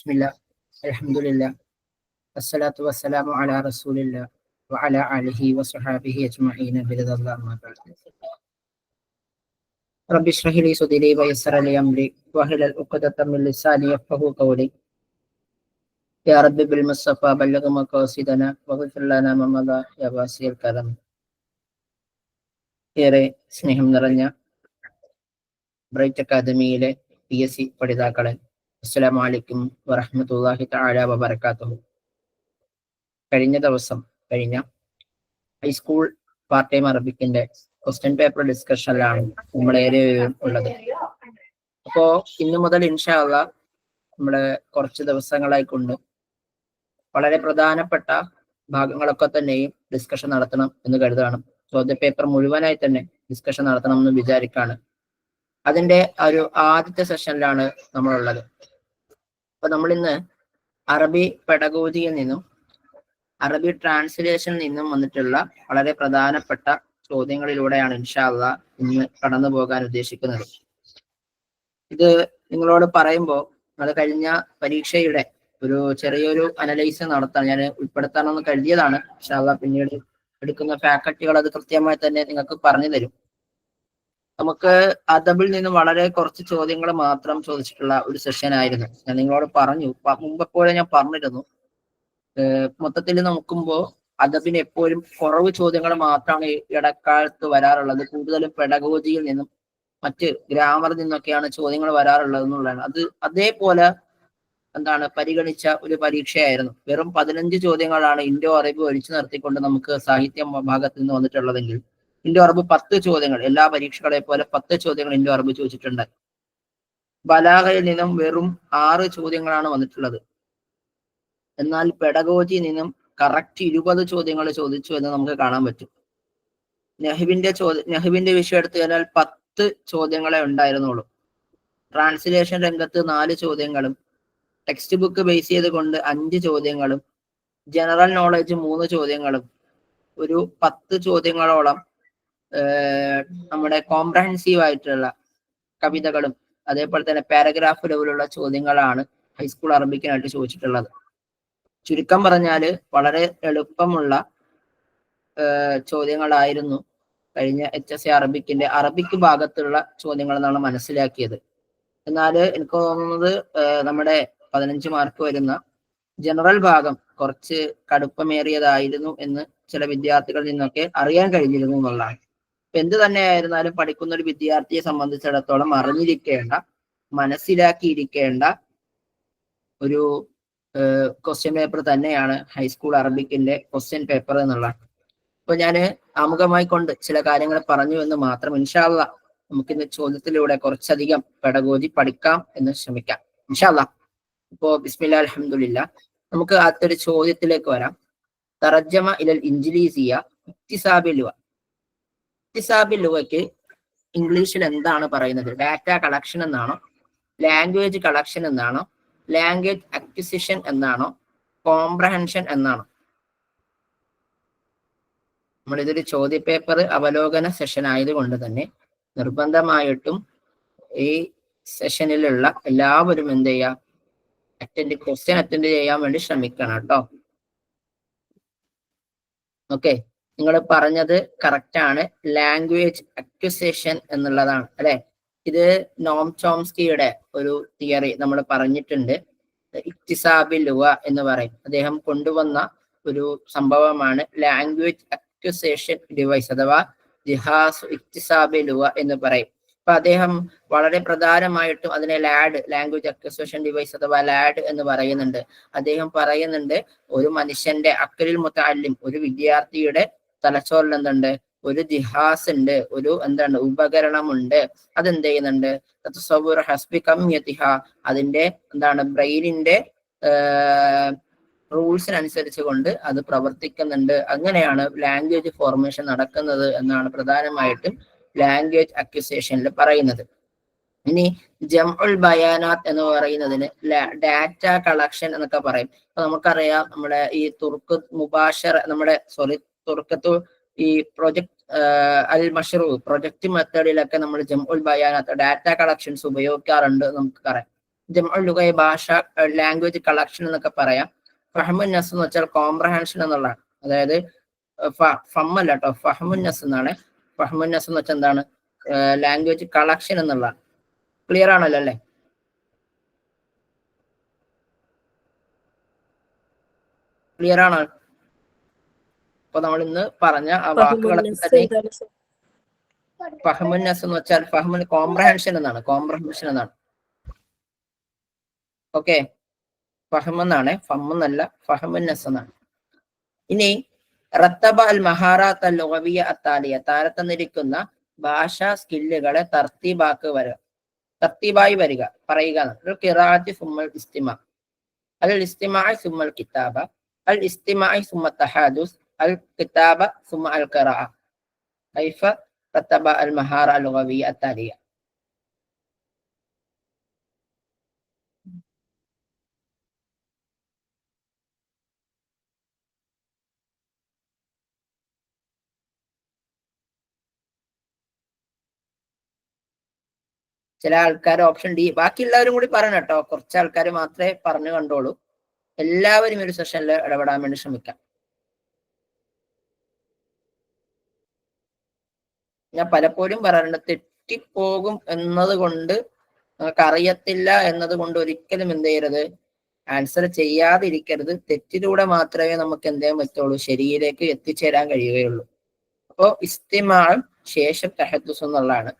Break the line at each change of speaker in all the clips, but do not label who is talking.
Bismillah, Alhamdulillah, Assalatu wassalamu ala Rasulillah, wa ala alihi wa sahbihi ajma'ina biridallah ma ba'd. Rabbi shrah li sadri wa yassir li amri wahlul 'uqdatam min lisani yafqahu qawli. Ya Rabbi bil Mustafa balligh maqasidana waghfir lana ma madha ya wasi'al karam. ഏറെ സ്നേഹം നിറഞ്ഞ bright അക്കാദമിയിലെ PSC പഠിതാക്കളെ, അസ്സലാമു അലൈക്കും വറഹ്മത്തുള്ളാഹി തആല വബറകാതുഹു. കഴിഞ്ഞ ഹൈസ്കൂൾ പാർട്ട് ടൈം അറബിക്കിന്റെ ക്വസ്റ്റ്യൻ പേപ്പർ ഡിസ്കഷനിലാണ് നമ്മളേറെ ഉള്ളത്. അപ്പോ ഇന്നു മുതൽ ഇൻഷാ അല്ലാഹ് നമ്മള് കുറച്ച് ദിവസങ്ങളായിക്കൊണ്ട് വളരെ പ്രധാനപ്പെട്ട ഭാഗങ്ങളൊക്കെ തന്നെയും ഡിസ്കഷൻ നടത്തണം എന്ന് കരുതാണ്. ചോദ്യ പേപ്പർ മുഴുവനായി തന്നെ ഡിസ്കഷൻ നടത്തണം എന്ന് വിചാരിക്കാണ്. അതിന്റെ ഒരു ആദ്യത്തെ സെഷനിലാണ് നമ്മളുള്ളത്. അപ്പൊ നമ്മൾ ഇന്ന് അറബി പെഡഗോജിയിൽ നിന്നും അറബി ട്രാൻസ്ലേഷനിൽ നിന്നും വന്നിട്ടുള്ള വളരെ പ്രധാനപ്പെട്ട ചോദ്യങ്ങളിലൂടെയാണ് ഇൻഷാ അല്ലാഹ് ഇന്ന് കടന്നു പോകാൻ ഉദ്ദേശിക്കുന്നത്. ഇത് നിങ്ങളോട് പറയുമ്പോൾ അത് കഴിഞ്ഞ പരീക്ഷയുടെ ഒരു ചെറിയൊരു അനലൈസ് നടത്താൻ ഞാൻ ഉൾപ്പെടുത്താനെന്ന് കരുതിയതാണ്. ഇൻഷാ അല്ലാഹ് പിന്നീട് എടുക്കുന്ന ഫാക്കൽറ്റികൾ അത് കൃത്യമായി തന്നെ നിങ്ങൾക്ക് പറഞ്ഞു തരും. നമുക്ക് അദബിൽ നിന്ന് വളരെ കുറച്ച് ചോദ്യങ്ങൾ മാത്രം ചോദിച്ചിട്ടുള്ള ഒരു സെഷൻ ആയിരുന്നു. ഞാൻ നിങ്ങളോട് പറഞ്ഞു, മുമ്പെപ്പോഴും ഞാൻ പറഞ്ഞിരുന്നു, മൊത്തത്തിൽ നോക്കുമ്പോൾ അദബിന് എപ്പോഴും കുറവ് ചോദ്യങ്ങൾ മാത്രമാണ് ഇടക്കാലത്ത് വരാറുള്ളത്. കൂടുതലും പെഡഗോജിയിൽ നിന്നും മറ്റ് ഗ്രാമറിൽ നിന്നൊക്കെയാണ് ചോദ്യങ്ങൾ വരാറുള്ളത് എന്നുള്ളതാണ്. അത് അതേപോലെ പരിഗണിച്ച ഒരു പരീക്ഷയായിരുന്നു. വെറും 15 ചോദ്യങ്ങളാണ് ഇൻഡോ അറബി ഒഴിച്ചു നിർത്തിക്കൊണ്ട് നമുക്ക് സാഹിത്യ ഭാഗത്ത് നിന്ന് വന്നിട്ടുള്ളതെങ്കിൽ ഇൻഡോ അറബ് 10 ചോദ്യങ്ങൾ, എല്ലാ പരീക്ഷകളെ പോലെ 10 ചോദ്യങ്ങൾ ഇൻഡോ അറബ് ചോദിച്ചിട്ടുണ്ട്. ബലാഗയിൽ നിന്നും വെറും 6 ചോദ്യങ്ങളാണ് വന്നിട്ടുള്ളത്. എന്നാൽ പെഡഗോജിയിൽ നിന്നും കറക്റ്റ് 20 ചോദ്യങ്ങൾ ചോദിച്ചു എന്ന് നമുക്ക് കാണാൻ പറ്റും. നഹ്വിന്റെ വിഷയം എടുത്തു കഴിഞ്ഞാൽ 10 ചോദ്യങ്ങളെ ഉണ്ടായിരുന്നുള്ളൂ. ട്രാൻസ്ലേഷൻ രംഗത്ത് 4 ചോദ്യങ്ങളും ടെക്സ്റ്റ് ബുക്ക് ബേസ് ചെയ്തുകൊണ്ട് 5 ചോദ്യങ്ങളും ജനറൽ നോളജ് 3 ചോദ്യങ്ങളും ഒരു 10 ചോദ്യങ്ങളോളം നമ്മുടെ കോംപ്രഹെൻസീവ് ആയിട്ടുള്ള കവിതകളും അതേപോലെ തന്നെ പാരഗ്രാഫ് ലെവലുള്ള ചോദ്യങ്ങളാണ് ഹൈസ്കൂൾ അറബിക്കിനായിട്ട് ചോദിച്ചിട്ടുള്ളത്. ചുരുക്കം പറഞ്ഞാൽ വളരെ എളുപ്പമുള്ള ചോദ്യങ്ങളായിരുന്നു കഴിഞ്ഞ HSC അറബിക്കിന്റെ അറബിക് ഭാഗത്തുള്ള ചോദ്യങ്ങൾ എന്നാണ് മനസ്സിലാക്കിയത്. എന്നാൽ എനിക്ക് തോന്നുന്നത് നമ്മുടെ 15 മാർക്ക് വരുന്ന ജനറൽ ഭാഗം കുറച്ച് കടുപ്പമേറിയതായിരുന്നു എന്ന് ചില വിദ്യാർത്ഥികളിൽ നിന്നൊക്കെ അറിയാൻ കഴിഞ്ഞിരുന്നു എന്നുള്ളതാണ്. എന്ത് തന്നെയായിരുന്നാലും പഠിക്കുന്ന ഒരു വിദ്യാർത്ഥിയെ സംബന്ധിച്ചിടത്തോളം അറിഞ്ഞിരിക്കേണ്ട, മനസ്സിലാക്കിയിരിക്കേണ്ട ഒരു ക്വസ്റ്റ്യൻ പേപ്പർ തന്നെയാണ് ഹൈസ്കൂൾ അറബിക്കിന്റെ ക്വസ്റ്റ്യൻ പേപ്പർ എന്നുള്ളതാണ്. അപ്പൊ ഞാൻ ആമുഖമായി കൊണ്ട് ചില കാര്യങ്ങൾ പറഞ്ഞു എന്ന് മാത്രം. ഇൻഷാ അല്ലാഹ് നമുക്കിന്ന് ചോദ്യത്തിലൂടെ കുറച്ചധികം പെഡഗോജി പഠിക്കാം എന്ന് ശ്രമിക്കാം ഇൻഷാ അല്ലാഹ്. ഇപ്പോ ബിസ്മില്ലാ അൽഹംദുലില്ലാ, നമുക്ക് ആദ്യൊരു ചോദ്യത്തിലേക്ക് വരാം. തറജ്ജമ ഇലൽ ഇൻജിലീസിയ ഇക്തിസാബിൽ ലുഗ. ഇക്തിസാബിൽ ലുഗയ്ക്ക് ഇംഗ്ലീഷിൽ എന്താണ് പറയുന്നത്? ഡാറ്റ കളക്ഷൻ എന്നാണോ, ലാംഗ്വേജ് കളക്ഷൻ എന്നാണോ, ലാംഗ്വേജ് അക്വിസിഷൻ എന്നാണോ, കോംപ്രഹെൻഷൻ എന്നാണോ? നമ്മളിതൊരു ചോദ്യ പേപ്പർ അവലോകന സെഷൻ ആയതുകൊണ്ട് തന്നെ നിർബന്ധമായിട്ടും ഈ സെഷനിലുള്ള എല്ലാവരും എന്ത് ചെയ്യുക, ക്വസ്റ്റ്യൻ അറ്റൻഡ് ചെയ്യാൻ വേണ്ടി ശ്രമിക്കണം കേട്ടോ. ഓക്കെ, നിങ്ങൾ പറഞ്ഞത് കറക്റ്റ് ആണ്. ലാംഗ്വേജ് അക്വിസിഷൻ എന്നുള്ളതാണ് അല്ലെ. ഇത് നോം ചോംസ്കിയുടെ ഒരു തിയറി നമ്മൾ പറഞ്ഞിട്ടുണ്ട്. ഇക്തിസാബിൽ ലുഗ എന്ന് പറയും. അദ്ദേഹം കൊണ്ടുവന്ന ഒരു സംഭവമാണ് ലാംഗ്വേജ് അക്വിസിഷൻ ഡിവൈസ് അഥവാ ജിഹാസ് ഇക്തിസാബിൽ ലുഗ എന്ന് പറയും. അപ്പൊ അദ്ദേഹം വളരെ പ്രധാനമായിട്ടും അതിനെ ലാംഗ്വേജ് അക്വിസിഷൻ ഡിവൈസ് അഥവാ ലാഡ് എന്ന് പറയുന്നുണ്ട്. അദ്ദേഹം പറയുന്നുണ്ട്, ഒരു മനുഷ്യന്റെ അക്കലിൽ മുതഅല്ലിം, ഒരു വിദ്യാർത്ഥിയുടെ തലച്ചോറിൽ എന്തുണ്ട്? ഒരു ജിഹാസ് ഉണ്ട്, ഒരു ഉപകരണമുണ്ട്. അതെന്ത് ചെയ്യുന്നുണ്ട്? അതിന്റെ ബ്രെയിനിന്റെ റൂൾസിനനുസരിച്ച് കൊണ്ട് അത് പ്രവർത്തിക്കുന്നുണ്ട്. അങ്ങനെയാണ് ലാംഗ്വേജ് ഫോർമേഷൻ നടക്കുന്നത് എന്നാണ് പ്രധാനമായിട്ടും ലാംഗ്വേജ് അക്വിസിഷനിൽ പറയുന്നത്. ഇനി ജംഉൽ ബയാനാത്ത് എന്ന് പറയുന്നതിന് ഡാറ്റ കളക്ഷൻ എന്നൊക്കെ പറയും. അപ്പൊ നമുക്കറിയാം, നമ്മുടെ ഈ തുർക്കത്തു ഈ പ്രൊജക്ട് അൽ മഷ്റൂ പ്രൊജക്ട് മെത്തേഡിലൊക്കെ നമ്മൾ ജംഉൽ ബയാനാത്ത് ഡാറ്റ കളക്ഷൻസ് ഉപയോഗിക്കാറുണ്ട് നമുക്ക് അറിയാം. ജംഉൽ ലുഗയ ഭാഷ, ലാംഗ്വേജ് കളക്ഷൻ എന്നൊക്കെ പറയാം. ഫഹ്മുൻ നസ് എന്ന് വെച്ചാൽ കോംപ്രഹെൻഷൻ എന്നുള്ളതാണ്. അതായത് ഫമ്മല്ല കേട്ടോ, ഫഹ്മുൻ നസ് എന്നാണ്. ഫഹ്മുൻ നസ് എന്ന് വെച്ചാൽ എന്താണ്? ലാംഗ്വേജ് കളക്ഷൻ എന്നുള്ളതാണ്. ക്ലിയർ ആണല്ലോ അല്ലേ? ക്ലിയർ ആണ്. അപ്പൊ നമ്മൾ ഇന്ന് പറഞ്ഞ ആ വാക്കുകളൊക്കെ തന്നെ ഫഹ്മുൻ നസ് എന്ന് വെച്ചാൽ ഫഹ്മുൻ കോംപ്രഹെൻഷൻ എന്നാണ്. കോംപ്രഹെൻഷൻ എന്നാണ്. ഓക്കെ, ഫഹ്മെന്നാണ്, ഫമ്മെന്നല്ല, ഫഹ്മുൻ നസ് എന്നാണ്. ഇനി റത്തബ അൽ മഹാറാത്ത് അൽ ലുഗവിയ അത്താലിയ, താഴെ തന്നിരിക്കുന്ന ഭാഷാ സ്കില്ലുകളെ തർത്തീബായി വരിക പറയുക. ഖിറാഅത്ത് സുമ്മൽ ഇസ്തിമാ, അൽ ഇസ്തിമാഅ സുമ്മൽ കിതാബ, അൽ ഇസ്തിമാഅ സുമ്മ തഹാദുസ്, അൽ കിതാബ സുമ്മ അൽ ഖിറാഅ. കൈഫ റത്തബ അൽ മഹാറ അൽ ലുഗവിയ അത്താലിയ. ചില ആൾക്കാർ ഓപ്ഷൻ ഡി, ബാക്കി എല്ലാവരും കൂടി പറയണം കേട്ടോ. കുറച്ച് ആൾക്കാർ മാത്രമേ പറഞ്ഞു കണ്ടോളൂ. എല്ലാവരും ഒരു സെഷനിൽ ഇടപെടാൻ വേണ്ടി ശ്രമിക്കാം. ഞാൻ പലപ്പോഴും പറയാറുണ്ട്, തെറ്റിപ്പോകും എന്നത് കൊണ്ട്, നമുക്ക് അറിയത്തില്ല എന്നത് കൊണ്ട് ഒരിക്കലും എന്ത് ചെയ്യരുത്, ആൻസർ ചെയ്യാതിരിക്കരുത്. തെറ്റിലൂടെ മാത്രമേ നമുക്ക് എന്ത് ചെയ്യാൻ പറ്റുള്ളൂ, ശരിയിലേക്ക് എത്തിച്ചേരാൻ കഴിയുകയുള്ളൂ. അപ്പോ ഇസ്തിമാഉം ശേഷം തഹദ്ദുസ് എന്നുള്ളതാണ്.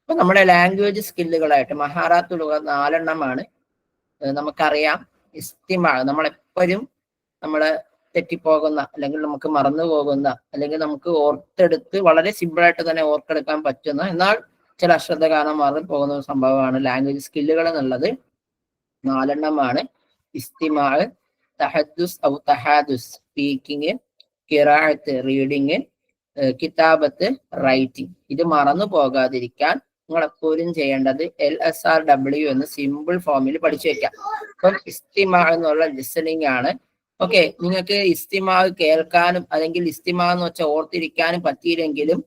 അപ്പൊ നമ്മുടെ ലാംഗ്വേജ് സ്കില്ലുകളായിട്ട് മഹാറാത്തുലുക 4 നമുക്കറിയാം. ഇസ്തിമാ, നമ്മളെപ്പോഴും നമ്മള് തെറ്റിപ്പോകുന്ന, അല്ലെങ്കിൽ നമുക്ക് മറന്നു പോകുന്ന, അല്ലെങ്കിൽ നമുക്ക് ഓർത്തെടുത്ത് വളരെ സിമ്പിളായിട്ട് തന്നെ ഓർത്തെടുക്കാൻ പറ്റുന്ന, എന്നാൽ ചില അശ്രദ്ധ കാരണം മാറി പോകുന്ന ഒരു സംഭവമാണ് ലാംഗ്വേജ് സ്കില്ലുകൾ എന്നുള്ളത്. 4 ഇസ്തിമാ, തഹദ്ദുസ് ഔ തഹാദുസ് സ്പീക്കിംഗ്, ഖിറാഅത്ത് റീഡിങ്, കിതാബത്ത് റൈറ്റിംഗ്. ഇത് മറന്നു പോകാതിരിക്കാൻ നിങ്ങൾ എപ്പോഴും ചെയ്യേണ്ടത് LSRW എന്ന് സിമ്പിൾ ഫോമിൽ പഠിച്ചു വെക്കാം. അപ്പം ഇസ്തിമാ എന്നുള്ള ലിസണിങ് ആണ്. ഓക്കെ, നിങ്ങൾക്ക് ഇസ്തിമാ കേൾക്കാനും അല്ലെങ്കിൽ ഇസ്തിമാ എന്ന് വെച്ചാൽ ഓർത്തിരിക്കാനും പറ്റിയില്ലെങ്കിലും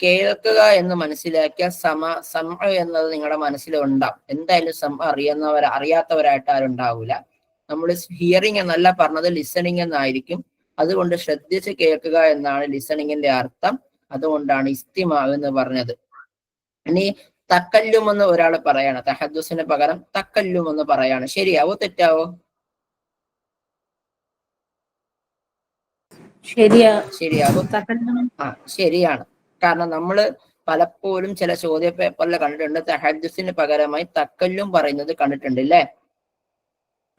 കേൾക്കുക എന്ന് മനസ്സിലാക്കിയ സമ എന്നത് നിങ്ങളുടെ മനസ്സിലുണ്ടാവും. എന്തായാലും അറിയാത്തവരായിട്ട് ആരും ഉണ്ടാവില്ല. നമ്മൾ ഹിയറിംഗ് എന്നല്ല പറഞ്ഞത്, ലിസണിങ് എന്നായിരിക്കും. അതുകൊണ്ട് ശ്രദ്ധിച്ച് കേൾക്കുക എന്നാണ് ലിസണിങ്ങിന്റെ അർത്ഥം. അതുകൊണ്ടാണ് ഇസ്തിമാ എന്ന് പറഞ്ഞത്. ഇനി തക്കല്ലും എന്ന് ഒരാൾ പറയാണ്, തഹദ്ദുസിന് പകരം തക്കല്ലും എന്ന് പറയാണ്. ശരിയാവോ തെറ്റാവോ? ശരിയാകും. ശരിയാണ്. കാരണം നമ്മൾ പലപ്പോഴും ചില ചോദ്യ പേപ്പറിൽ കണ്ടിട്ടുണ്ട്, തഹദ്ദുസിന് പകരമായി തക്കല്ലും പറയുന്നത് കണ്ടിട്ടുണ്ട് അല്ലേ?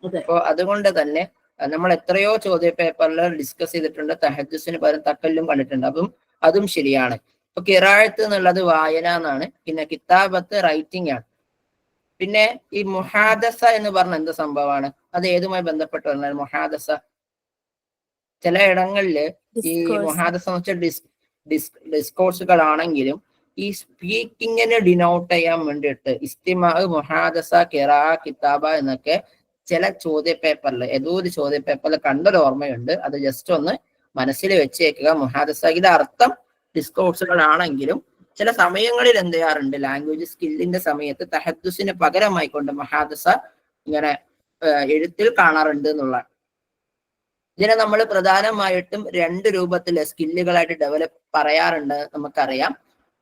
അപ്പൊ അതുകൊണ്ട് തന്നെ നമ്മൾ എത്രയോ ചോദ്യ പേപ്പറിൽ ഡിസ്കസ് ചെയ്തിട്ടുണ്ട്, തഹദ്ദുസിന് പകരം തക്കല്ലും കണ്ടിട്ടുണ്ട്. അപ്പം അതും ശരിയാണ്. ഇപ്പൊ ഖിറാഅത്ത് എന്നുള്ളത് വായന എന്നാണ്. പിന്നെ കിതാബത്ത് റൈറ്റിംഗ് ആണ്. പിന്നെ ഈ മുഹാദസ എന്ന് പറഞ്ഞ എന്ത് സംഭവമാണ്? അത് ഏതുമായി ബന്ധപ്പെട്ട് പറഞ്ഞാൽ മുഹാദസ? ചില ഇടങ്ങളില് ഈ മുഹാദസ എന്ന് വെച്ചാൽ ഡിസ്കോഴ്സുകളാണെങ്കിലും ഈ സ്പീക്കിങ്ങിനെ ഡിനോട്ട് ചെയ്യാൻ വേണ്ടിയിട്ട് ഇസ്തിമാ, മുഹാദസ, ഖിറാഅ, കിതാബ എന്നൊക്കെ ചില ചോദ്യ പേപ്പറിൽ, ഏതോ ഒരു ചോദ്യ പേപ്പറിൽ കണ്ടൊരു ഓർമ്മയുണ്ട്. അത് ജസ്റ്റ് ഒന്ന് മനസ്സിൽ വെച്ചേക്കുക. മുഹാദസയുടെ അർത്ഥം ഡിസ്കോഴ്സുകളാണെങ്കിലും ചില സമയങ്ങളിൽ എന്ത് ചെയ്യാറുണ്ട്, ലാംഗ്വേജ് സ്കില്ലിന്റെ സമയത്ത് തഹദ്ദുസിന് പകരമായിക്കൊണ്ട് മുഹാദസ ഇങ്ങനെ എഴുത്തിൽ കാണാറുണ്ട് എന്നുള്ളതാണ്. ഇതിനെ നമ്മൾ പ്രധാനമായിട്ടും 2 രൂപത്തിലെ സ്കില്ലുകളായിട്ട് ഡെവലപ്പ് പറയാറുണ്ട്. നമുക്കറിയാം,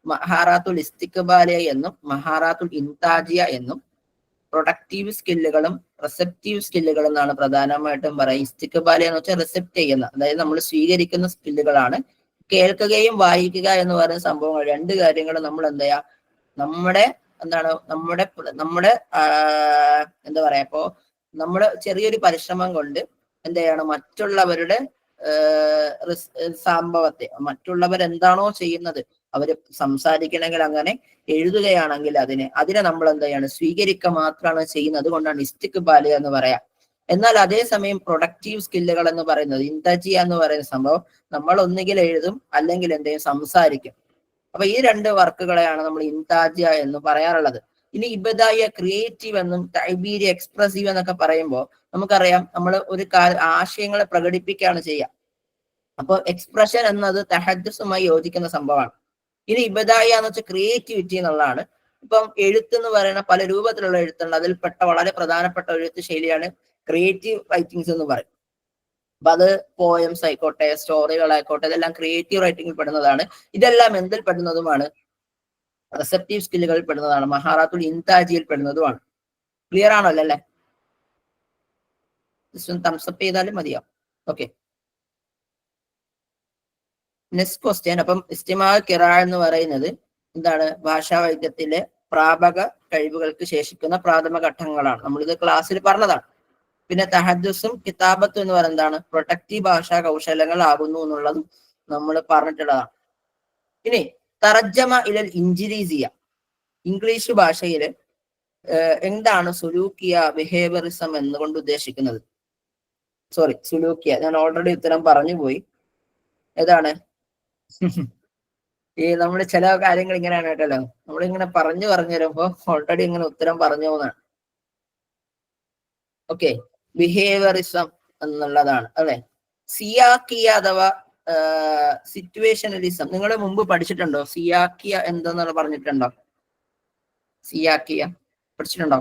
മഹാറാത്തുൽ ഇസ്തിഖ്ബാലിയ എന്നും മഹാറാത്തുൽ ഇൻതാജിയ എന്നും. പ്രൊഡക്റ്റീവ് സ്കില്ലുകളും റിസെപ്റ്റീവ് സ്കില്ലുകളും എന്നാണ് പ്രധാനമായിട്ടും പറയുക. ഇസ്തിഖ്ബാലിയ എന്ന് വെച്ചാൽ റിസെപ്റ്റ് ചെയ്യുന്ന, അതായത് നമ്മൾ സ്വീകരിക്കുന്ന സ്കില്ലുകളാണ്. കേൾക്കുകയും വായിക്കുക എന്ന് പറയുന്ന സംഭവങ്ങൾ, 2 കാര്യങ്ങളും നമ്മൾ എന്താ ചെയ്യാ, നമ്മുടെ എന്താ പറയാ, ഇപ്പോ നമ്മുടെ ചെറിയൊരു പരിശ്രമം കൊണ്ട് എന്ത് ചെയ്യണം, മറ്റുള്ളവരുടെ സംഭവത്തെ, മറ്റുള്ളവരെന്താണോ ചെയ്യുന്നത്, അവര് സംസാരിക്കണമെങ്കിൽ അങ്ങനെ, എഴുതുകയാണെങ്കിൽ അതിനെ നമ്മൾ എന്ത് ചെയ്യാണ്, സ്വീകരിക്കുക മാത്രമാണ് ചെയ്യുന്നത്. അതുകൊണ്ടാണ് ഇസ്തിഖ്ബാലിയ എന്ന് പറയാം. എന്നാൽ അതേസമയം പ്രൊഡക്റ്റീവ് സ്കില്ലുകൾ എന്ന് പറയുന്നത്, ഇൻതജിയ എന്ന് പറയുന്ന സംഭവം, നമ്മൾ ഒന്നുകിൽ എഴുതും അല്ലെങ്കിൽ എന്തെങ്കിലും സംസാരിക്കും. അപ്പൊ ഈ 2 വർക്കുകളെയാണ് നമ്മൾ ഇൻതാജിയ എന്ന് പറയാറുള്ളത്. ഇനി ഇബ്ദാഇയ ക്രിയേറ്റീവ് എന്നും തഅബീരി എക്സ്പ്രസീവ് എന്നൊക്കെ പറയുമ്പോൾ നമുക്കറിയാം, നമ്മൾ ഒരു ആശയങ്ങളെ പ്രകടിപ്പിക്കുകയാണ് ചെയ്യുക. അപ്പൊ എക്സ്പ്രഷൻ എന്നത് തഹദ്ദുസുമായി യോജിക്കുന്ന സംഭവമാണ്. ഇനി ഇബ്ദാഇയ എന്ന് വെച്ചാൽ ക്രിയേറ്റിവിറ്റി എന്നുള്ളതാണ്. ഇപ്പം എഴുത്ത് എന്ന് പറയുന്ന പല രൂപത്തിലുള്ള എഴുത്തുണ്ട്. അതിൽപ്പെട്ട വളരെ പ്രധാനപ്പെട്ട എഴുത്ത് ശൈലിയാണ് ക്രിയേറ്റീവ് റൈറ്റിംഗ്സ് എന്ന് പറയും. അപ്പൊ അത് പോയംസ് ആയിക്കോട്ടെ, സ്റ്റോറികളായിക്കോട്ടെ, ഇതെല്ലാം ക്രിയേറ്റീവ് റൈറ്റിംഗിൽ പെടുന്നതാണ്. ഇതെല്ലാം എന്തിൽ പെടുന്നതുമാണ്? റിസപ്റ്റീവ് സ്കില്ലുകളിൽ പെടുന്നതാണ്. മഹാറാത്തുൽ ഇൻതാജിയിൽ പെടുന്നതുമാണ്. ക്ലിയർ ആണല്ലോ അല്ലേ? തംസപ്പ് ചെയ്താലും മതിയാവും. Okay, next question. അപ്പം ഇസ്തിമാ ഖിറാ എന്ന് പറയുന്നത് എന്താണ്? ഭാഷാ വൈദ്യത്തിലെ പ്രാപക കഴിവുകൾക്ക് ശേഷിക്കുന്ന പ്രാഥമിക ഘട്ടങ്ങളാണ്. നമ്മളിത് ക്ലാസ്സിൽ പറഞ്ഞതാണ്. പിന്നെ തഹദ്ദുസും കിതാബത്തും എന്ന് പറയുന്നത് എന്താണ്? പ്രൊട്ടക്റ്റീവ് ഭാഷാ കൗശലങ്ങൾ ആകുന്നു എന്നുള്ളതും നമ്മൾ പറഞ്ഞിട്ടുള്ളതാണ്. ഇനി തർജമ ഇലൽ ഇൻജിലീസിയ, ഇംഗ്ലീഷ് ഭാഷയിൽ എന്താണ് സുലൂക്കിയ, ബിഹേവിയറിസം എന്നുകൊണ്ട് ഉദ്ദേശിക്കുന്നത്? സോറി, സുലൂക്കിയ ഞാൻ ഓൾറെഡി ഉത്തരം പറഞ്ഞു പോയി. ഏതാണ്? ഈ നമ്മൾ ചില കാര്യങ്ങൾ ഇങ്ങനെയാണ് കേട്ടല്ലോ, നമ്മളിങ്ങനെ പറഞ്ഞു വരുമ്പോ ഓൾറെഡി ഇങ്ങനെ ഉത്തരം പറഞ്ഞു പോകുന്നതാണ്. ഓക്കെ, ബിഹേവിയറിസം എന്നുള്ളതാണ് അല്ലെ. സിയാക്കിയ അഥവാ സിറ്റുവേഷനലിസം നിങ്ങൾ മുമ്പ് പഠിച്ചിട്ടുണ്ടോ? സിയാക്കിയ എന്തെന്നുള്ള പറഞ്ഞിട്ടുണ്ടോ? സിയാക്കിയ പഠിച്ചിട്ടുണ്ടോ?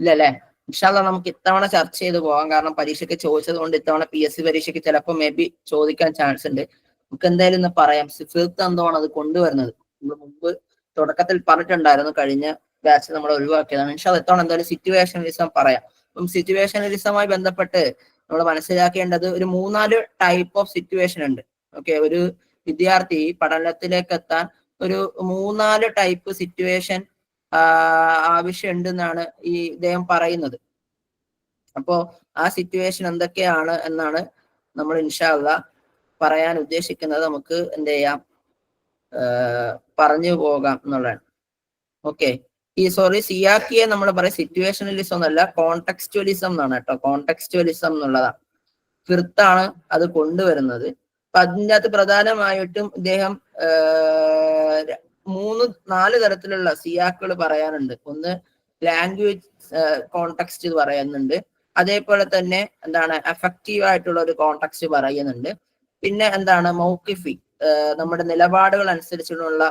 ഇല്ലല്ലേ? ഇൻഷാ അല്ലാഹ് നമുക്ക് ഇത്തവണ ചർച്ച ചെയ്ത് പോകാം. കാരണം പരീക്ഷയ്ക്ക് ചോദിച്ചത് കൊണ്ട് ഇത്തവണ PSC പരീക്ഷയ്ക്ക് ചിലപ്പോൾ മേ ബി ചോദിക്കാൻ ചാൻസ് ഉണ്ട്. നമുക്ക് എന്തായാലും ഇന്ന് പറയാം. ഫിഫ്ത്ത് എന്താണ് അത് കൊണ്ടുവരുന്നത്? നമ്മൾ മുമ്പ് തുടക്കത്തിൽ പറഞ്ഞിട്ടുണ്ടായിരുന്നു, കഴിഞ്ഞ ബാച്ച് നമ്മൾ ഒഴിവാക്കിയതാണ്. ഇൻഷാ അല്ലാഹ് ഇത്തവണ എന്തായാലും സിറ്റുവേഷനലിസം പറയാം. അപ്പം സിറ്റുവേഷനലിസവുമായി ബന്ധപ്പെട്ട് നമ്മൾ മനസ്സിലാക്കേണ്ടത് ഒരു 3-4 ടൈപ്പ് ഓഫ് സിറ്റുവേഷൻ ഉണ്ട്. ഓക്കെ, ഒരു വിദ്യാർത്ഥി പഠനത്തിലേക്ക് എത്താൻ ഒരു 3-4 ടൈപ്പ് സിറ്റുവേഷൻ ആവശ്യമുണ്ട് എന്നാണ് ഈ ഇദ്ദേഹം പറയുന്നത്. അപ്പോ ആ സിറ്റുവേഷൻ എന്തൊക്കെയാണ് എന്നാണ് നമ്മൾ ഇൻഷാ അല്ലാഹ് പറയാൻ ഉദ്ദേശിക്കുന്നത്. നമുക്ക് എന്ത് ചെയ്യാം, പറഞ്ഞു പോകാം എന്നുള്ളതാണ്. ഓക്കെ, ഈ സിയാക്കിയെ നമ്മൾ പറയും സിറ്റുവേഷനലിസം എന്നല്ല, കോണ്ടെക്സ്റ്റുവലിസം എന്നാണ് കേട്ടോ. കോണ്ടെക്സ്റ്റുവലിസം എന്നുള്ളതാണ്. ഫിർത്താണ് അത് കൊണ്ടുവരുന്നത്. അപ്പൊ അതിൻ്റെ അകത്ത് പ്രധാനമായിട്ടും ഇദ്ദേഹം 3-4 തരത്തിലുള്ള സിയാക്കുകൾ പറയാനുണ്ട്. ഒന്ന് ലാംഗ്വേജ് കോണ്ടെക്സ്റ്റ് പറയുന്നുണ്ട്, അതേപോലെ തന്നെ എന്താണ് എഫക്റ്റീവ് ആയിട്ടുള്ള ഒരു കോണ്ടെക്സ്റ്റ് പറയുന്നുണ്ട്, പിന്നെ എന്താണ് മൗഖിഫി, നമ്മുടെ നിലപാടുകൾ അനുസരിച്ചുള്ള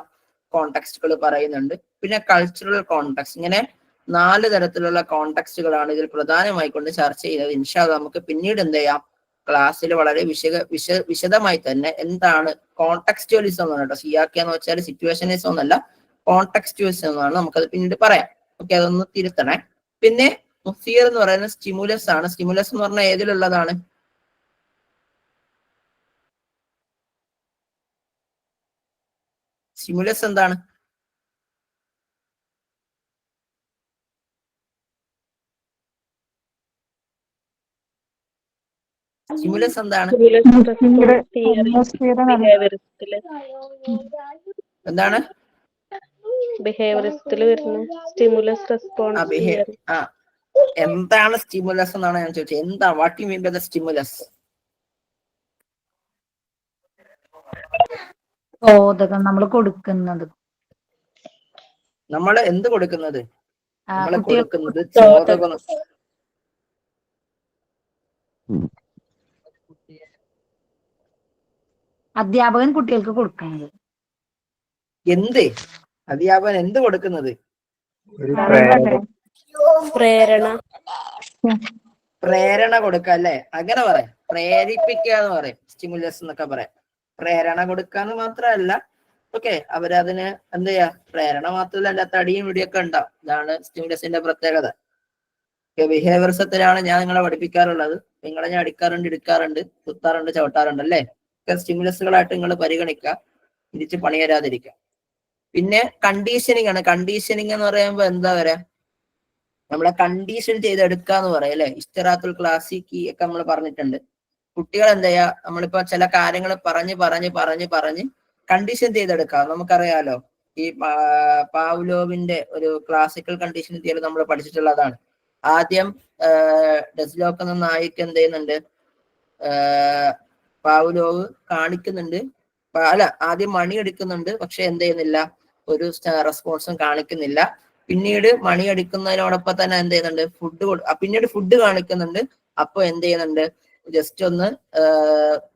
കോണ്ടെക്സ്റ്റുകൾ പറയുന്നുണ്ട്, പിന്നെ കൾച്ചറൽ കോണ്ടെക്സ്റ്റ്. ഇങ്ങനെ 4 തരത്തിലുള്ള കോണ്ടെക്സ്റ്റുകളാണ് ഇതിൽ പ്രധാനമായി കൊണ്ട് ചർച്ച ചെയ്തത്. ഇൻഷാ അല്ലാഹ് നമുക്ക് പിന്നീട് എന്ത് ചെയ്യാം, ക്ലാസ്സിൽ വളരെ വിശദമായി തന്നെ എന്താണ് കോണ്ടെക്സ്റ്റുവലിസം എന്ന് പറഞ്ഞിട്ട്. സിയാക്കിയ എന്ന് വെച്ചാൽ സിറ്റുവേഷനിസം എന്നല്ല, കോണ്ടെക്സ്റ്റുവലിസം എന്നാണ്. നമുക്കത് പിന്നീട് പറയാം. ഓക്കെ, അതൊന്ന് തിരുത്തണേ. പിന്നെ മുഫിയർ എന്ന് പറയുന്നത് സ്റ്റിമുലസ് ആണ്. സ്റ്റിമുലസ് എന്ന് പറഞ്ഞാൽ ഏതിലുള്ളതാണ്? സ്റ്റിമുലസ് എന്താണ്? സ്റ്റിമുലസ് എന്താണ്? എന്താണ്? എന്താണ് സ്റ്റിമുലസ് എന്നാണ് ഞാൻ ചോദിച്ചത്. എന്താ what you mean by the stimulus?
ബോധകം നമ്മൾ കൊടുക്കുന്നത്.
നമ്മൾ എന്ത് കൊടുക്കുന്നത്? നമ്മൾ കൊടുക്കുന്നത്
അധ്യാപകൻ കുട്ടികൾക്ക് കൊടുക്കുന്നത്.
എന്ത്? അധ്യാപകൻ എന്ത് കൊടുക്കുന്നത്? പ്രേരണ കൊടുക്കുക അല്ലെ? അങ്ങനെ പറയാം, പ്രേരിപ്പിക്കുക എന്ന് പറയും, സ്റ്റിമുലസ് എന്നൊക്കെ പറയാം. പ്രേരണ കൊടുക്കാന്ന് മാത്രമല്ല, ഓക്കെ, അവരതിന് എന്ത് ചെയ്യാ, പ്രേരണ മാത്രമല്ല അതിന്റെ തടിയും ഇടിയൊക്കെ ഉണ്ടാവും. ഇതാണ് സ്റ്റിമുലസിന്റെ പ്രത്യേകത. ബിഹേവിയറിസത്തിലാണ് ഞാൻ നിങ്ങളെ പഠിപ്പിക്കാറുള്ളത്. നിങ്ങളെ ഞാൻ അടിക്കാറുണ്ട്, ഇടുക്കാറുണ്ട്, കുത്താറുണ്ട്, ചവിട്ടാറുണ്ട് അല്ലേ? സ്റ്റിമുലസുകളായിട്ട് നിങ്ങൾ പരിഗണിക്കുക, തിരിച്ച് പണി തരാതിരിക്കുക. പിന്നെ കണ്ടീഷനിങ് ആണ്. കണ്ടീഷനിങ് എന്ന് പറയുമ്പോൾ എന്താ പറയാ, നമ്മളെ കണ്ടീഷൻ ചെയ്തെടുക്കുക എന്ന് പറയാം അല്ലെ. ഇസ്തിറാത്തുൽ ക്ലാസിക്കി ഒക്കെ നമ്മൾ പറഞ്ഞിട്ടുണ്ട്. കുട്ടികൾ എന്താ ചെയ്യാ, നമ്മളിപ്പോ ചില കാര്യങ്ങൾ പറഞ്ഞ് കണ്ടീഷൻ ചെയ്തെടുക്കുക. നമുക്കറിയാലോ, ഈ പാവ്ലോവിന്റെ ഒരു ക്ലാസിക്കൽ കണ്ടീഷൻ തിയറി നമ്മൾ പഠിച്ചിട്ടുള്ളതാണ്. ആദ്യം ഡെസ്ലോക്ക് എന്ന നായിക്ക് എന്ത് ചെയ്യുന്നുണ്ട്, പാവ്ലോവ് കാണിക്കുന്നുണ്ട്, അല്ല ആദ്യം മണി അടിക്കുന്നുണ്ട്, പക്ഷെ എന്ത് ചെയ്യുന്നില്ല, ഒരു റെസ്പോൺസും കാണിക്കുന്നില്ല. പിന്നീട് മണി അടിക്കുന്നതിനോടൊപ്പം തന്നെ എന്ത് ചെയ്യുന്നുണ്ട്, പിന്നീട് ഫുഡ് കാണിക്കുന്നുണ്ട്. അപ്പൊ എന്ത് ചെയ്യുന്നുണ്ട്, ജസ്റ്റ് ഒന്ന്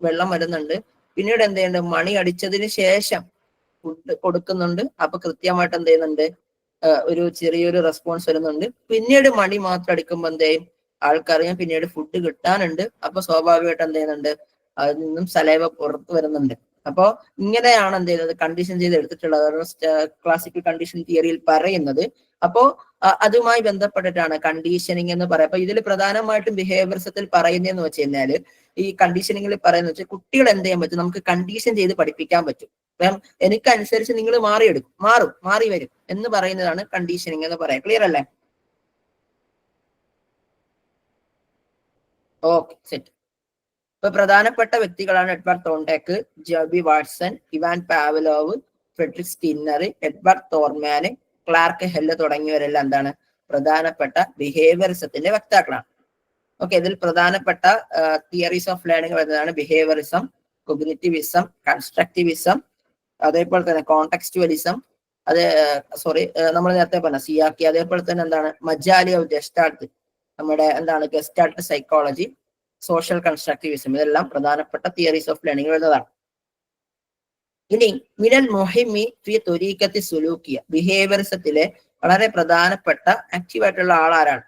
വെള്ളം വരുന്നുണ്ട്. പിന്നീട് എന്ത് ചെയ്യുന്നുണ്ട്, മണി അടിച്ചതിന് ശേഷം ഫുഡ് കൊടുക്കുന്നുണ്ട്. അപ്പൊ കൃത്യമായിട്ട് എന്ത് ചെയ്യുന്നുണ്ട്, ഒരു ചെറിയൊരു റെസ്പോൺസ് വരുന്നുണ്ട്. പിന്നീട് മണി മാത്രം അടിക്കുമ്പോൾ എന്ത് ചെയ്യും, ആൾക്കറിയാം പിന്നീട് ഫുഡ് കിട്ടാനുണ്ട്. അപ്പൊ സ്വാഭാവികമായിട്ട് എന്ത് ചെയ്യുന്നുണ്ട്, അതിൽ നിന്നും സലൈവ പുറത്തു വരുന്നുണ്ട്. അപ്പോ ഇങ്ങനെയാണ് എന്ത് ചെയ്യുന്നത്, കണ്ടീഷൻ ചെയ്ത് എടുത്തിട്ടുള്ളത്, ക്ലാസിക്കൽ കണ്ടീഷൻ തിയറിയിൽ പറയുന്നത്. അപ്പോ അതുമായി ബന്ധപ്പെട്ടിട്ടാണ് കണ്ടീഷനിങ് എന്ന് പറയാം. അപ്പൊ ഇതിൽ പ്രധാനമായിട്ടും ബിഹേവിയറിസത്തിൽ പറയുന്നതെന്ന് വെച്ച് കഴിഞ്ഞാല്, ഈ കണ്ടീഷനിങ്ങിൽ പറയുന്നത് വെച്ചാൽ കുട്ടികൾ എന്ത് ചെയ്യാൻ പറ്റും, നമുക്ക് കണ്ടീഷൻ ചെയ്ത് പഠിപ്പിക്കാൻ പറ്റും. അപ്പം എനിക്കനുസരിച്ച് നിങ്ങൾ മാറി വരും എന്ന് പറയുന്നതാണ് കണ്ടീഷനിങ് എന്ന് പറയാം. ക്ലിയർ അല്ലേ? Okay, set. ഇപ്പൊ പ്രധാനപ്പെട്ട വ്യക്തികളാണ് Edward Thorndike, J B Watson, Ivan Pavlov, Frederick Skinner, Edward Tolman, Clark Hull തുടങ്ങിയവരെല്ലാം എന്താണ്, പ്രധാനപ്പെട്ട ബിഹേവിയറിസത്തിന്റെ വക്താക്കളാണ്. ഓക്കെ, ഇതിൽ പ്രധാനപ്പെട്ട തിയറീസ് ഓഫ് ലേണിംഗ് വരുന്നതാണ് ബിഹേവിയറിസം, കൊഗ്നിറ്റിവിസം, കൺസ്ട്രക്റ്റിവിസം, അതേപോലെ തന്നെ കോണ്ടെക്സ്റ്റുവലിസം, നമ്മൾ നേരത്തെ പറഞ്ഞ സിയാക്കി, അതേപോലെ തന്നെ എന്താണ് മജാലി ഓഫ് ഗെസ്റ്റാൾട്ട്, നമ്മുടെ എന്താണ് ഗെസ്റ്റാൾട്ട് സൈക്കോളജി, സോഷ്യൽ കൺസ്ട്രക്റ്റിവിസം, ഇതെല്ലാം പ്രധാനപ്പെട്ട തിയറീസ് ഓഫ് ലേണിംഗ് വരുന്നതാണ്. ഇനി മിനൽ മുഹിമി ഫി ത്വരീഖത്തി സുലൂക്കിയ, ബിഹേവിയറിസത്തിലെ വളരെ പ്രധാനപ്പെട്ട ആക്റ്റീവായിട്ടുള്ള ആളാരാണ്?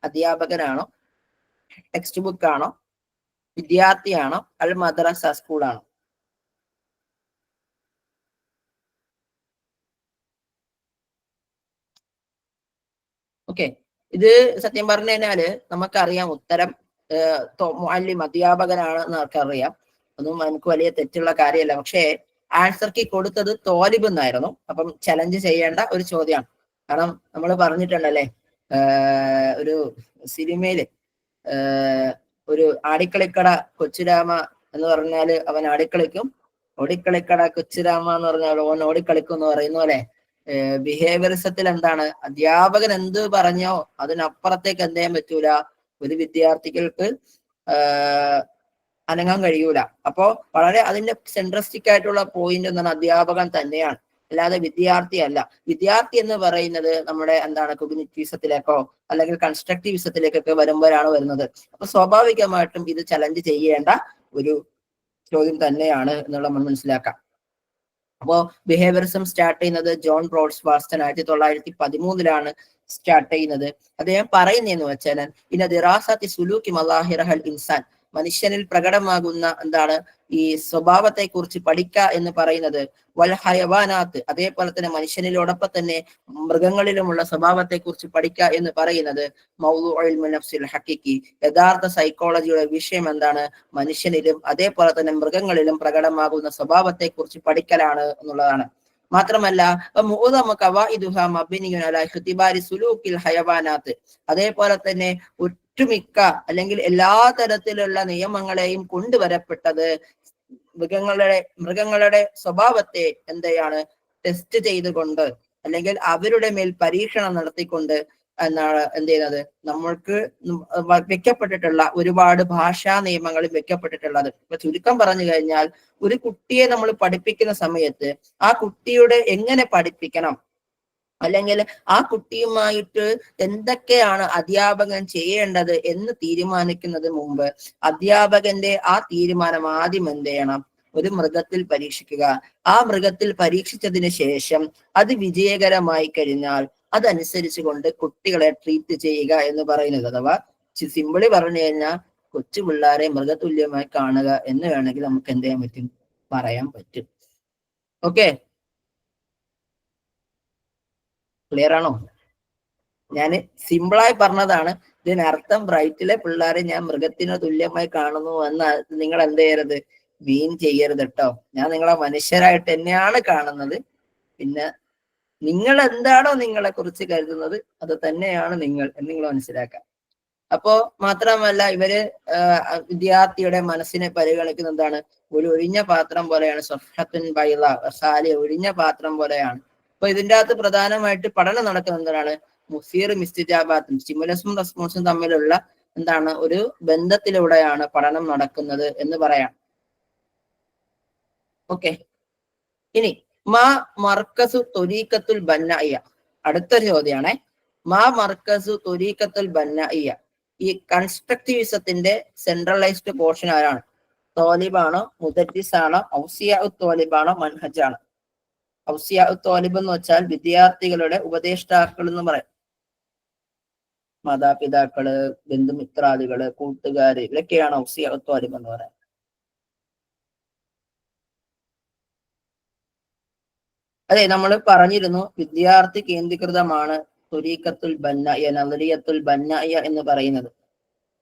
അധ്യാപകനാണോ, ടെക്സ്റ്റ് ബുക്ക് ആണോ, വിദ്യാർത്ഥിയാണോ, അൽ മദ്രസ സ്കൂളാണോ? ഓക്കെ, ഇത് സത്യം പറഞ്ഞു കഴിഞ്ഞാല് നമുക്കറിയാം ഉത്തരം മുഅല്ലിം അധ്യാപകനാണ് എന്ന് നമുക്കറിയാം. ഒന്നും നമുക്ക് വലിയ തെറ്റുള്ള കാര്യമല്ല. പക്ഷേ ആൻസർ കീ കൊടുത്തത് തോലിബ് എന്നായിരുന്നു. അപ്പം ചലഞ്ച് ചെയ്യേണ്ട ഒരു ചോദ്യമാണ്. കാരണം നമ്മൾ പറഞ്ഞിട്ടുണ്ടല്ലേ, ഒരു സിനിമയില് ഒരു ആടിക്കളിക്കട കൊച്ചുരാമ എന്ന് പറഞ്ഞാല് അവൻ ആടിക്കളിക്കും, ഓടിക്കളിക്കട കൊച്ചുരാമ എന്ന് പറഞ്ഞാൽ ഓൻ ഓടിക്കളിക്കും എന്ന് പറയുന്ന പോലെ ബിഹേവിയറിസത്തിൽ എന്താണ്, അധ്യാപകൻ എന്ത് പറഞ്ഞോ അതിനപ്പുറത്തേക്ക് എന്ത് ചെയ്യാൻ പറ്റൂല, ഒരു വിദ്യാർത്ഥികൾക്ക് അനങ്ങാൻ കഴിയൂല. അപ്പോ വളരെ അതിന്റെ സെൻട്രസ്റ്റിക് ആയിട്ടുള്ള പോയിന്റ് എന്താണ്, അധ്യാപകൻ തന്നെയാണ്, അല്ലാതെ വിദ്യാർത്ഥി അല്ല. വിദ്യാർത്ഥി എന്ന് പറയുന്നത് നമ്മുടെ എന്താണ് കൊഗ്നിറ്റിവിസത്തിലേക്കോ അല്ലെങ്കിൽ കൺസ്ട്രക്റ്റിവിസത്തിലേക്കൊക്കെ വരുമ്പോഴാണ് വരുന്നത്. അപ്പൊ സ്വാഭാവികമായിട്ടും ഇത് ചലഞ്ച് ചെയ്യേണ്ട ഒരു ചോദ്യം തന്നെയാണ് എന്നുള്ള നമ്മൾ മനസ്സിലാക്കാം. അപ്പോ ബിഹേവിയറിസം സ്റ്റാർട്ട് ചെയ്യുന്നത് ജോൺ ബ്രോഡ്സ് വാസ്റ്റൺ 1913 സ്റ്റാർട്ട് ചെയ്യുന്നത്. അദ്ദേഹം പറയുന്നതെന്ന് വെച്ചാൽ ഇന്ന ദിറാസത്തി സുലൂക്കി മലാഹിറഹൽ ഇൻസാൻ, മനുഷ്യനിൽ പ്രകടമാകുന്ന എന്താണ് ഈ സ്വഭാവത്തെ കുറിച്ച് പഠിക്കുക എന്ന് പറയുന്നത്, വൽ ഹയവാനാത്ത്, അതേപോലെ തന്നെ മനുഷ്യനിലോടൊപ്പം തന്നെ മൃഗങ്ങളിലുമുള്ള സ്വഭാവത്തെ കുറിച്ച് പഠിക്കുക എന്ന് പറയുന്നത് മൗദൂഉൽ നഫ്സിൽ ഹഖീഖി, യഥാർത്ഥ സൈക്കോളജിയുടെ വിഷയം എന്താണ്, മനുഷ്യനിലും അതേപോലെ തന്നെ മൃഗങ്ങളിലും പ്രകടമാകുന്ന സ്വഭാവത്തെ കുറിച്ച് പഠിക്കലാണ് എന്നുള്ളതാണ്. മാത്രമല്ല അതേപോലെ തന്നെ ഒട്ടുമിക്ക അല്ലെങ്കിൽ എല്ലാ തരത്തിലുള്ള നിയമങ്ങളെയും കൊണ്ടുവരപ്പെട്ടത് മൃഗങ്ങളുടെ സ്വഭാവത്തെ എന്തെയാണ് ടെസ്റ്റ് ചെയ്തുകൊണ്ട് അല്ലെങ്കിൽ അവരുടെ മേൽ പരീക്ഷണം നടത്തിക്കൊണ്ട് എന്നാണ് എന്ത് ചെയ്യുന്നത്, നമ്മൾക്ക് വെക്കപ്പെട്ടിട്ടുള്ള ഒരുപാട് ഭാഷാ നിയമങ്ങളും വെക്കപ്പെട്ടിട്ടുള്ളത്. ഇപ്പൊ ചുരുക്കം പറഞ്ഞു കഴിഞ്ഞാൽ, ഒരു കുട്ടിയെ നമ്മൾ പഠിപ്പിക്കുന്ന സമയത്ത് ആ കുട്ടിയുടെ എങ്ങനെ പഠിപ്പിക്കണം, അല്ലെങ്കിൽ ആ കുട്ടിയുമായിട്ട് എന്തൊക്കെയാണ് അധ്യാപകൻ ചെയ്യേണ്ടത് എന്ന് തീരുമാനിക്കുന്നത് മുമ്പ് അധ്യാപകന്റെ ആ തീരുമാനം ആദ്യം എന്ത് ചെയ്യണം, ഒരു മൃഗത്തിൽ പരീക്ഷിക്കുക. ആ മൃഗത്തിൽ പരീക്ഷിച്ചതിന് ശേഷം അത് വിജയകരമായി കഴിഞ്ഞാൽ അതനുസരിച്ച് കൊണ്ട് കുട്ടികളെ ട്രീറ്റ് ചെയ്യുക എന്ന് പറയുന്നത്. അഥവാ സിമ്പിളി പറഞ്ഞു കഴിഞ്ഞാൽ കൊച്ചു പിള്ളേരെ മൃഗതുല്യമായി കാണുക എന്ന് വേണമെങ്കിൽ നമുക്ക് എന്ത് ചെയ്യാൻ പറ്റും, പറയാൻ പറ്റും. ഓക്കെ, ക്ലിയർ ആണോ? ഞാൻ സിമ്പിളായി പറഞ്ഞതാണ്. ഇതിനർത്ഥം ബ്രൈറ്റിലെ പിള്ളേരെ ഞാൻ മൃഗത്തിന് തുല്യമായി കാണുന്നു എന്ന് നിങ്ങൾ എന്ത് ചെയ്യരുത്, മീൻ ചെയ്യരുത് കേട്ടോ. ഞാൻ നിങ്ങളെ മനുഷ്യരായിട്ട് തന്നെയാണ് കാണുന്നത്. പിന്നെ നിങ്ങൾ എന്താണോ നിങ്ങളെ കുറിച്ച് കരുതുന്നത് അത് തന്നെയാണ് നിങ്ങൾ എന്ന് നിങ്ങൾ മനസ്സിലാക്കാം. അപ്പോ മാത്രമല്ല ഇവര് വിദ്യാർത്ഥിയുടെ മനസ്സിനെ പരിഗണിക്കുന്ന എന്താണ്, ഒരു ഒഴിഞ്ഞ പാത്രം പോലെയാണ്. സ്വഫത്തുൻ ബൈള ഖാലി, ഒഴിഞ്ഞ പാത്രം പോലെയാണ്. അപ്പൊ ഇതിന്റെ അകത്ത് പ്രധാനമായിട്ട് പഠനം നടക്കുന്നത് എന്താണ്, മുസീർ മിസ്തിജാബാത്തും സ്റ്റിമുലസും റെസ്പോൺസും തമ്മിലുള്ള എന്താണ് ഒരു ബന്ധത്തിലൂടെയാണ് പഠനം നടക്കുന്നത് എന്ന് പറയാം. ഓക്കെ, ഇനി മാ മർക്കസു ത്വരീഖത്തുൽ ബന്നഇയ്യ, അടുത്ത ചോദ്യമാണേ. മാ മർക്കസു ത്വരീഖത്തുൽ ബന്നഇയ്യ, ഈ കൺസ്ട്രക്റ്റിവിസത്തിന്റെ സെൻട്രലൈസ്ഡ് പോർഷൻ ആരാണ്? തോലിബാണോ, മുദരിസാണോ, ഔസിയ തോലിബാണോ, മൻഹജാണോ? ഔസിയ തോലിബ് എന്ന് വെച്ചാൽ വിദ്യാർത്ഥികളുടെ ഉപദേഷ്ടാക്കൾ എന്ന് പറയും. മാതാപിതാക്കള്, ബന്ധുമിത്രാദികള്, കൂട്ടുകാര്, ഇവരൊക്കെയാണ് ഔസിയ തോലിബ് എന്ന് പറയുന്നത്. അതെ, നമ്മൾ പറഞ്ഞിരുന്നു വിദ്യാർത്ഥി കേന്ദ്രീകൃതമാണ് തുരീഖത്തുൽ ബന്നായ, നദരിയത്തുൽ ബന്നായ എന്ന് പറയുന്നത്.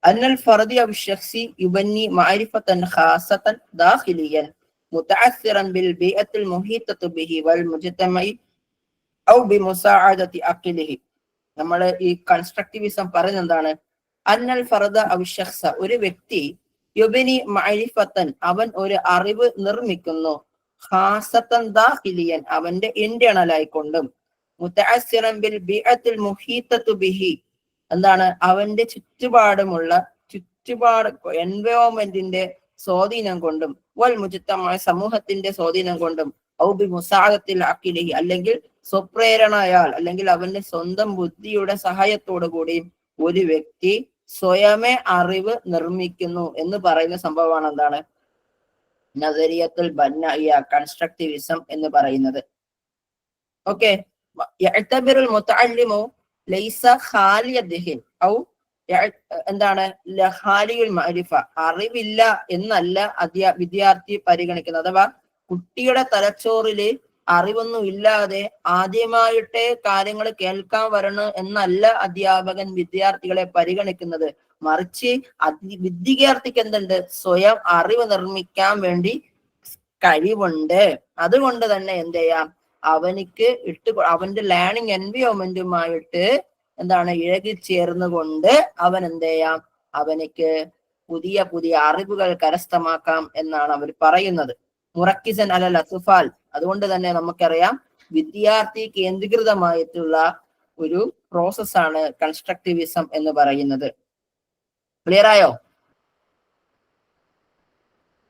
അന്നൽ ഫർദി ഔ ശഖ്സി യുബന്നി മഅരിഫതൻ ഖാസതൻ ദാഖിലിയൻ മുതഅസ്സിറൻ ബിൽ ബിഅത്തിൽ മുഹീതതു ബിഹി വൽ മുജ്തമഇ ഔ ബിമുസാഅദതി അഖ്ലിഹി. നമ്മൾ ഈ കൺസ്ട്രക്റ്റിവിസം പറയുന്നത് എന്താണ്? അന്നൽ ഫർദ ഔ ശഖ്സ, ഒരു വ്യക്തി, യുബനി മഅരിഫതൻ, അവൻ ഒരു അറിവ് നിർമ്മിക്കുന്നു, ഖാസതൻ ദാഖിലിയൻ, അവന്റെ ഇന്റേണൽ ആയിക്കൊണ്ടും, മുതഅസ്സിറൻ ബിൽ ബിഅത്തിൽ മുഹീതതു ബിഹി, എന്താണ്, അവന്റെ ചുറ്റുപാടുമുള്ള എൻവയോൺമെന്റിന്റെ സ്വാധീനം കൊണ്ടും, വൽ മുജ്തമഅ, സമൂഹത്തിന്റെ സ്വാധീനം കൊണ്ടും, ഔ ബി മുസാഅദത്തിൽ അഖ്ലിഹി, അല്ലെങ്കിൽ സ്വപ്രേരണയാൽ, അല്ലെങ്കിൽ അവന്റെ സ്വന്തം ബുദ്ധിയുടെ സഹായത്തോടു കൂടി ഒരു വ്യക്തി സ്വയമേ അറിവ് നിർമ്മിക്കുന്നു എന്ന് പറയുന്ന സംഭവമാണ് എന്താണ് നദരിയത്തുൽ ബന്നാഇയ, കൺസ്ട്രക്റ്റിവിസം എന്ന് പറയുന്നത്. ഓക്കെ, യഅ്തബിറുൽ മുതഅല്ലിമു ലൈസ ഖാലിയ ദിഹിൻ ഔ എന്താണ് ഖാലിയുൽ മഅരിഫ, അറിവില്ല എന്നല്ല വിദ്യാർത്ഥി പരിഗണിക്കുന്നത്. അഥവാ കുട്ടിയുടെ തലച്ചോറില് അറിവൊന്നും ഇല്ലാതെ ആദ്യമായിട്ട് കാര്യങ്ങൾ കേൾക്കാൻ വരണു എന്നല്ല അധ്യാപകൻ വിദ്യാർത്ഥികളെ പരിഗണിക്കുന്നത്. മറിച്ച് വിദ്യാർത്ഥിക്ക് എന്തുണ്ട്? സ്വയം അറിവ് നിർമ്മിക്കാൻ വേണ്ടി കഴിവുണ്ട്. അതുകൊണ്ട് തന്നെ എന്ത് ചെയ്യാം, അവനിക്ക് അവന്റെ ലേണിംഗ് എൻവയോൺമെന്റുമായിട്ട് എന്താണ് ഇഴകിച്ചേർന്നുകൊണ്ട് അവൻ എന്ത് ചെയ്യാം, അവനിക്ക് പുതിയ പുതിയ അറിവുകൾ കരസ്ഥമാക്കാം എന്നാണ് അവർ പറയുന്നത്. മുറക്കിസൻ അലൽ അസുഫാൽ. അതുകൊണ്ട് തന്നെ നമുക്കറിയാം വിദ്യാർത്ഥി കേന്ദ്രീകൃതമായിട്ടുള്ള ഒരു പ്രോസസ്സാണ് കൺസ്ട്രക്റ്റിവിസം എന്ന് പറയുന്നത്. ക്ലിയർ ആയോ?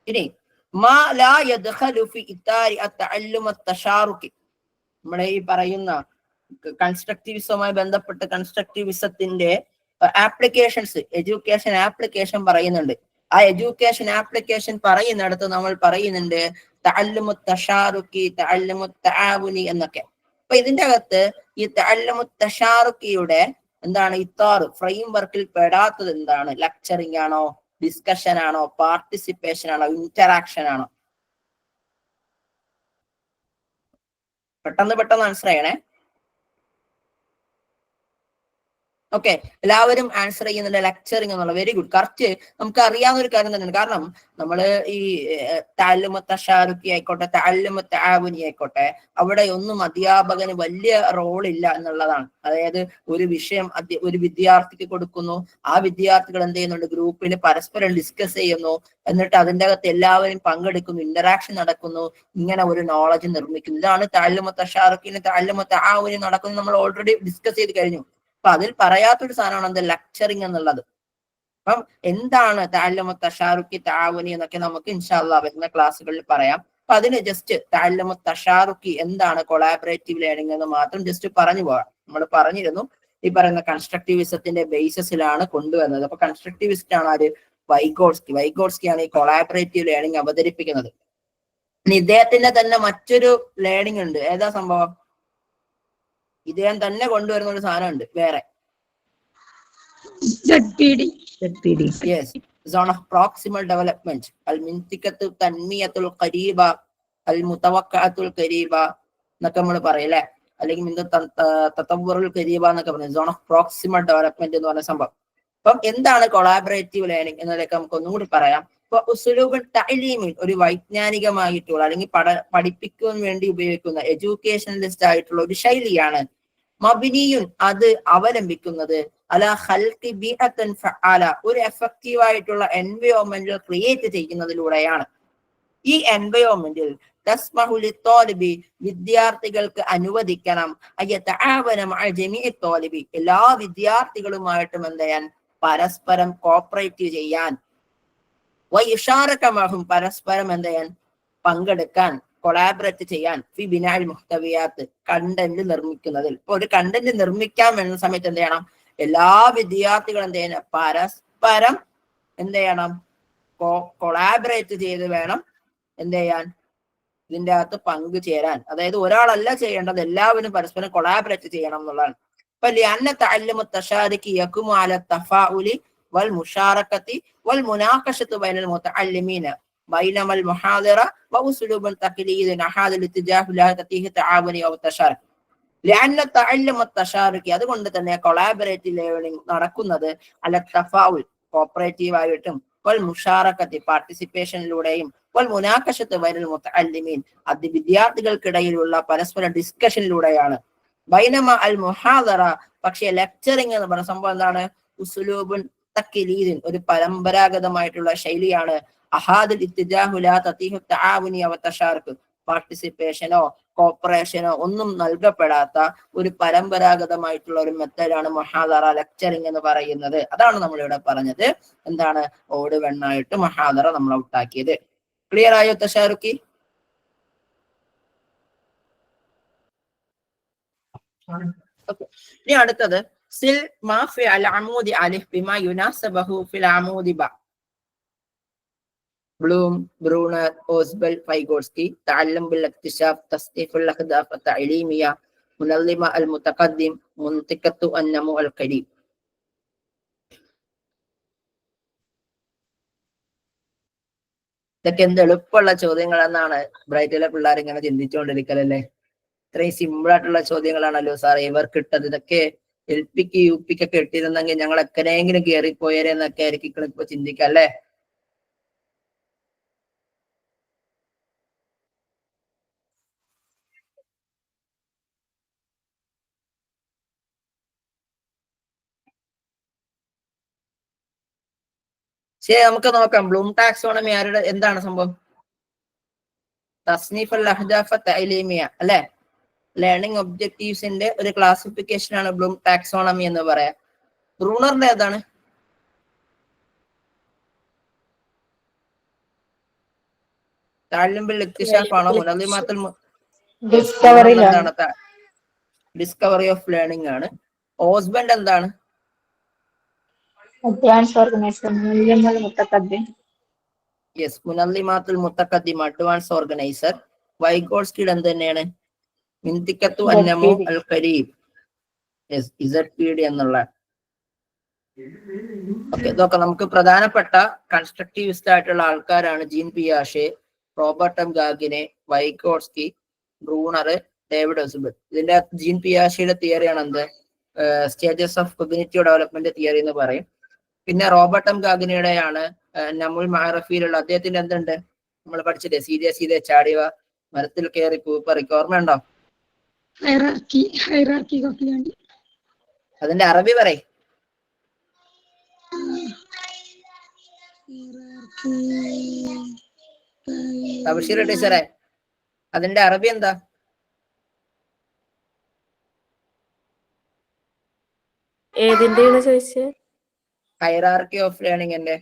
ഇനി മാ ലാ യദ്ഖലു ഫി ഇത്താരി അത്തഅല്ലുമ തശാറുകി, നമ്മുടെ ഈ പറയുന്ന കൺസ്ട്രക്റ്റിവിസവുമായി ബന്ധപ്പെട്ട് കൺസ്ട്രക്റ്റിവിസത്തിന്റെ ആപ്ലിക്കേഷൻസ്, എഡ്യൂക്കേഷൻ ആപ്ലിക്കേഷൻ പറയുന്നുണ്ട്. ആ എഡ്യൂക്കേഷൻ ആപ്ലിക്കേഷൻ പറയുന്നിടത്ത് നമ്മൾ പറയുന്നുണ്ട് തഅല്ലുമു തശാറുകി, തഅല്ലുമു തആവുനി എന്നൊക്കെ. അപ്പൊ ഇതിന്റെ അകത്ത് ഈ തഅല്ലുമു തശാറുകിയുടെ എന്താണ് ഇത്താർ ഫ്രെയിം വർക്കിൽ പെടാത്തത് എന്താണ്? ലെക്ചറിങ് ആണോ, ഡിസ്കഷൻ ആണോ, പാർട്ടിസിപ്പേഷൻ ആണോ, ഇന്ററാക്ഷൻ ആണോ? പെട്ടെന്ന് ആൻസർ ചെയ്യണേ. ഓക്കെ, എല്ലാവരും ആൻസർ ചെയ്യുന്നുണ്ട് ലെക്ചറിങ് എന്നുള്ള. Very good, correct. നമുക്ക് അറിയാവുന്ന ഒരു കാര്യം തന്നെയാണ്. കാരണം നമ്മള് ഈ തഅല്ലുമു തശാറുകി ആയിക്കോട്ടെ, തഅല്ലുമു തആവുനി ആയിക്കോട്ടെ, അവിടെ ഒന്നും അധ്യാപകന് വലിയ റോൾ ഇല്ല എന്നുള്ളതാണ്. അതായത് ഒരു വിഷയം ഒരു വിദ്യാർത്ഥിക്ക് കൊടുക്കുന്നു, ആ വിദ്യാർത്ഥികൾ എന്ത് ചെയ്യുന്നുണ്ട്, ഗ്രൂപ്പിൽ പരസ്പരം ഡിസ്കസ് ചെയ്യുന്നു, എന്നിട്ട് അതിൻ്റെ അകത്ത് എല്ലാവരും പങ്കെടുക്കുന്നു, ഇന്ററാക്ഷൻ നടക്കുന്നു, ഇങ്ങനെ ഒരു നോളജ് നിർമ്മിക്കുന്നു. ഇതാണ് തഅല്ലുമു തശാറുകിന് തഅല്ലുമു തആവുനി നടക്കുന്നത്. നമ്മൾ ഓൾറെഡി ഡിസ്കസ് ചെയ്ത് കഴിഞ്ഞു. അപ്പൊ അതിൽ പറയാത്തൊരു സാധനമാണ് എന്ത് ലെക്ചറിങ് എന്നുള്ളത്. അപ്പം എന്താണ് തഅല്ലുമു തശാറുകി തആവുനി എന്നൊക്കെ നമുക്ക് ഇൻഷാ അല്ലാഹ് വരുന്ന ക്ലാസ്സുകളിൽ പറയാം. അപ്പൊ അതിന് ജസ്റ്റ് തഅല്ലുമു തശാറുകി എന്താണ്, കൊളാബറേറ്റീവ് ലേണിംഗ് എന്ന് മാത്രം ജസ്റ്റ് പറഞ്ഞു പോകാം. നമ്മൾ പറഞ്ഞിരുന്നു ഈ പറയുന്ന കൺസ്ട്രക്റ്റിവിസത്തിന്റെ ബേസിസിലാണ് കൊണ്ടുവരുന്നത്. അപ്പൊ കൺസ്ട്രക്റ്റിവിസ്റ്റ് ആണ് ആര്? വൈഗോട്സ്കി. വൈഗോട്സ്കിയാണ് ഈ കൊളാബറേറ്റീവ് ലേണിംഗ് അവതരിപ്പിക്കുന്നത്. ഇനി ഇദ്ദേഹത്തിന്റെ തന്നെ മറ്റൊരു ലേണിംഗ് ഉണ്ട്. ഏതാ സംഭവം? ഇദ്ദേഹം തന്നെ കൊണ്ടുവരുന്ന ഒരു സാധനം ഉണ്ട് വേറെ. Yes, zone of proximal development, അൽ മിൻതിഖത്തു തൻമിയത്തുൽ ഖരീബ, അൽ മുതവഖഅത്തുൽ ഖരീബ എന്നൊക്കെ നമ്മൾ പറയല്ലേ, അല്ലെങ്കിൽ തതവ്വുറുൽ ഖരീബ എന്നൊക്കെ പറയും. സോൺ ഓഫ് പ്രോക്സിമൽ ഡെവലപ്മെന്റ് എന്ന് പറഞ്ഞ സംഭവം. അപ്പം എന്താണ് കൊളാബറേറ്റീവ് ലേണിംഗ് എന്നതൊക്കെ നമുക്ക് ഒന്നും കൂടി പറയാം. ഇപ്പൊ ഉസ്ലൂബുൻ തഅലീമി, ഒരു വൈജ്ഞാനികമായിട്ടുള്ള അല്ലെങ്കിൽ പഠിപ്പിക്കാൻ വേണ്ടി ഉപയോഗിക്കുന്ന എഡ്യൂക്കേഷണലിസ്റ്റ് ആയിട്ടുള്ള ഒരു ശൈലിയാണ്. മബിനിയുൻ, അത് അവലംബിക്കുന്നത് അലാ ഖൽഖി ബിഅത്തൻ ഫഅല, ഒരു എഫക്റ്റീവ് ആയിട്ടുള്ള എൻവയോൺമെന്റ് ക്രിയേറ്റ് ചെയ്യുന്നതിലൂടെയാണ്. ഈ എൻവയോൺമെന്റിൽ തസ്മഹു ലിത്വാലിബി, വിദ്യാർത്ഥികൾക്ക് അനുവദിക്കണം, അയതആവന മഅ ജമീഇ ത്വാലിബി, എല്ലാ വിദ്യാർത്ഥികളുമായിട്ടും എന്ത് ചെയ്യാൻ, പരസ്പരം കോപ്പറേറ്റ് ചെയ്യാൻ, വയുശാറക മഅഹും, പരസ്പരം എന്ത് ചെയ്യാൻ, പങ്കെടുക്കാൻ, കൊളാബറേറ്റ് ചെയ്യാൻ, ഫി ബിനാൽ മുഹ്തവിയാത്ത്, കണ്ടന്റ് നിർമ്മിക്കുന്നതിൽ. ഇപ്പൊ ഒരു കണ്ടന്റ് നിർമ്മിക്കാൻ വേണ്ട സമയത്ത് എന്ത് ചെയ്യണം, എല്ലാ വിദ്യാർത്ഥികളും എന്ത് ചെയ്യണം, പരസ്പരം എന്ത് ചെയ്യണം, കൊളാബറേറ്റ് ചെയ്ത് വേണം എന്ത് ചെയ്യാൻ, ഇതിന്റെ അകത്ത് പങ്കുചേരാൻ. അതായത് ഒരാളല്ല ചെയ്യേണ്ടത്, എല്ലാവരും പരസ്പരം കൊളാബറേറ്റ് ചെയ്യണം എന്നുള്ളതാണ്. فلأن تعلم التشارك يقوم على التفاعل والمشاركة والمناقشة بين المتعلمين بينما المحاضرة وأسلوب تقليدي هذا الاتجاه لا تتيه تعاون أو تشارك. لأن تعلم التشارك അതുകൊണ്ട് തന്നെ കൊളാബറേറ്റീവ് ലേണിംഗ് നടക്കുന്നത് അല്ല തഫാഉൽ കോപ്പറേറ്റീവ് ആയിട്ടും വൽ മുഷാറക്കത്തി പാർട്ടിസിപ്പേഷനിലൂടെയും വൽ മുനാഖശത്ത് ബൈനൽ മുതഅല്ലിമീൻ അത് വിദ്യാർത്ഥികൾക്കിടയിലുള്ള പരസ്പര ഡിസ്കഷനിലൂടെയാണ്. ബൈനമ അൽ മുഹാദറ പക്ഷേ ലെക്ചറിങ് എന്ന് പറയുന്ന സംഭവം എന്താണ്? ഉസ്ലൂബുൻ തഖ്ലീദിൻ ഒരു പരമ്പരാഗതമായിട്ടുള്ള ശൈലിയാണ്. അഹാദുൽ ഇത്തിജാഹു ലാ തതീഹു തആവുനി വ തശാറുക് പാർട്ടിസിപ്പേഷനോ കോപ്പറേഷനോ ഒന്നും നൽകപ്പെടാത്ത ഒരു പരമ്പരാഗതമായിട്ടുള്ള ഒരു മെത്തേഡാണ് മുഹാദറ ലെക്ചറിങ് എന്ന് പറയുന്നത്. അതാണ് നമ്മളിവിടെ പറഞ്ഞത്. എന്താണ്? ഓട് വെണ്ണായിട്ട് മുഹാദറ നമ്മൾ ഔട്ടാക്കിയത്. ക്ലിയർ ആയോ തശാറുക്കി? ഇനി അടുത്തത് സിൽ മാഫി അൽ അമൂദി അലിഫ് ബിമാ യുനാസബഹു ഫിൽ അമൂദി ബ. Bloom, Bruner, Ausubel, Vygotsky. തഅല്ലും ബിൽ ഇക്തിശാഫ്, തസ്നീഫുൽ അഹ്ദാഫ് അത്തഅലീമിയ, മുനല്ലിമ അൽ മുതഖദ്ദിം, മുൻതിഖത്തു അന്നമു അൽ ഖരീബ്. ഇതൊക്കെ എന്ത് എളുപ്പമുള്ള ചോദ്യങ്ങളെന്നാണ് ബ്രൈറ്റിലെ പിള്ളേർ ഇങ്ങനെ ചിന്തിച്ചുകൊണ്ടിരിക്കലല്ലേ. ഇത്രയും സിമ്പിൾ ആയിട്ടുള്ള ചോദ്യങ്ങളാണല്ലോ സാറേ ഇവർക്ക് ഇട്ടത്. ഇതൊക്കെ എൽ പിക്ക് യു പിക്കൊക്കെ ഇട്ടിരുന്നെങ്കിൽ ഞങ്ങൾ എങ്ങനെയെങ്കിലും കയറിപ്പോയരെ എന്നൊക്കെ ആയിരിക്കും ഇപ്പൊ ചിന്തിക്കാം അല്ലേ. ശരി, നമുക്ക് നോക്കാം. ബ്ലൂം ടാക്സോണമി ആരുടെ എന്താണ് സംഭവം? തസ്നീഫ് അൽ അഹ്ദാഫ് തഅലീമിയ അല്ലെ, ലേണിംഗ് ഒബ്ജക്റ്റീവ്സിന്റെ ഒരു ക്ലാസിഫിക്കേഷൻ ആണ് ബ്ലൂം ടാക്സോണമി എന്ന് പറയാം. ബ്രൂണറിന്റെ ഏതാണ്? തഅല്ലും ബിൽ ഇക്തിശാഫ് ആണോ? മുനല്ലിമാത്തുൽ എന്താണ്? ഡിസ്കവറി ഓഫ് ലേണിംഗ് ആണ്. ഓസ്ബൻഡ് എന്താണ്? യെസ്, മുനല്ലിമാത്തുൽ മുതഖദ്ദിം അഡ്വാൻസ് ഓർഗനൈസർ. വൈഗോട്സ്കിയുടെ എന്ത് തന്നെയാണ്? മിൻതിഖത്തു അന്നമു അൽ ഖരീബ്. യെസ്, ZPD എന്നുള്ള. ഓക്കെ, ഇതൊക്കെ നമുക്ക് പ്രധാനപ്പെട്ട കൺസ്ട്രക്റ്റിവിസ്റ്റ് ആയിട്ടുള്ള ആൾക്കാരാണ്. ജീൻ പിയാഷെ, Robert M Gagne, Vygotsky, Bruner, David Ausubel. ഇതിന്റെ ജീൻ പിയാഷയുടെ തിയറിയാണ് എന്ത്? Stages of cognitive development theory എന്ന് പറയും. പിന്നെ റോബർട്ട് എം ഗാഗിനിയുടെയാണ് നമ്മുൽ മഅറഫിയിലുള്ള അദ്ദേഹത്തിന്റെ എന്തുണ്ട്? നമ്മൾ പഠിച്ചില്ലേ, സീതെ ചാടിവ മരത്തിൽ കയറി പൂപ്പറിക്ക്. ഓർമ്മയുണ്ടോ? അതിന്റെ അറബി പറയും. തബഷീർ ടീച്ചറെ, അതിന്റെ അറബി എന്താ?
ഏതിന്റെയാണ് ചോദിച്ചത്?
ഹൈറാർക്കി ഓഫ് ലേണിംഗിന്റെ.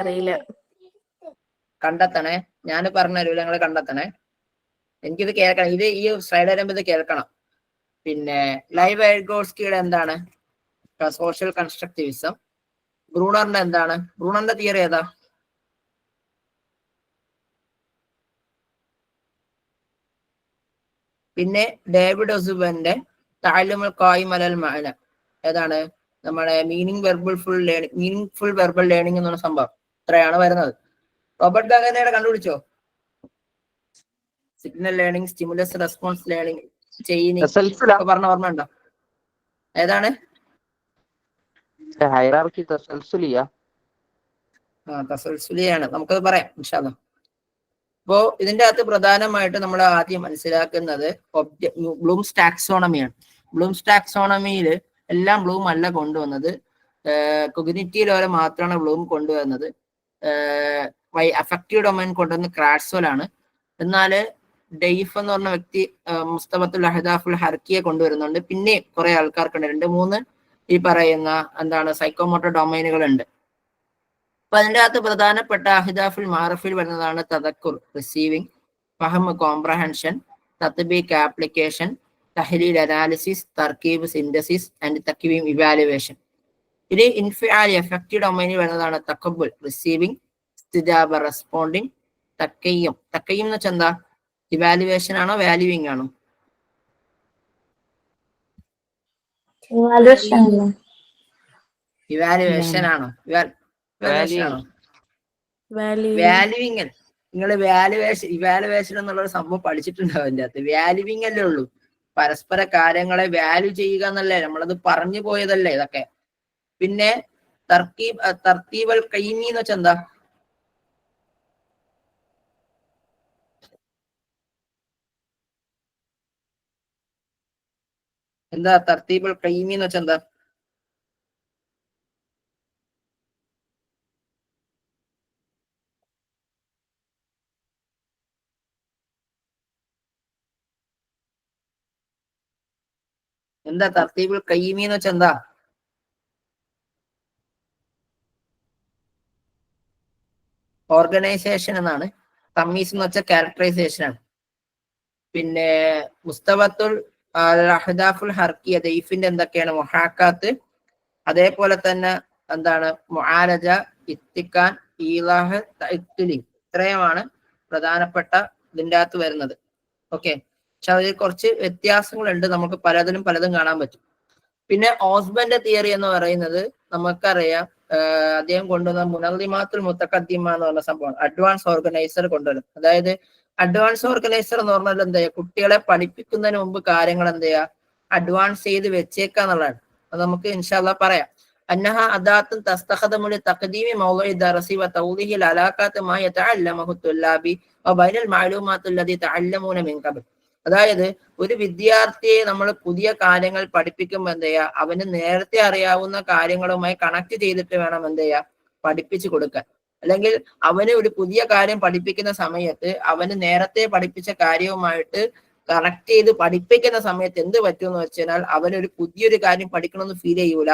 അറിയില്ല.
കണ്ടെത്തണേ, ഞാൻ പറഞ്ഞുതരൂല, നിങ്ങൾ കണ്ടെത്തണേ. എനിക്കിത് കേൾക്കണം. ഇത് ഈ സ്ലൈഡ് വരുമ്പോൾ ഇത് കേൾക്കണം. പിന്നെ ലൈവ് വൈഗോട്സ്കിയുടെ എന്താണ്? Social constructivism. ബ്രൂണറിന്റെ എന്താണ്? ബ്രൂണറിന്റെ തിയറി ഏതാ? പിന്നെ ഡേവിഡ് ഒസുബന്റെ തഅല്ലുമുൽ ഖായിം അലൽ മഅന ഏതാണ്? നമ്മുടെ മീനിങ് ഫുൾ വെർബൽ ലേണിംഗ് എന്നുള്ള സംഭവം. ഇത്രയാണ് വരുന്നത്. റോബർട്ട് ഗാഗനയുടെ കണ്ടുപിടിച്ചോ? Signal learning, stimulus response learning, chaining പറഞ്ഞ ഓർമ്മ ഉണ്ടോ? ഏതാണ്?
ഹൈറാർക്കി
തസൽസുലിയാണ്. നമുക്കത് പറയാം ഇൻഷാ അല്ലാഹ്. അപ്പോ ഇതിന്റെ അകത്ത് പ്രധാനമായിട്ട് നമ്മൾ ആദ്യം മനസ്സിലാക്കുന്നത് ബ്ലൂംസ് ടാക്സോണമിയാണ്. ബ്ലൂംസ് ടാക്സോണമിയിൽ എല്ലാം ബ്ലൂം അല്ല കൊണ്ടുവന്നത്. കൊഗ്നിറ്റീവ് ലെവൽ മാത്രമാണ് ബ്ലൂം കൊണ്ടുവന്നത്. അഫക്റ്റീവ് ഡൊമൈൻ കൊണ്ടുവന്ന് ക്രാഡ്സ്വൽ ആണ്. എന്നാൽ ഡെയ്ഫ് എന്ന് പറഞ്ഞ വ്യക്തി മുസ്തഫത്തുൽ അഹ്ദാഫുൽ ഹർക്കിയെ കൊണ്ടുവരുന്നുണ്ട്. പിന്നെ കുറെ ആൾക്കാർക്കുണ്ട്, 2-3 ഈ പറയുന്ന എന്താണ് സൈക്കോമോട്ടർ ഡൊമൈനുകൾ ഉണ്ട്. അപ്പൊ അതിൻ്റെ അകത്ത് പ്രധാനപ്പെട്ട അഹ്ദാഫുൽ മാറഫിൽ വരുന്നതാണ് തദക്കുർ റിസീവിങ്, ഫഹം കോംപ്രഹെൻഷൻ, തത്ബീഖ് ആപ്ലിക്കേഷൻ, തഹ്ലീൽ അനാലിസിസ്, തർക്കീബ് സിന്തസിസ് ആൻഡ് തക്വീം ഇവാലുവേഷൻ. ഇത് ഇൻഫിആൽ എഫക്റ്റീവ് ഡൊമൈനിൽ വരുന്നതാണ് തഖബ്ബുൽ റിസീവിങ്, ഇസ്തിജാബ റെസ്പോണ്ടിങ്, തക്കയ്യം എന്ന് വെച്ചാൽ എന്താ? ഇവാലുവേഷൻ ആണോ വാല്യൂയിങ് ആണോ? ഇവാലുവേഷൻ ആണോ? ഇവാലുവേഷൻ ആണോ? വാല്യൂയിങ്. നിങ്ങൾ ഇവാലുവേഷൻ എന്നുള്ള ഒരു സംഭവം പഠിച്ചിട്ടുണ്ടാവും അതിന്റെ അകത്ത്. വാല്യൂയിങ് അല്ലേ ഉള്ളൂ. പരസ്പര കാര്യങ്ങളെ വാല്യൂ ചെയ്യുക എന്നല്ലേ, നമ്മളത് പറഞ്ഞു പോയതല്ലേ ഇതൊക്കെ. പിന്നെ തർത്തീബൽ ഖൈമി എന്ന് വെച്ചാൽ എന്താ? എന്താ തർത്തീബൽ ഖൈമി എന്ന് വെച്ചാൽ എന്താ? എന്താ തർത്തീബുൽ ഖൈമി എന്ന് വെച്ചാൽ എന്താ? ഓർഗനൈസേഷൻ എന്നാണ്. തമീസ് എന്ന് വെച്ചാൽ ക്യാരക്ടറൈസേഷൻ ആണ്. പിന്നെ മുസ്തവത്തുൽ അഹ്ദാഫുൽ ഹർക്കിയ ദൈഫിന്റെ എന്തൊക്കെയാണ്? മുഹാക്കാത്ത്, അതേപോലെ തന്നെ എന്താണ്? മുആലജ, ഇത്തിക്കാൻ, ഈലാഹ്, തഅത്തുലി. ഇത്രയുമാണ് പ്രധാനപ്പെട്ട ഇതിൻ്റെ അകത്ത് വരുന്നത്. ഓക്കെ. പക്ഷെ അതിൽ കുറച്ച് വ്യത്യാസങ്ങളുണ്ട്. നമുക്ക് പലതും കാണാൻ പറ്റും. പിന്നെ ഓസ്ബന്റെ തിയറി എന്ന് പറയുന്നത് നമുക്കറിയാം, അദ്ദേഹം കൊണ്ടുവന്ന മുനല്ലിമാത്തുൽ മുത്തഖദ്ദിമ എന്ന് പറഞ്ഞ സംഭവമാണ്. അഡ്വാൻസ് ഓർഗനൈസർ കൊണ്ടുവരും. അതായത് അഡ്വാൻസ് ഓർഗനൈസർ എന്ന് പറഞ്ഞാൽ എന്താ ചെയ്യുക? കുട്ടികളെ പഠിപ്പിക്കുന്നതിന് മുമ്പ് കാര്യങ്ങൾ എന്ത് ചെയ്യുക? അഡ്വാൻസ് ചെയ്ത് വെച്ചേക്കുക എന്നുള്ളതാണ്. അത് നമുക്ക് ഇൻഷാ അല്ലാഹ് പറയാം. അന്നഹ അദാത്തുൻ തസ്തഖദമു ലിതഖദീമി മൗളിഇ ദർസി വതൗദിഹിൽ അലാഖാത്ത് മാ യതഅല്ലമഹു തുല്ലാബി വബൈനൽ മഅലൂമാത്തി അല്ലതി തഅല്ലമൂന മിൻ ഖബൽ. അതായത് ഒരു വിദ്യാർത്ഥിയെ നമ്മൾ പുതിയ കാര്യങ്ങൾ പഠിപ്പിക്കുമ്പോൾ എന്ത് ചെയ്യുക? അവന് നേരത്തെ അറിയാവുന്ന കാര്യങ്ങളുമായി കണക്ട് ചെയ്തിട്ട് വേണം എന്ത് ചെയ്യുക? പഠിപ്പിച്ചു കൊടുക്കാൻ. അല്ലെങ്കിൽ അവന് ഒരു പുതിയ കാര്യം പഠിപ്പിക്കുന്ന സമയത്ത് അവന് നേരത്തെ പഠിപ്പിച്ച കാര്യവുമായിട്ട് കണക്ട് ചെയ്ത് പഠിപ്പിക്കുന്ന സമയത്ത് എന്ത് പറ്റുമെന്ന് വെച്ചാൽ അവനൊരു പുതിയൊരു കാര്യം പഠിക്കണമെന്ന് ഫീൽ ചെയ്യൂല.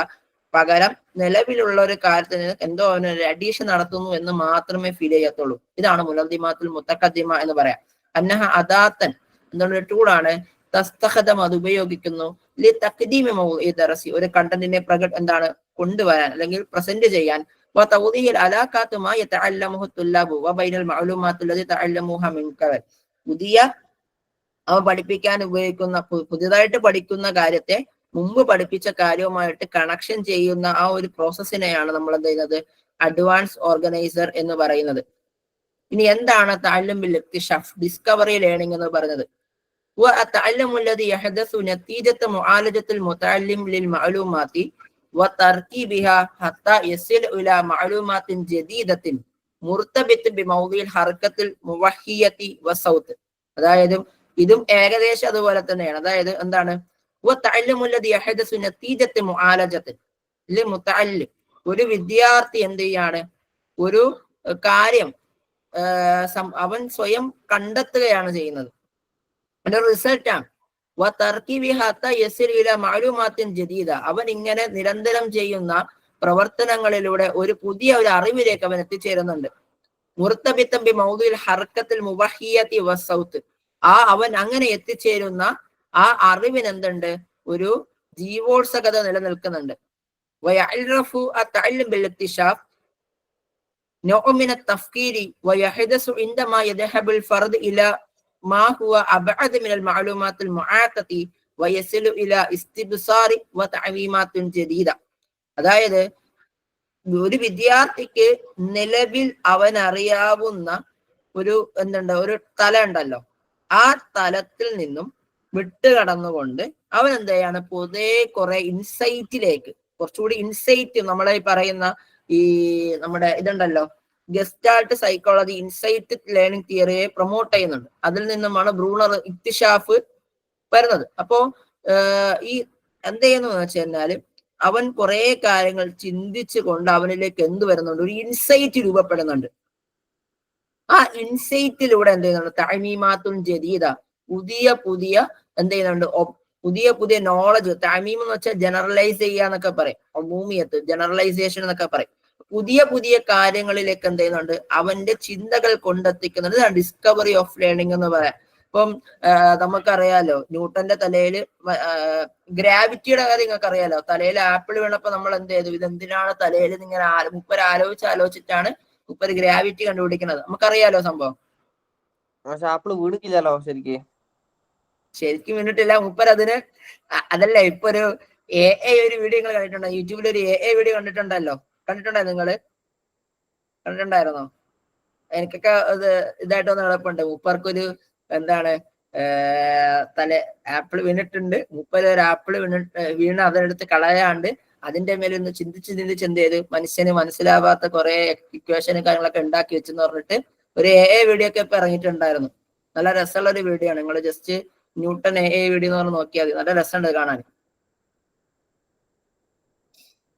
പകരം നിലവിലുള്ള ഒരു കാര്യത്തിന് എന്തോ അവനൊരു അഡീഷൻ നടത്തുന്നു എന്ന് മാത്രമേ ഫീൽ ചെയ്യത്തുള്ളൂ. ഇതാണ് മുനദ്ദിമാത്തുൽ മുത്തഖദ്ദിമ എന്ന് പറയാം. അന്നഹ അദാത്തൻ എന്നുള്ള ടൂളാണ്. തസ്തഖദം അത് ഉപയോഗിക്കുന്നു ലി തഖ്ദീമി മൗളിഇ ദർസി, ഒരു കണ്ടന്റിനെ എന്താണ് കൊണ്ടുവരാൻ അല്ലെങ്കിൽ പ്രസന്റ് ചെയ്യാൻ. വതൗദിഹിൽ അലാഖാത്ത് മാ യതഅല്ലമുഹു തുല്ലാബു വബൈനൽ മഅലൂമാത്തി അല്ലതി തഅല്ലമുഹ മിൻ ഖബൽ. പുതിയ അവ പഠിപ്പിക്കാൻ ഉപയോഗിക്കുന്ന പുതിയതായിട്ട് പഠിക്കുന്ന കാര്യത്തെ മുമ്പ് പഠിപ്പിച്ച കാര്യവുമായിട്ട് കണക്ഷൻ ചെയ്യുന്ന ആ ഒരു പ്രോസസ്സിനെയാണ് നമ്മൾ എന്ത് ചെയ്യുന്നത്? അഡ്വാൻസ് ഓർഗനൈസർ എന്ന് പറയുന്നത്. ഇനി എന്താണ് തഅല്ലും ബിൽ ഇക്തിശാഫ്, ഡിസ്കവറി ലേണിംഗ് എന്ന് പറയുന്നത്? والتعلم الذي يحدث نتيجة معالجة المتعلم للمعلومات وتركيبها حتى يصل إلى معلومات جديدة مرتبط بموضوع الحركة الموحية والصوت. അതായത് ഇതും ഏകദേശം അതുപോലെ തന്നെയാണ്. അതായത് എന്താണ്? والتعلم الذي يحدث نتيجة معالجة للمتعلم, ഒരു വിദ്യാർത്ഥി എന്ത് ചെയ്യാണ്? ഒരു കാര്യം അവൻ സ്വയം കണ്ടെത്തുകയാണ് ചെയ്യുന്നത്. റിസൾട്ടാണ്. അവൻ ഇങ്ങനെ നിരന്തരം ചെയ്യുന്ന പ്രവർത്തനങ്ങളിലൂടെ ഒരു പുതിയ ഒരു അറിവിലേക്ക് അവൻ എത്തിച്ചേരുന്നുണ്ട്. മുർത്തബിത്തം ബി മൗദുൽ ഹർക്കത്തിൽ മുബഹിയത്തി വസൗത്ത്, അവൻ അങ്ങനെ എത്തിച്ചേരുന്ന ആ അറിവിന് എന്തുണ്ട്? ഒരു ജീവോത്സകത നിലനിൽക്കുന്നുണ്ട്. വയഅറഫു അത്തഅല്ലും ബിൽ ഇക്തിശാഫ് നൗഅ മിന തഫ്കീരി വയഹദസു ഇൻദമാ യദ്ഹബുൽ ഫർദ് ഇലാ മാ ഹുവ അബ്അദ് മിനൽ മഅലൂമാത്തിൽ മുആത്തതി വയസിലു ഇലാ ഇസ്തിബ്സാരി വതഅവീമാത്തുൻ ജദീദ. അതായത് ഒരു വിദ്യാർത്ഥിക്ക് നിലവിൽ അവൻ അറിയാവുന്ന ഒരു ഒരു തലം ഉണ്ടല്ലോ, ആ തലത്തിൽ നിന്നും വിട്ട് കടന്നുകൊണ്ട് അവൻ എന്ത് ചെയ്യാണ്? പുതിയ കുറെ ഇൻസൈറ്റിലേക്ക്, കുറച്ചുകൂടി ഇൻസൈറ്റ്, നമ്മളെ പറയുന്ന ഈ നമ്മുടെ ഇതുണ്ടല്ലോ ഗസ്റ്റാൾട്ട് സൈക്കോളജി, ഇൻസൈറ്റ് ലേണിംഗ് തിയറിയെ പ്രൊമോട്ട് ചെയ്യുന്നുണ്ട്. അതിൽ നിന്നുമാണ് ബ്രൂണർ ഇക്തിശാഫ് വരുന്നത്. അപ്പോ ഈ എന്ത് ചെയ്യുന്നു വെച്ച് കഴിഞ്ഞാല് അവൻ കുറെ കാര്യങ്ങൾ ചിന്തിച്ചു കൊണ്ട് അവനിലേക്ക് എന്ത് വരുന്നുണ്ട്? ഒരു ഇൻസൈറ്റ് രൂപപ്പെടുന്നുണ്ട്. ആ ഇൻസൈറ്റിലൂടെ എന്ത് ചെയ്യുന്നുണ്ട്? തഅമീമാത്തുൻ ജദീദ, പുതിയ എന്ത് ചെയ്യുന്നുണ്ട്? പുതിയ നോളജ്. തഅമീം എന്ന് വെച്ചാൽ ജനറലൈസ് ചെയ്യുക എന്നൊക്കെ പറയും. അമൂമിയത്ത്, ജനറലൈസേഷൻ എന്നൊക്കെ പറയും. പുതിയ കാര്യങ്ങളിലേക്ക് എന്ത് ചെയ്യുന്നുണ്ട്? അവന്റെ ചിന്തകൾ കൊണ്ടെത്തിക്കുന്നുണ്ട്. ഡിസ്കവറി ഓഫ് ലേണിംഗ് എന്ന് പറയാം. ഇപ്പം നമുക്കറിയാലോ, ന്യൂട്ടന്റെ തലയില് ഗ്രാവിറ്റിയുടെ കാര്യം നിങ്ങൾക്ക് അറിയാലോ. തലയിൽ ആപ്പിൾ വീണപ്പോ നമ്മൾ എന്ത് ചെയ്തു? ഇതെന്തിനാണ് തലയിൽ ഇങ്ങനെ ആലോചിച്ചിട്ടാണ് മൂപ്പര് ഗ്രാവിറ്റി കണ്ടുപിടിക്കുന്നത്. നമുക്കറിയാലോ സംഭവം.
ആപ്പിള് വീണിക്കില്ലല്ലോ
ശരിക്കും വീണിട്ടില്ല. മൂപ്പര് അതിന് അതല്ല ഇപ്പൊ ഒരു ഒരു വീഡിയോ നിങ്ങൾ കണ്ടിട്ടുണ്ടോ? യൂട്യൂബിൽ ഒരു വീഡിയോ കണ്ടിട്ടുണ്ടല്ലോ. നിങ്ങള് കണ്ടിട്ടുണ്ടായിരുന്നോ? എനിക്കൊക്കെ അത് ഇതായിട്ട് വന്ന് കിടപ്പുണ്ട്. മൂപ്പർക്കൊരു എന്താണ് ആപ്പിൾ വീണിട്ടുണ്ട്. മൂപ്പര് ഒരു ആപ്പിൾ വീണ് അതെടുത്ത് കളയാണ്ട് അതിന്റെ മേലെ ഒന്ന് ചിന്തിച്ച് എന്ത് ചെയ്ത് മനുഷ്യന് മനസ്സിലാവാത്ത കുറെ ഇക്വേഷനും കാര്യങ്ങളൊക്കെ ഉണ്ടാക്കി വെച്ചെന്ന് പറഞ്ഞിട്ട് ഒരു വീഡിയോ ഒക്കെ ഇപ്പൊ ഇറങ്ങിയിട്ടുണ്ടായിരുന്നു. നല്ല രസമുള്ള ഒരു വീഡിയോ ആണ്. നിങ്ങൾ ജസ്റ്റ് ന്യൂട്ടൺ വീഡിയോ എന്ന് പറഞ്ഞ് നോക്കിയാൽ മതി. നല്ല രസമുണ്ട് കാണാൻ.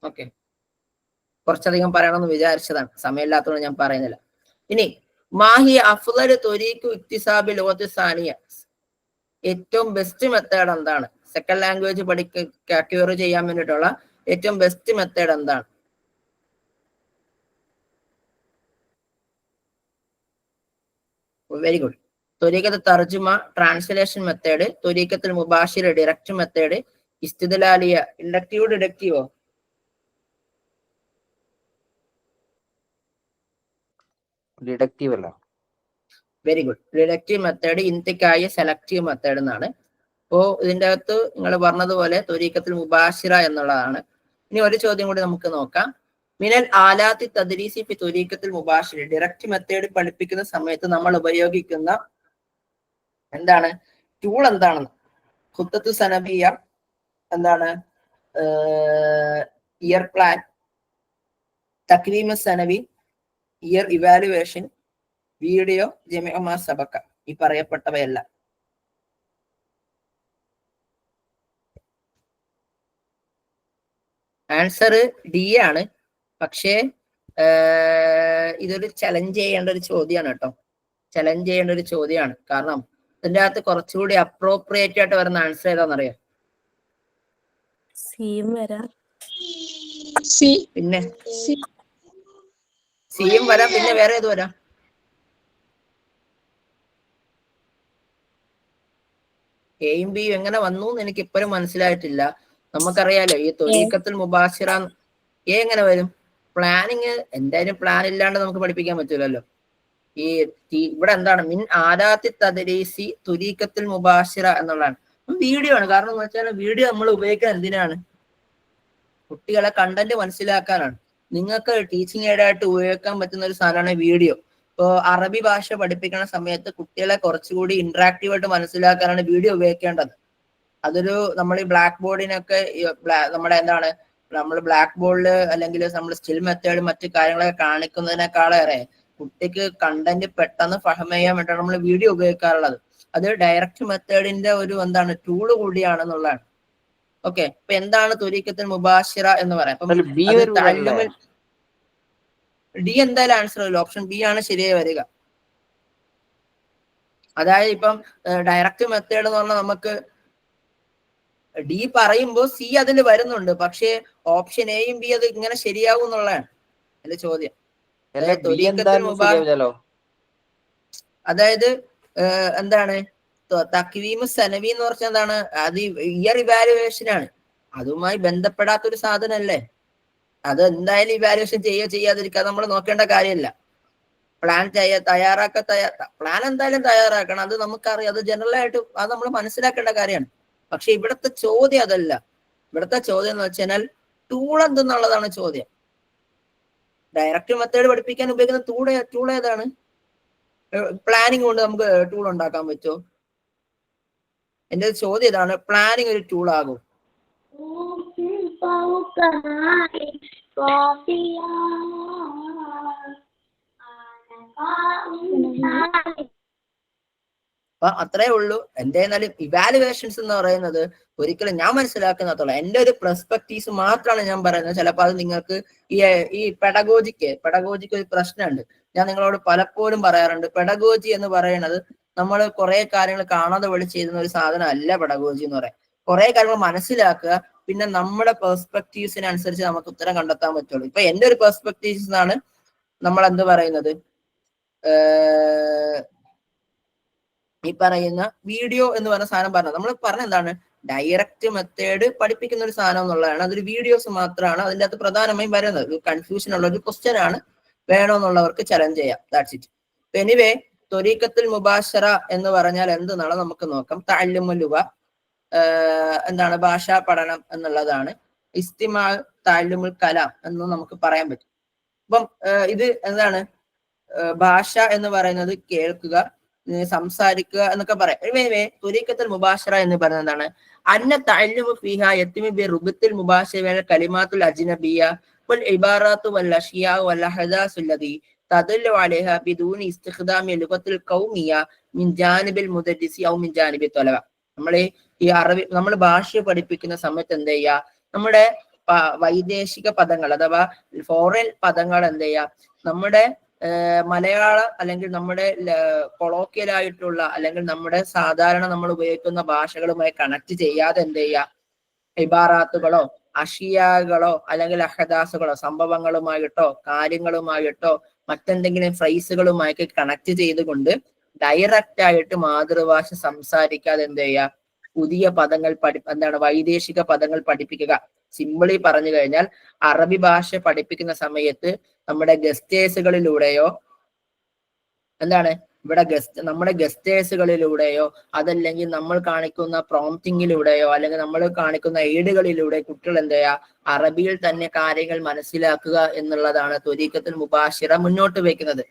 ഓക്കെ, കുറച്ചധികം പറയണമെന്ന് വിചാരിച്ചതാണ്, സമയമില്ലാത്തതുകൊണ്ട് ഞാൻ പറയുന്നില്ല. ഇനി മാഹി അഫ്ളൽ ത്വരീഖ് ഇക്തിസാബി ലുഗത്തി സാനിയ, ഏറ്റവും ബെസ്റ്റ് മെത്തേഡ് എന്താണ്? സെക്കൻഡ് ലാംഗ്വേജ് അക്വയർ ചെയ്യാൻ വേണ്ടിയിട്ടുള്ള ഏറ്റവും ബെസ്റ്റ് മെത്തേഡ് എന്താണ്? Very good. ത്വരീഖത്ത് തർജുമ ട്രാൻസ്ലേഷൻ മെത്തേഡ്, ത്വരീഖത്തുൽ മുബാഷിർ ഡയറക്റ്റ് മെത്തേഡ്, ഇസ്തിദ്ലാലിയ ഇൻഡക്റ്റീവ് ഡിഡക്റ്റീവോ?
ഡിഡക്റ്റീവ് അല്ല.
Very good. ഡിഡക്റ്റീവ് മെത്തേഡ്, ഇന്തിക്കായ സെലക്റ്റീവ് മെത്തേഡ് എന്നാണ്. അപ്പോ ഇതിന്റെ അകത്ത് നിങ്ങൾ പറഞ്ഞതുപോലെ ത്വരീഖത്തുൽ മുബാഷിറ എന്നുള്ളതാണ്. ഇനി ഒരു ചോദ്യം കൂടി നമുക്ക് നോക്കാം. മിനൽ ആലാത്തി തദ്രീസി ഫി ത്വരീഖത്തുൽ മുബാഷിറ, ഡയറക്റ്റ് മെത്തേഡ് പഠിപ്പിക്കുന്ന സമയത്ത് നമ്മൾ ഉപയോഗിക്കുന്ന എന്താണ് ടൂൾ എന്താണെന്ന്? ഖുത്തത്തു സനബിയ എന്താണ്? ഇയർ പ്ലാൻ, തക്രീമ സനവി, ഇയർ ഇവാലുവേഷൻ, വീഡിയോ, ജമിഅ സബക്ക, ഈ പറയപ്പെട്ടവയല്ല. ആൻസർ ഡി ആണ്. പക്ഷേ ഇതൊരു ചലഞ്ച് ചെയ്യേണ്ട ഒരു ചോദ്യമാണ് കേട്ടോ. ചലഞ്ച് ചെയ്യേണ്ട ഒരു ചോദ്യമാണ്. കാരണം ഇതിന്റെ അകത്ത് കുറച്ചുകൂടി അപ്രോപ്രിയേറ്റ് ആയിട്ട് വരുന്ന ആൻസർ ഏതാണെന്നറിയാം? പിന്നെ സിയും വരാം, പിന്നെ വേറെ ഏത് വരാം? എയും ബിയും എങ്ങനെ വന്നു എന്ന് എനിക്ക് ഇപ്പോഴും മനസ്സിലായിട്ടില്ല. നമുക്കറിയാലോ ഈ ത്വരീഖത്തുൽ മുബാഷിറ എങ്ങനെ വരും? പ്ലാനിങ് എന്തായാലും പ്ലാൻ ഇല്ലാണ്ട് നമുക്ക് പഠിപ്പിക്കാൻ പറ്റൂലല്ലോ. ഈ ഇവിടെ എന്താണ് മിൻ ആദാത്തി തദ്രീസി ത്വരീഖത്തുൽ മുബാഷിറ എന്നുള്ളതാണ്. വീഡിയോ ആണ്. കാരണം എന്ന് വെച്ചാൽ വീഡിയോ നമ്മൾ ഉപയോഗിക്കാൻ എന്തിനാണ്? കുട്ടികളെ കണ്ടന്റ് മനസ്സിലാക്കാനാണ്. നിങ്ങൾക്ക് ടീച്ചിങ് എയ്ഡായിട്ട് ഉപയോഗിക്കാൻ പറ്റുന്ന ഒരു സാധനമാണ് വീഡിയോ. ഇപ്പോൾ അറബി ഭാഷ പഠിപ്പിക്കുന്ന സമയത്ത് കുട്ടികളെ കുറച്ചുകൂടി ഇന്ററാക്റ്റീവ് ആയിട്ട് മനസ്സിലാക്കാനാണ് വീഡിയോ ഉപയോഗിക്കേണ്ടത്. അതൊരു നമ്മൾ ഈ ബ്ലാക്ക് ബോർഡിനൊക്കെ നമ്മുടെ എന്താണ് നമ്മൾ ബ്ലാക്ക് ബോർഡിൽ അല്ലെങ്കിൽ നമ്മൾ സ്റ്റിൽ മെത്തേഡ് മറ്റു കാര്യങ്ങളൊക്കെ കാണിക്കുന്നതിനേക്കാളേറെ കുട്ടിക്ക് കണ്ടന്റ് പെട്ടെന്ന് ഫഹം ചെയ്യാൻ വേണ്ടിയാണ് നമ്മൾ വീഡിയോ ഉപയോഗിക്കാറുള്ളത്. അത് ഡയറക്റ്റ് മെത്തേഡിന്റെ ഒരു എന്താണ് ടൂള് കൂടിയാണെന്നുള്ളതാണ്. ഓക്കെ, ഇപ്പൊ എന്താണ് ത്വരീഖത്തുൽ മുബാഷിറ എന്ന് പറയാം? ഡി എന്തായാലും ആൻസർ വരില്ല. ഓപ്ഷൻ ബി ആണ് ശരിയായി വരിക. അതായത് ഇപ്പം ഡയറക്റ്റ് മെത്തേഡ് എന്ന് പറഞ്ഞാൽ നമുക്ക് ഡി പറയുമ്പോൾ സി അതിൽ വരുന്നുണ്ട്. പക്ഷേ ഓപ്ഷൻ എയും ബി അത് ഇങ്ങനെ ശരിയാവും എന്നുള്ളതാണ് എന്റെ ചോദ്യം. അതായത് എന്താണ് തക്വീമു സനവി എന്ന് പറഞ്ഞാൽ എന്താണ്? അത് ഇയർ ഇവാലുവേഷൻ ആണ്. അതുമായി ബന്ധപ്പെടാത്തൊരു സാധനല്ലേ. അത് എന്തായാലും ഇവാലുവേഷൻ ചെയ്യാതിരിക്കുക നമ്മൾ നോക്കേണ്ട കാര്യമില്ല. പ്ലാൻ പ്ലാൻ എന്തായാലും തയ്യാറാക്കണം. അത് നമുക്കറിയാം. അത് ജനറൽ ആയിട്ട് അത് നമ്മൾ മനസ്സിലാക്കേണ്ട കാര്യമാണ്. പക്ഷെ ഇവിടുത്തെ ചോദ്യം അതല്ല. ഇവിടുത്തെ ചോദ്യം എന്ന് വെച്ചാൽ ടൂൾ എന്തെന്നുള്ളതാണ് ചോദ്യം. ഡയറക്റ്റ് മെത്തേഡ് പഠിപ്പിക്കാൻ ഉപയോഗിക്കുന്ന ടൂൾ ഏതാണ്? പ്ലാനിങ് കൊണ്ട് നമുക്ക് ടൂൾ ഉണ്ടാക്കാൻ പറ്റുമോ? എന്റെ ചോദ്യം ഇതാണ്, പ്ലാനിങ് ഒരു ടൂൾ ആകും? അപ്പൊ അത്രേ ഉള്ളൂ. എന്തായാലും ഇവാലുവേഷൻസ് എന്ന് പറയുന്നത് ഒരിക്കലും ഞാൻ മനസ്സിലാക്കുന്നതോളം എന്റെ ഒരു പെർസ്പെക്റ്റീവ്സ് മാത്രമാണ് ഞാൻ പറയുന്നത്. ചിലപ്പോൾ അത് നിങ്ങൾക്ക് ഈ പെഡഗോജിക്ക് ഒരു പ്രശ്നമുണ്ട്. ഞാൻ നിങ്ങളോട് പലപ്പോഴും പറയാറുണ്ട്, പെഡഗോജി എന്ന് പറയുന്നത് നമ്മൾ കുറെ കാര്യങ്ങൾ കാണാതെ വഴി ചെയ്യുന്ന ഒരു സാധനം അല്ല. പെഡഗോജി എന്ന് പറയാം കുറെ കാര്യങ്ങൾ മനസ്സിലാക്കുക, പിന്നെ നമ്മുടെ പെർസ്പെക്റ്റീവ്സിനനുസരിച്ച് നമുക്ക് ഉത്തരം കണ്ടെത്താൻ പറ്റുള്ളൂ. ഇപ്പൊ എന്റെ ഒരു പെർസ്പെക്റ്റീവ്സ് ആണ് നമ്മൾ എന്ത് പറയുന്നത്, ഈ പറയുന്ന വീഡിയോ എന്ന് പറഞ്ഞ സാധനം പറഞ്ഞത്. നമ്മൾ പറഞ്ഞ എന്താണ്, ഡയറക്റ്റ് മെത്തേഡ് പഠിപ്പിക്കുന്ന ഒരു സാധനം എന്നുള്ളതാണ്. അതൊരു വീഡിയോസ് മാത്രമാണ് അതിൻ്റെ അകത്ത് പ്രധാനമായും വരുന്നത്. ഒരു കൺഫ്യൂഷൻ ഉള്ള ഒരു ക്വസ്റ്റ്യൻ ആണ്. വേണമെന്നുള്ളവർക്ക് ചലഞ്ച് ചെയ്യാം. That's it. എനിവേ ത്വരീഖത്തുൽ മുബാശറ എന്ന് പറഞ്ഞാൽ എന്തെന്നാണ് നമുക്ക് നോക്കാം. തഅല്ലുമുൽ ലുഗ എന്താണ് ഭാഷാ പഠനം എന്നുള്ളതാണ്. ഇസ്തിമാ തഅല്ലുമുൽ കലാം എന്ന് നമുക്ക് പറയാൻ പറ്റും. അപ്പം ഇത് എന്താണ് ഭാഷ എന്ന് പറയുന്നത് കേൾക്കുക, സംസാരിക്കുക എന്നൊക്കെ പറയാം. ത്വരീഖത്തുൽ മുബാശറ എന്ന് പറയുന്നത് എന്താണ്? അന്ന തഅല്ലുമു ഫീഹാ യത്തിമു ബി റുബത്തിൽ മുബാശറ വൽ കലിമാത്തുൽ അജ്നബിയ്യ വൽ ഇബാറാത്തു വൽ അഷ്യാ വൽ അഹദാസു അല്ലദി തദല്ലു അലൈഹാ ബിദൂനി ഇസ്തിഖ്ദാമി ലുഗത്തുൽ ഖൗമിയ്യ മിൻ ജാനിബിൽ മുദരിസി ഔ മിൻ ജാനിബി തലബ. ഈ അറബി നമ്മൾ ഭാഷ പഠിപ്പിക്കുന്ന സമയത്ത് എന്ത് ചെയ്യുക? നമ്മുടെ വൈദേശിക പദങ്ങൾ അഥവാ ഫോറിൻ പദങ്ങൾ എന്ത് ചെയ്യുക? നമ്മുടെ മലയാള അല്ലെങ്കിൽ നമ്മുടെ കൊളോക്കിയലായിട്ടുള്ള അല്ലെങ്കിൽ നമ്മുടെ സാധാരണ നമ്മൾ ഉപയോഗിക്കുന്ന ഭാഷകളുമായി കണക്ട് ചെയ്യാതെ എന്ത് ചെയ്യുക? ഇബാറാത്തുകളോ അഷിയാകളോ അല്ലെങ്കിൽ അഹദാസുകളോ സംഭവങ്ങളുമായിട്ടോ കാര്യങ്ങളുമായിട്ടോ മറ്റെന്തെങ്കിലും ഫ്രൈസുകളുമായിട്ട് കണക്ട് ചെയ്തുകൊണ്ട് ഡയറക്റ്റ് ആയിട്ട് മാതൃഭാഷ സംസാരിക്കാതെ എന്ത് ചെയ്യുക? പുതിയ പദങ്ങൾ എന്താണ് വൈദേശിക പദങ്ങൾ പഠിപ്പിക്കുക. സിമ്പിളി പറഞ്ഞു കഴിഞ്ഞാൽ അറബി ഭാഷ പഠിപ്പിക്കുന്ന സമയത്ത് നമ്മുടെ ഗസ്റ്റേഴ്സുകളിലൂടെയോ എന്താണ് ഇവിടെ നമ്മുടെ ഗസ്റ്റേഴ്സുകളിലൂടെയോ അതല്ലെങ്കിൽ നമ്മൾ കാണിക്കുന്ന പ്രോംപ്റ്റിങ്ങിലൂടെയോ അല്ലെങ്കിൽ നമ്മൾ കാണിക്കുന്ന എയ്ഡുകളിലൂടെ കുട്ടികൾ എന്ത് ചെയ്യുക? അറബിയിൽ തന്നെ കാര്യങ്ങൾ മനസ്സിലാക്കുക എന്നുള്ളതാണ് ത്വരീഖത്തുൽ മുബാശിറ മുന്നോട്ട് വെക്കുന്നത്.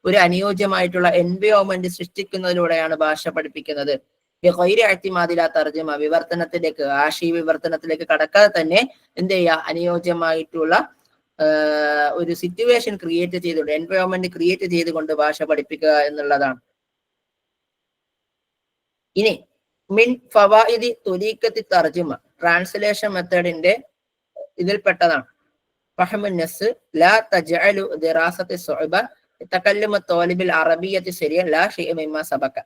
ഒരു അനുയോജ്യമായിട്ടുള്ള എൻവയോൺമെന്റ് സൃഷ്ടിക്കുന്നതിലൂടെയാണ് ഭാഷ പഠിപ്പിക്കുന്നത്. തർജ്ജമ വിവർത്തനത്തിലേക്ക് ആശയ വിവർത്തനത്തിലേക്ക് കടക്കാതെ തന്നെ എന്ത് ചെയ്യുക? അനുയോജ്യമായിട്ടുള്ള ഒരു സിറ്റുവേഷൻ ക്രിയേറ്റ് ചെയ്തുകൊണ്ട് എൻവയോൺമെന്റ് ക്രിയേറ്റ് ചെയ്തുകൊണ്ട് ഭാഷ പഠിപ്പിക്കുക എന്നുള്ളതാണ്. ഇനി മിൻ ഫവായിദി ത്വരീഖത്തി തർജ്ജമ ട്രാൻസ്ലേഷൻ മെത്തേഡിന്റെ ഇതിൽപ്പെട്ടതാണ്. ഫഹ്മുൻ നസ് ലാ തജ്അലു ദിറാസത്തി സുഅബ തകല്ലുമ ത്വാലിബിൽ അറബിയ്യത്തി ശരിയൻ ലാ ശൈഅ മിമ്മാ സബക.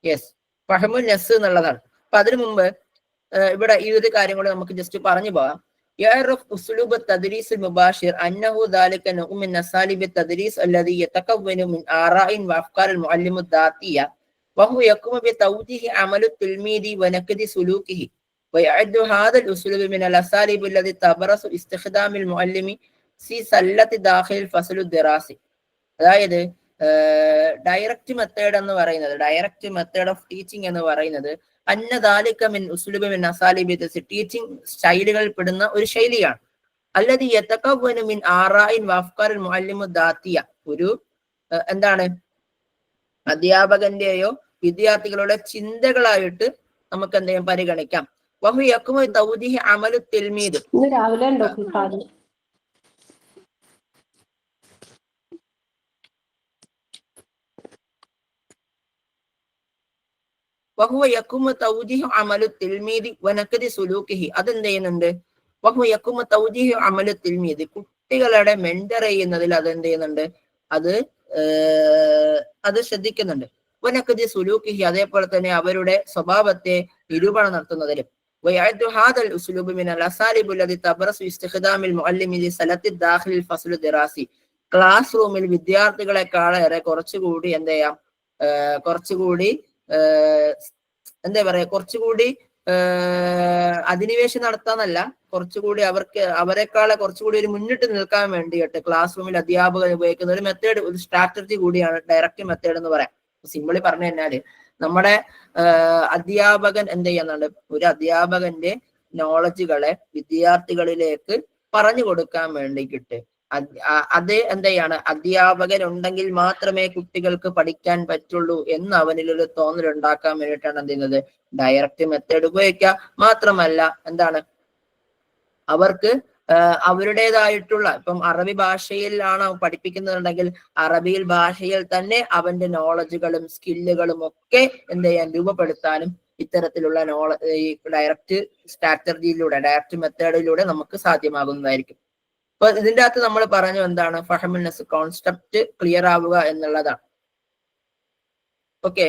യെസ്, ഫഹ്മുൻ നസ് എന്നുള്ളതാണ്. അപ്പൊ അതിനു മുമ്പ് ഇവിടെ ഈ ഒരു കാര്യം കൂടെ നമുക്ക് ജസ്റ്റ് പറഞ്ഞു പോകാം. يعرف أسلوب التدريس المباشر أنه ذلك نوع من أساليب التدريس الذي يتكون من آراء وأفكار المعلم الذاتية وهو يقوم بتوجيه عمل التلميذ ونقد سلوكه ويعد هذا الأسلوب من الأساليب التي تبرز استخدام المعلم في سلة داخل الفصل الدراسي. അതായത് ഡയറക്റ്റ് മെത്തേഡ് എന്ന് പറയുന്നത് ഡയറക്റ്റ് മെത്തേഡ് ഓഫ് ടീച്ചിങ് എന്ന് പറയുന്നത് അന്നദാലിക മിൻ ഉസ്ലുബി മിൻ അസാലിബി ടീച്ചിങ് സ്റ്റൈലുകളിൽ പെടുന്ന ഒരു ശൈലിയാണ്. അല്ലദി യതകവ്വനു മിൻ ആറാഇൻ വഅഫ്കാരിൽ മുഅല്ലിമു ദാത്തിയ ഒരു എന്താണ് അധ്യാപകന്റെയോ വിദ്യാർത്ഥികളുടെ ചിന്തകളായിട്ട് നമുക്ക് എന്തെങ്കിലും പരിഗണിക്കാം. വഹു യഖ്മു തൗദീഹി അമലു തിൽമീദ്
രാവിലെ ഉണ്ടോ ക്ലാസ്?
വഹുവ യഖുമു തൗജീഹു അമലു തിൽമീദി വനഖദി സുലൂക്കിഹി. അതെന്ത് ചെയ്യുന്നുണ്ട്? വഹുവ യഖുമു തൗജീഹു അമലു തിൽമീദി കുട്ടികളുടെ മെന്റർ ചെയ്യുന്നതിൽ അതെന്ത് ചെയ്യുന്നുണ്ട്? അത് ശ്രദ്ധിക്കുന്നുണ്ട്. വനഖദി സുലൂക്കിഹി അതേപോലെ തന്നെ അവരുടെ സ്വഭാവത്തെ നിരൂപണം നടത്തുന്നതിലും. ويعد هذا الاسلوب من الاساليب التي تبرز استخدام المعلم لسلة داخل الفصل الدراسي. ക്ലാസ് റൂമിൽ വിദ്യാർത്ഥികളെക്കാളേറെ കുറച്ചുകൂടി എന്ത് ചെയ്യാം? കുറച്ചുകൂടി എന്താ പറയാ കുറച്ചുകൂടി അധിനിവേശം നടത്താന്നല്ല, കുറച്ചുകൂടി അവരെക്കാളെ കുറച്ചുകൂടി ഒരു മുന്നിട്ട് നിൽക്കാൻ വേണ്ടിയിട്ട് ക്ലാസ് റൂമിൽ അധ്യാപകൻ ഉപയോഗിക്കുന്ന ഒരു മെത്തേഡ്, ഒരു സ്ട്രാറ്റജി കൂടിയാണ് ഡയറക്റ്റ് മെത്തേഡ് എന്ന് പറയാം. സിമ്പിളി പറഞ്ഞു കഴിഞ്ഞാല് നമ്മുടെ അധ്യാപകൻ എന്ത് ചെയ്യുന്നുണ്ട്? ഒരു അധ്യാപകന്റെ നോളജുകളെ വിദ്യാർത്ഥികളിലേക്ക് പറഞ്ഞു കൊടുക്കാൻ വേണ്ടിയിട്ട് അത് എന്തെയാണ് അധ്യാപകൻ ഉണ്ടെങ്കിൽ മാത്രമേ കുട്ടികൾക്ക് പഠിക്കാൻ പറ്റുള്ളൂ എന്ന് അവനിലൊരു തോന്നൽ ഉണ്ടാക്കാൻ വേണ്ടിയിട്ടാണ് എന്ത് ചെയ്യുന്നത്? ഡയറക്റ്റ് മെത്തേഡ് ഉപയോഗിക്കുക. മാത്രമല്ല എന്താണ് അവർക്ക് അവരുടേതായിട്ടുള്ള ഇപ്പം അറബി ഭാഷയിലാണ് പഠിപ്പിക്കുന്നുണ്ടെങ്കിൽ അറബിയിൽ ഭാഷയിൽ തന്നെ അവന്റെ നോളജുകളും സ്കില്ലുകളും ഒക്കെ എന്ത് ചെയ്യാൻ രൂപപ്പെടുത്താനും ഇത്തരത്തിലുള്ള ഈ ഡയറക്റ്റ് സ്ട്രാറ്റജിയിലൂടെ ഡയറക്റ്റ് മെത്തേഡിലൂടെ നമുക്ക് സാധ്യമാകുന്നതായിരിക്കും. അപ്പൊ ഇതിന്റെ അകത്ത് നമ്മൾ പറഞ്ഞു എന്താണ്? ഫഹ്മുൻ നസ് കോൺസെപ്റ്റ് ക്ലിയർ ആവുക എന്നുള്ളതാണ്. ഓക്കെ.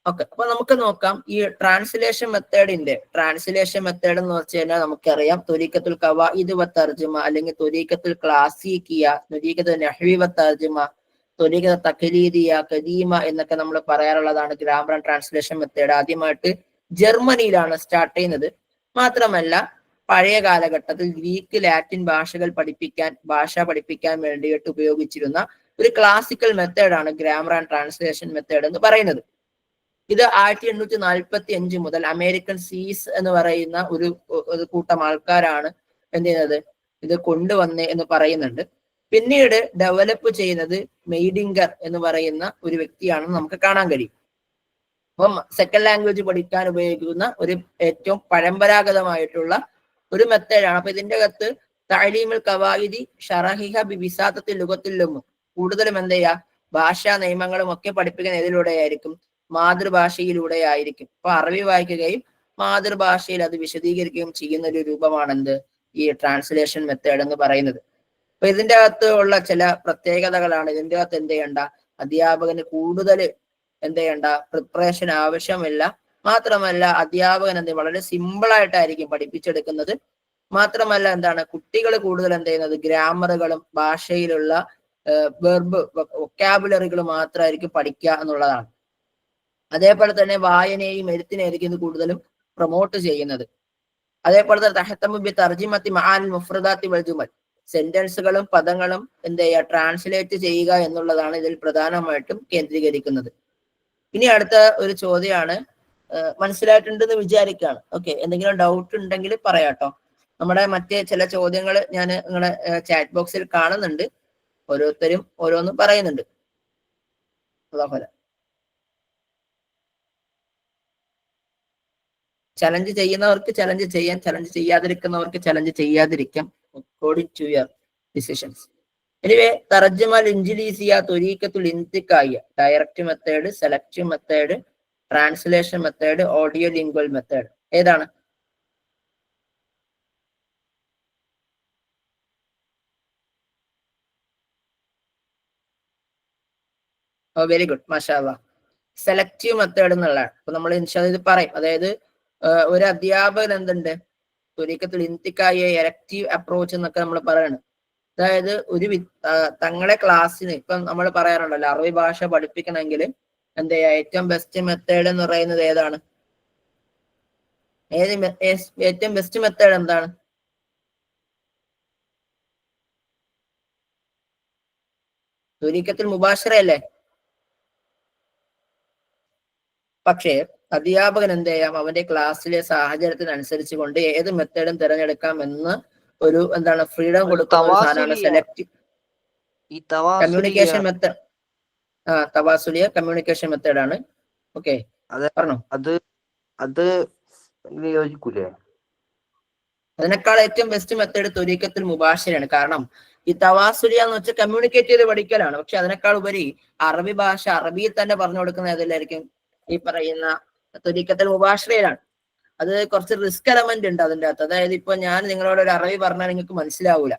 അപ്പൊ നമുക്ക് നോക്കാം ഈ ട്രാൻസ്ലേഷൻ മെത്തേഡ് എന്ന് വെച്ച് കഴിഞ്ഞാൽ നമുക്കറിയാം ത്വരീഖത്തുൽ ഖവാഇദ് വ തർജുമ അല്ലെങ്കിൽ ത്വരീഖത്തുൽ ക്ലാസിക്കിയ, ത്വരീഖത്തുൽ നഹ്വി വ തർജുമ, ത്വരിക, തഖലീദിയ, ഖദീമ എന്നൊക്കെ നമ്മൾ പറയാറുള്ളതാണ് ഗ്രാമർ ആൻഡ് ട്രാൻസ്ലേഷൻ മെത്തേഡ്. ആദ്യമായിട്ട് ജർമ്മനിയിലാണ് സ്റ്റാർട്ട് ചെയ്യുന്നത്. മാത്രമല്ല പഴയ കാലഘട്ടത്തിൽ ഗ്രീക്ക്, ലാറ്റിൻ ഭാഷ പഠിപ്പിക്കാൻ വേണ്ടിയിട്ട് ഉപയോഗിച്ചിരുന്ന ഒരു ക്ലാസിക്കൽ മെത്തേഡാണ് ഗ്രാമർ ആൻഡ് ട്രാൻസ്ലേഷൻ മെത്തേഡ് എന്ന് പറയുന്നത്. ഇത് 1845 മുതൽ അമേരിക്കൻ സീസ് എന്ന് പറയുന്ന ഒരു കൂട്ടം ആൾക്കാരാണ് എന്ത് ചെയ്യുന്നത്, ഇത് കൊണ്ടുവന്നേ എന്ന് പറയുന്നുണ്ട്. പിന്നീട് ഡെവലപ്പ് ചെയ്യുന്നത് മെയ്ഡിംഗർ എന്ന് പറയുന്ന ഒരു വ്യക്തിയാണെന്ന് നമുക്ക് കാണാൻ കഴിയും. അപ്പം സെക്കൻഡ് ലാംഗ്വേജ് പഠിക്കാൻ ഉപയോഗിക്കുന്ന ഒരു ഏറ്റവും പരമ്പരാഗതമായിട്ടുള്ള ഒരു മെത്തേഡാണ്. അപ്പൊ ഇതിന്റെ അകത്ത് തഅലീമുൽ ഖവായിദി ശറഹിഹ ബിബിസാത്തത്തിൽ ലുഗത്തിലും കൂടുതലും എന്ത് ചെയ്യുക, ഭാഷാ നിയമങ്ങളും ഒക്കെ പഠിപ്പിക്കുന്ന ഇതിലൂടെയായിരിക്കും, മാതൃഭാഷയിലൂടെ ആയിരിക്കും. അപ്പൊ അറബി വായിക്കുകയും മാതൃഭാഷയിൽ അത് വിശദീകരിക്കുകയും ചെയ്യുന്ന ഒരു രൂപമാണ് എന്ത്, ഈ ട്രാൻസ്ലേഷൻ മെത്തേഡ് എന്ന് പറയുന്നത്. അപ്പൊ ഇതിന്റെ അകത്ത് ഉള്ള ചില പ്രത്യേകതകളാണ്. ഇതിന്റെ അകത്ത് എന്ത് ചെയ്യണ്ട, അധ്യാപകന് കൂടുതൽ എന്ത് ചെയ്യണ്ട, പ്രിപ്പറേഷൻ ആവശ്യമില്ല. മാത്രമല്ല അധ്യാപകൻ വളരെ സിമ്പിൾ ആയിട്ടായിരിക്കും പഠിപ്പിച്ചെടുക്കുന്നത്. മാത്രമല്ല എന്താണ്, കുട്ടികൾ കൂടുതൽ എന്ത് ചെയ്യുന്നത്, ഗ്രാമറുകളും ഭാഷയിലുള്ള വെർബ് വൊക്കാബുലറികൾ മാത്രമായിരിക്കും പഠിക്കുക എന്നുള്ളതാണ്. അതേപോലെ തന്നെ വായനയും എഴുത്തിനെയായിരിക്കും ഇത് കൂടുതലും പ്രൊമോട്ട് ചെയ്യുന്നത്. അതേപോലെ തന്നെ തഹത്തമു ബി തർജിമത്തി മആനിൽ മുഫ്രദാത്തി വൽ ജുമൽ, സെന്റൻസുകളും പദങ്ങളും എന്ത് ചെയ്യുക, ട്രാൻസ്ലേറ്റ് ചെയ്യുക എന്നുള്ളതാണ് ഇതിൽ പ്രധാനമായിട്ടും കേന്ദ്രീകരിക്കുന്നത്. ഇനി അടുത്ത ഒരു ചോദ്യമാണ്, മനസ്സിലായിട്ടുണ്ടെന്ന് വിചാരിക്കുകയാണ്. ഓക്കെ, എന്തെങ്കിലും ഡൗട്ട് ഉണ്ടെങ്കിൽ പറയാട്ടോ. നമ്മുടെ മറ്റേ ചില ചോദ്യങ്ങൾ ഞാൻ നിങ്ങളുടെ ചാറ്റ് ബോക്സിൽ കാണുന്നുണ്ട്, ഓരോരുത്തരും ഓരോന്നും പറയുന്നുണ്ട്. അതേപോലെ ചലഞ്ച് ചെയ്യുന്നവർക്ക് ചലഞ്ച് ചെയ്യാൻ, ചലഞ്ച് ചെയ്യാതിരിക്കുന്നവർക്ക് ചലഞ്ച് ചെയ്യാതിരിക്കാം, according to your decisions. Anyway, തർജ്ജമൽ ഇൻജിലീസിയ, ത്വരീഖത്തുൽ ഇന്തിഖായിയ, direct method, selective method, translation method, audio lingual method, ഏതാണ്? വെരി ഗുഡ്, മാഷാ അല്ലാഹ്. സെലക്റ്റീവ് മെത്തേഡ് എന്നുള്ളതാണ്. അപ്പൊ നമ്മൾ ഇൻഷാല്ലാഹ് ഇത് പറയും. അതായത് ഒരു അധ്യാപകൻ എന്തുണ്ട്, ത്വരീഖത്തുൽ ഇന്തിഖായിയ, എലക്റ്റീവ് അപ്രോച്ച് എന്നൊക്കെ നമ്മൾ പറയണം. അതായത് തങ്ങളെ ക്ലാസ്സിന് ഇപ്പം നമ്മൾ പറയാറുണ്ടല്ലോ, അറബി ഭാഷ പഠിപ്പിക്കണമെങ്കിൽ എന്ത് ചെയ്യാ, ഏറ്റവും ബെസ്റ്റ് മെത്തേഡ് എന്ന് പറയുന്നത് ഏതാണ്? ഏറ്റവും ബെസ്റ്റ് മെത്തേഡ് എന്താണ്? ത്വരീഖത്തുൽ മുബാശറ അല്ലേ? പക്ഷേ അധ്യാപകൻ എന്ത് ചെയ്യാം, അവന്റെ ക്ലാസ്സിലെ സാഹചര്യത്തിനനുസരിച്ച് കൊണ്ട് ഏത് മെത്തേഡും തിരഞ്ഞെടുക്കാം എന്ന് ഒരു എന്താണ് ഫ്രീഡം കൊടുക്കുന്ന ഒരു സാധനമാണ് സെലക്റ്റീവ് കമ്മ്യൂണിക്കേഷൻ മെത്തേഡ്. തവാസുലിയ കമ്മ്യൂണിക്കേഷൻ മെത്തേഡാണ്. ഓക്കെ, പറഞ്ഞോ.
അത് യോജിക്കൂലേ?
അതിനേക്കാൾ ഏറ്റവും ബെസ്റ്റ് മെത്തേഡ് ത്വരീഖത്തുൽ മുബാശറയാണ്. കാരണം ഈ തവാസുലിയ എന്ന് വെച്ചാൽ കമ്മ്യൂണിക്കേറ്റ് ചെയ്ത് പഠിക്കലാണ്. പക്ഷെ അതിനേക്കാൾ ഉപരി അറബി ഭാഷ അറബിയിൽ തന്നെ പറഞ്ഞു കൊടുക്കുന്ന ഏതിലായിരിക്കും, ഈ പറയുന്ന ത്വരീഖത്തുൽ മുബാശറയിലാണ്. അത് കുറച്ച് റിസ്ക് എലമെന്റ് ഉണ്ട് അതിൻ്റെ അകത്ത്. അതായത് ഇപ്പൊ ഞാൻ നിങ്ങളോട് ഒരു അറബി പറഞ്ഞാൽ നിങ്ങൾക്ക് മനസ്സിലാവൂല,